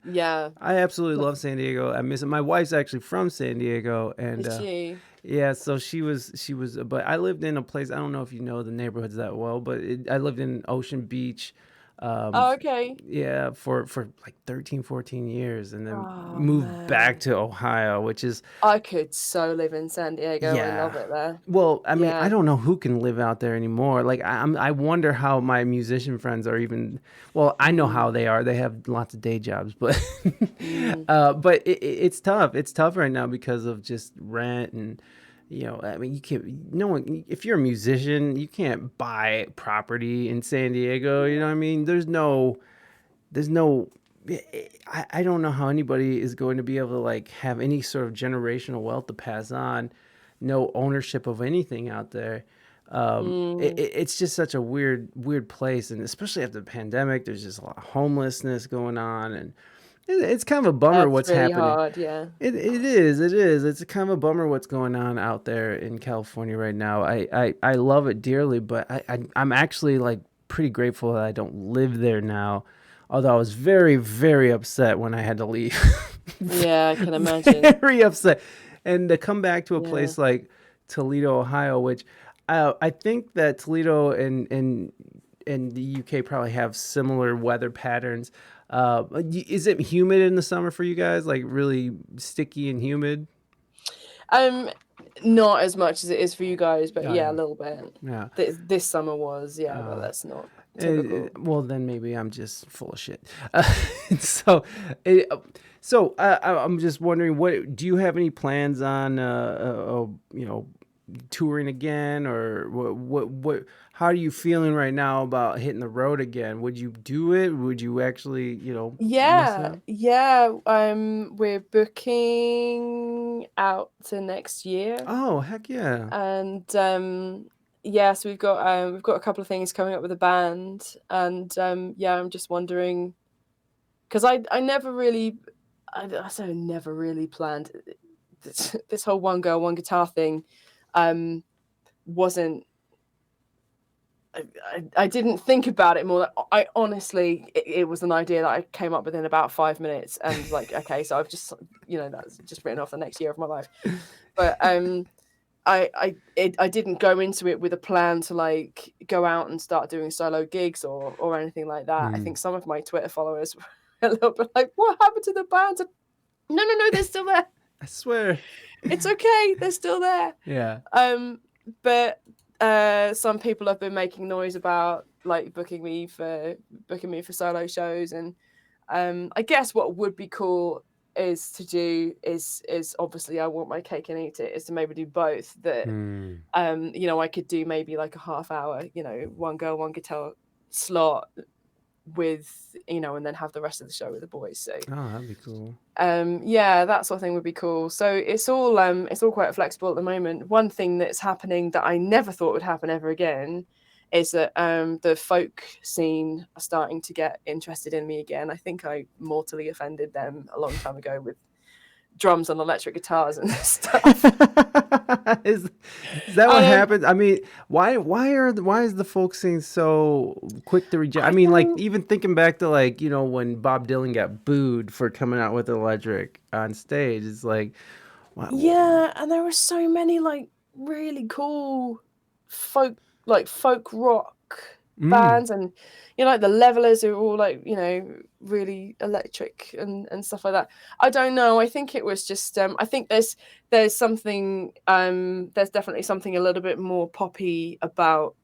[SPEAKER 3] yeah.
[SPEAKER 1] I absolutely love San Diego. I miss it. My wife's actually from San Diego, and
[SPEAKER 3] Is she?
[SPEAKER 1] yeah, so she was, but I lived in a place. I don't know if you know the neighborhoods that well, but I lived in Ocean Beach.
[SPEAKER 3] Oh, okay.
[SPEAKER 1] Yeah, for like 13, 14 years, and then
[SPEAKER 3] Oh
[SPEAKER 1] moved back
[SPEAKER 3] man,
[SPEAKER 1] to Ohio, which is,
[SPEAKER 3] I could so live in San Diego. I love
[SPEAKER 1] yeah.
[SPEAKER 3] it there.
[SPEAKER 1] Well, I mean, I
[SPEAKER 3] Yeah.
[SPEAKER 1] don't know who can live out there anymore. Like, I wonder how my musician friends are even. Well, I know how
[SPEAKER 3] Mm,
[SPEAKER 1] they are. They have lots of day jobs, but
[SPEAKER 3] mm,
[SPEAKER 1] but it's tough. It's tough right now because of just rent and. I mean, you can't. No one. If you're a musician, you can't buy property in San Diego. You know what I mean? There's no. I don't know how anybody is going to be able to like have any sort of generational wealth to pass on. No ownership of anything out there.
[SPEAKER 3] mm.
[SPEAKER 1] It's just such a weird place, and especially after the pandemic, there's just a lot of homelessness going on, and it's kind of a bummer
[SPEAKER 3] That's
[SPEAKER 1] what's
[SPEAKER 3] really
[SPEAKER 1] happening.
[SPEAKER 3] hard. Yeah.
[SPEAKER 1] It is. It's kind of a bummer what's going on out there in California right now. I love it dearly, but I'm actually like pretty grateful that I don't live there now. Although I was very, very upset when I had to leave.
[SPEAKER 3] Yeah, I can imagine.
[SPEAKER 1] Very upset. And to come back to a
[SPEAKER 3] Yeah.
[SPEAKER 1] place like Toledo, Ohio, which I think that Toledo and the UK probably have similar weather patterns. Is it humid in the summer for you guys? Like really sticky and humid?
[SPEAKER 3] Um, Not as much as it is for you guys, but
[SPEAKER 1] Yeah,
[SPEAKER 3] yeah,
[SPEAKER 1] yeah.
[SPEAKER 3] a little bit.
[SPEAKER 1] Yeah.
[SPEAKER 3] This summer was, yeah, but
[SPEAKER 1] Uh,
[SPEAKER 3] that's not typical.
[SPEAKER 1] well, then maybe I'm just full of shit. So, it, I'm just wondering, what do you have any plans on, touring again, or what? How are you feeling right now about hitting the road again? Would you do it? Would you actually, miss
[SPEAKER 3] Yeah,
[SPEAKER 1] it?
[SPEAKER 3] yeah. We're booking out to next year,
[SPEAKER 1] Oh, heck yeah!
[SPEAKER 3] and yeah, so we've got a couple of things coming up with the band, and yeah, I'm just wondering because I never really, I say I never really planned this whole one girl one guitar thing, um, wasn't I didn't think about it more. I honestly, it was an idea that I came up with in about 5 minutes, and like, okay, so I've just, that's just written off the next year of my life. But I didn't go into it with a plan to like go out and start doing solo gigs or anything like that. I think some of my Twitter followers were a little bit like, "What happened to the band?" No, they're still there.
[SPEAKER 1] I swear.
[SPEAKER 3] It's okay, they're still there.
[SPEAKER 1] Yeah.
[SPEAKER 3] But some people have been making noise about like booking me for solo shows, and I guess what would be cool is to do is obviously I want my cake and eat it, is to maybe do both. That I could do maybe like a half hour, one girl, one guitar slot with, and then have the rest of the show with the boys. So
[SPEAKER 1] that'd be cool.
[SPEAKER 3] Yeah, that sort of thing would be cool. So it's all quite flexible at the moment. One thing that's happening that I never thought would happen ever again is that the folk scene are starting to get interested in me again. I think I mortally offended them a long time ago with drums and electric guitars and stuff.
[SPEAKER 1] Is that what happened? I mean, why is the folk scene so quick to reject? I mean, like, even thinking back to like, when Bob Dylan got booed for coming out with electric on stage, it's like, wow.
[SPEAKER 3] Yeah, and there were so many like really cool folk rock bands, and like the Levelers, who are all like, really electric and stuff like that. I don't know. I think it was just I think there's something there's definitely something a little bit more poppy about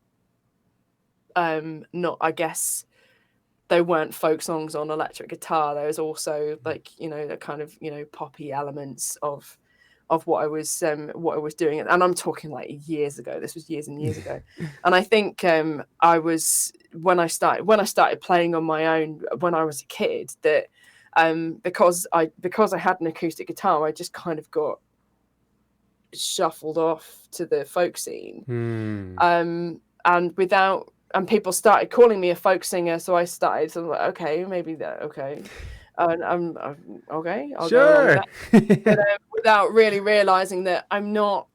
[SPEAKER 3] not, I guess they weren't folk songs on electric guitar. There was also like, the kind of, poppy elements of what I was doing, and I'm talking like years ago. This was years and years ago, and I think I was when I started playing on my own when I was a kid. That because I had an acoustic guitar, I just kind of got shuffled off to the folk scene, and people started calling me a folk singer. So I started to like, okay, maybe that okay. I'm okay. I'll go along with that. But, without really realizing that I'm not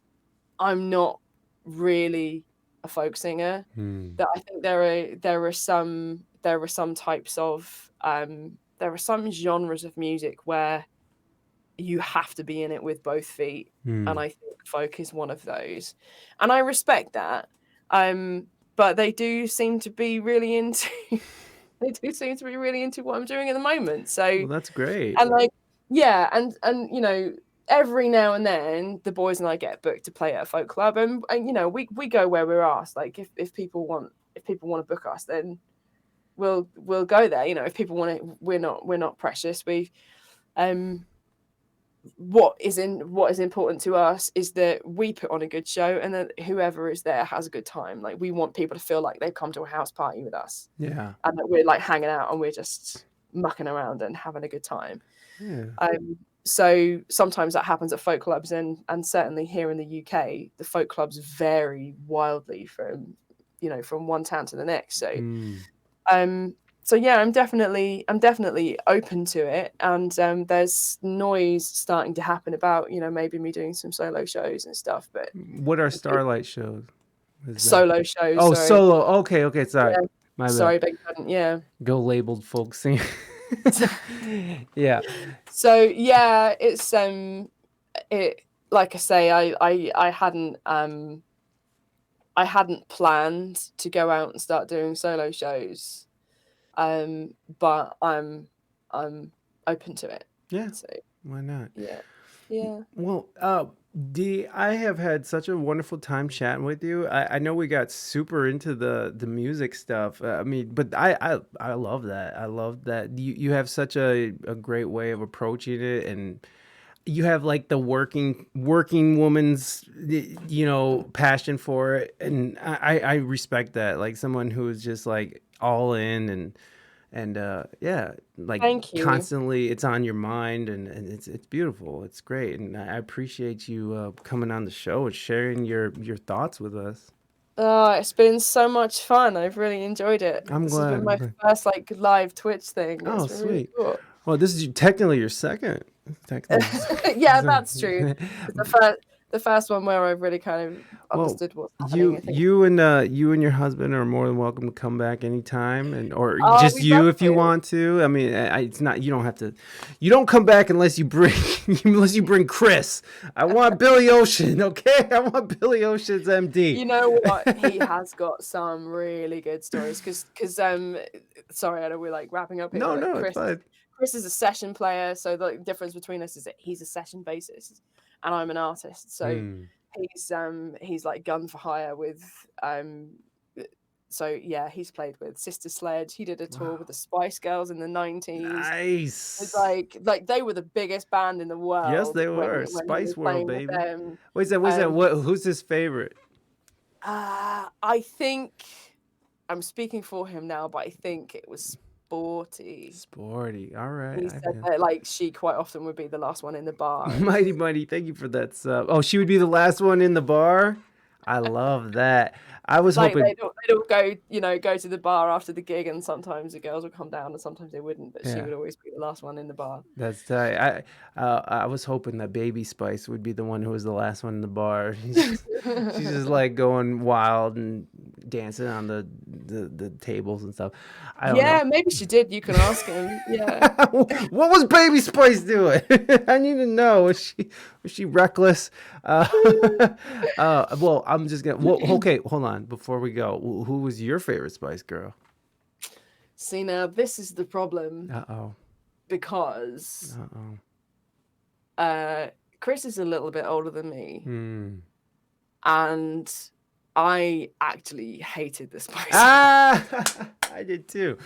[SPEAKER 3] really a folk singer. That I think there are some types of there are some genres of music where you have to be in it with both feet, and I think folk is one of those, and I respect that. But they do seem to be really into. They do seem to be really into what I'm doing at the moment. So
[SPEAKER 1] well, that's great.
[SPEAKER 3] And like, yeah, and every now and then the boys and I get booked to play at a folk club, and we go where we're asked. Like if people want to book us, then we'll go there. If people want it, we're not precious. What is important to us is that we put on a good show, and that whoever is there has a good time. Like, we want people to feel like they've come to a house party with us, and that we're like hanging out and we're just mucking around and having a good time. So sometimes that happens at folk clubs, and certainly here in the UK, the folk clubs vary wildly from one town to the next. So yeah, I'm definitely open to it, and there's noise starting to happen about maybe me doing some solo shows and stuff. But
[SPEAKER 1] what are Starlight shows?
[SPEAKER 3] Solo shows.
[SPEAKER 1] Oh,
[SPEAKER 3] sorry.
[SPEAKER 1] solo. Okay, sorry.
[SPEAKER 3] Yeah.
[SPEAKER 1] My bad.
[SPEAKER 3] Sorry, beg your pardon. Yeah.
[SPEAKER 1] Go labeled folk scene. Yeah.
[SPEAKER 3] So yeah, it's it, like I say, I hadn't planned to go out and start doing solo shows. But I'm open to it.
[SPEAKER 1] Yeah.
[SPEAKER 3] So
[SPEAKER 1] why not?
[SPEAKER 3] Yeah.
[SPEAKER 1] Well, Dee, I have had such a wonderful time chatting with you. I know we got super into the music stuff. I mean, but I love that. I love that you have such a great way of approaching it, and you have like the working woman's passion for it, and I respect that. Like, someone who is just like all in, and yeah, like,
[SPEAKER 3] Thank you.
[SPEAKER 1] constantly it's on your mind, and it's beautiful. It's great, and I appreciate you coming on the show and sharing your thoughts with us.
[SPEAKER 3] Oh, it's been so much fun. I've really enjoyed it.
[SPEAKER 1] I'm
[SPEAKER 3] This
[SPEAKER 1] glad.
[SPEAKER 3] has been my first like live Twitch thing.
[SPEAKER 1] Oh,
[SPEAKER 3] It's been really
[SPEAKER 1] sweet.
[SPEAKER 3] cool.
[SPEAKER 1] Well, this is technically your second.
[SPEAKER 3] Yeah, that's true. the first one where I really kind of
[SPEAKER 1] Well,
[SPEAKER 3] understood what's happening. I think.
[SPEAKER 1] you and your husband are more than welcome to come back anytime, and or
[SPEAKER 3] Oh,
[SPEAKER 1] just
[SPEAKER 3] we'd
[SPEAKER 1] you
[SPEAKER 3] love
[SPEAKER 1] if you
[SPEAKER 3] to.
[SPEAKER 1] want to. I mean, it's not, you don't have to. You don't come back unless you bring Chris. I want Billy Ocean, okay? I want Billy Ocean's MD.
[SPEAKER 3] You know what? He has got some really good stories because sorry, I know we're like wrapping up here,
[SPEAKER 1] No,
[SPEAKER 3] but
[SPEAKER 1] no, it's fine.
[SPEAKER 3] Chris is a session player, so the difference between us is that he's a session bassist and I'm an artist. So
[SPEAKER 1] Hmm.
[SPEAKER 3] he's like gun for hire with so yeah, he's played with Sister Sledge. He did a tour with the Spice Girls in the 90s. It's
[SPEAKER 1] Nice.
[SPEAKER 3] like they were the biggest band in the
[SPEAKER 1] Yes,
[SPEAKER 3] world
[SPEAKER 1] they
[SPEAKER 3] when
[SPEAKER 1] were.
[SPEAKER 3] he was
[SPEAKER 1] Spice World,
[SPEAKER 3] playing with
[SPEAKER 1] baby.
[SPEAKER 3] them.
[SPEAKER 1] What's that?
[SPEAKER 3] Um,
[SPEAKER 1] Who's his favorite?
[SPEAKER 3] I think I'm speaking for him now, but I think it was Sporty.
[SPEAKER 1] Sporty. All right.
[SPEAKER 3] He said that like she quite often would be the last one in the bar.
[SPEAKER 1] Mighty, mighty. Thank you for that sub. Oh, she would be the last one in the bar. I love that. I was
[SPEAKER 3] Like
[SPEAKER 1] hoping.
[SPEAKER 3] they'd all go to the bar after the gig, and sometimes the girls would come down, and sometimes they wouldn't. But she
[SPEAKER 1] Yeah.
[SPEAKER 3] would always be the last one in the bar.
[SPEAKER 1] That's tight. I was hoping that Baby Spice would be the one who was the last one in the bar. She's just like going wild and dancing on the tables and stuff. I don't
[SPEAKER 3] Yeah,
[SPEAKER 1] know.
[SPEAKER 3] maybe she did. You can ask him. Yeah.
[SPEAKER 1] What was Baby Spice doing? I need to know. Was she reckless? Well, I'm just gonna. Well, okay, hold on. Before we go, who was your favorite Spice Girl?
[SPEAKER 3] See, now this is the problem
[SPEAKER 1] Uh-oh.
[SPEAKER 3] because
[SPEAKER 1] Uh-oh.
[SPEAKER 3] Chris is a little bit older than me,
[SPEAKER 1] Hmm.
[SPEAKER 3] and I actually hated the Spice.
[SPEAKER 1] Ah, I did too.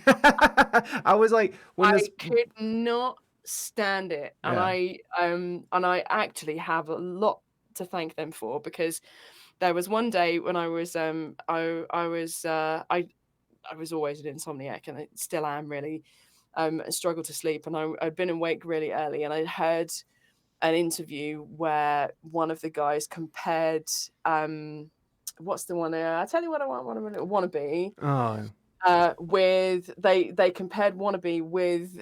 [SPEAKER 1] I was like, when
[SPEAKER 3] I
[SPEAKER 1] this.
[SPEAKER 3] could not stand it,
[SPEAKER 1] Yeah.
[SPEAKER 3] and I actually have a lot to thank them for, because there was one day when I was I was always an insomniac, and I still am really. Struggled to sleep, and I'd been awake really early, and I'd heard an interview where one of the guys compared what's the one? I tell you what I want. Wannabe.
[SPEAKER 1] Oh.
[SPEAKER 3] With they compared Wannabe with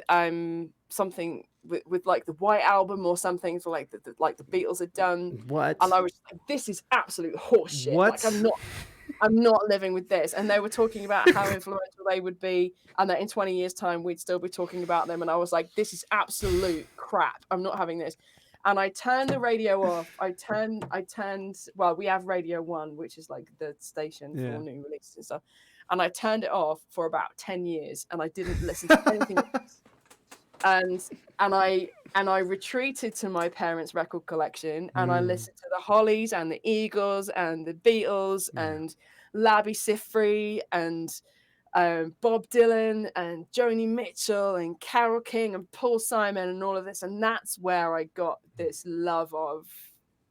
[SPEAKER 3] something with like the White Album or something, for like the Beatles had done.
[SPEAKER 1] What?
[SPEAKER 3] And I was like, this is absolute horseshit.
[SPEAKER 1] What?
[SPEAKER 3] Like I'm not living with this. And they were talking about how influential they would be, and that in 20 years time we'd still be talking about them. And I was like, this is absolute crap. I'm not having this. And I turned the radio off. I turned well, we have Radio 1, which is like the station for new releases and stuff. And I turned it off for about 10 years, and I didn't listen to anything else. And I retreated to my parents' record collection, and I listened to the Hollies and the Eagles and the Beatles and Labby Sifri and Bob Dylan and Joni Mitchell and Carole King and Paul Simon and all of this. And that's where I got this love of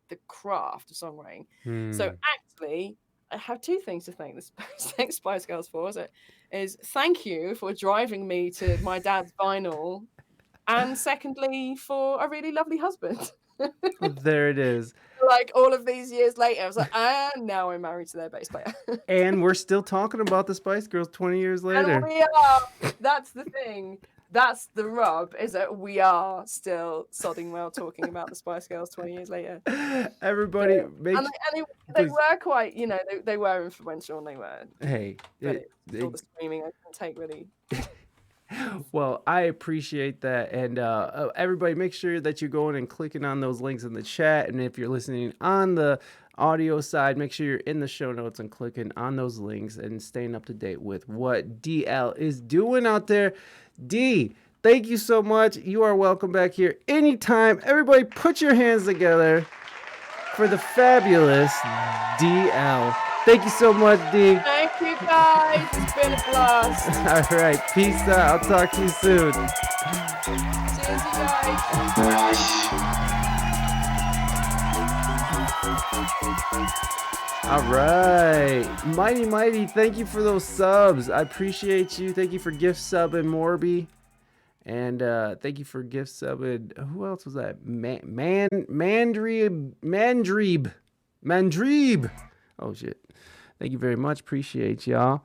[SPEAKER 3] the craft of songwriting. So actually, I have two things to thank the Spice Girls for. Is thank you for driving me to my dad's vinyl, and secondly, for a really lovely husband.
[SPEAKER 1] There it is.
[SPEAKER 3] Like all of these years later, I was like, and now I'm married to their bass player.
[SPEAKER 1] And we're still talking about the Spice Girls 20 years later.
[SPEAKER 3] And we are. That's the thing. That's the rub, is that we are still sodding well talking about the Spice Girls 20 years later.
[SPEAKER 1] Everybody,
[SPEAKER 3] they were quite, they were influential, and they were.
[SPEAKER 1] Hey,
[SPEAKER 3] all the screaming I can take, really.
[SPEAKER 1] Well, I appreciate that. And everybody, make sure that you're going and clicking on those links in the chat. And if you're listening on the audio side, make sure you're in the show notes and clicking on those links and staying up to date with what DiElle is doing out there. D, thank you so much. You are welcome back here anytime. Everybody, put your hands together for the fabulous DiElle. Thank you so much, D.
[SPEAKER 3] Thank you, guys. It's been a blast.
[SPEAKER 1] All right. Peace out. I'll talk to you soon.
[SPEAKER 3] Cheers, you guys.
[SPEAKER 1] All right. Mighty. Thank you for those subs. I appreciate you. Thank you for gift subbing Morby. And thank you for gift subbing. Who else was that? Mandreeb. Oh, shit. Thank you very much. Appreciate y'all.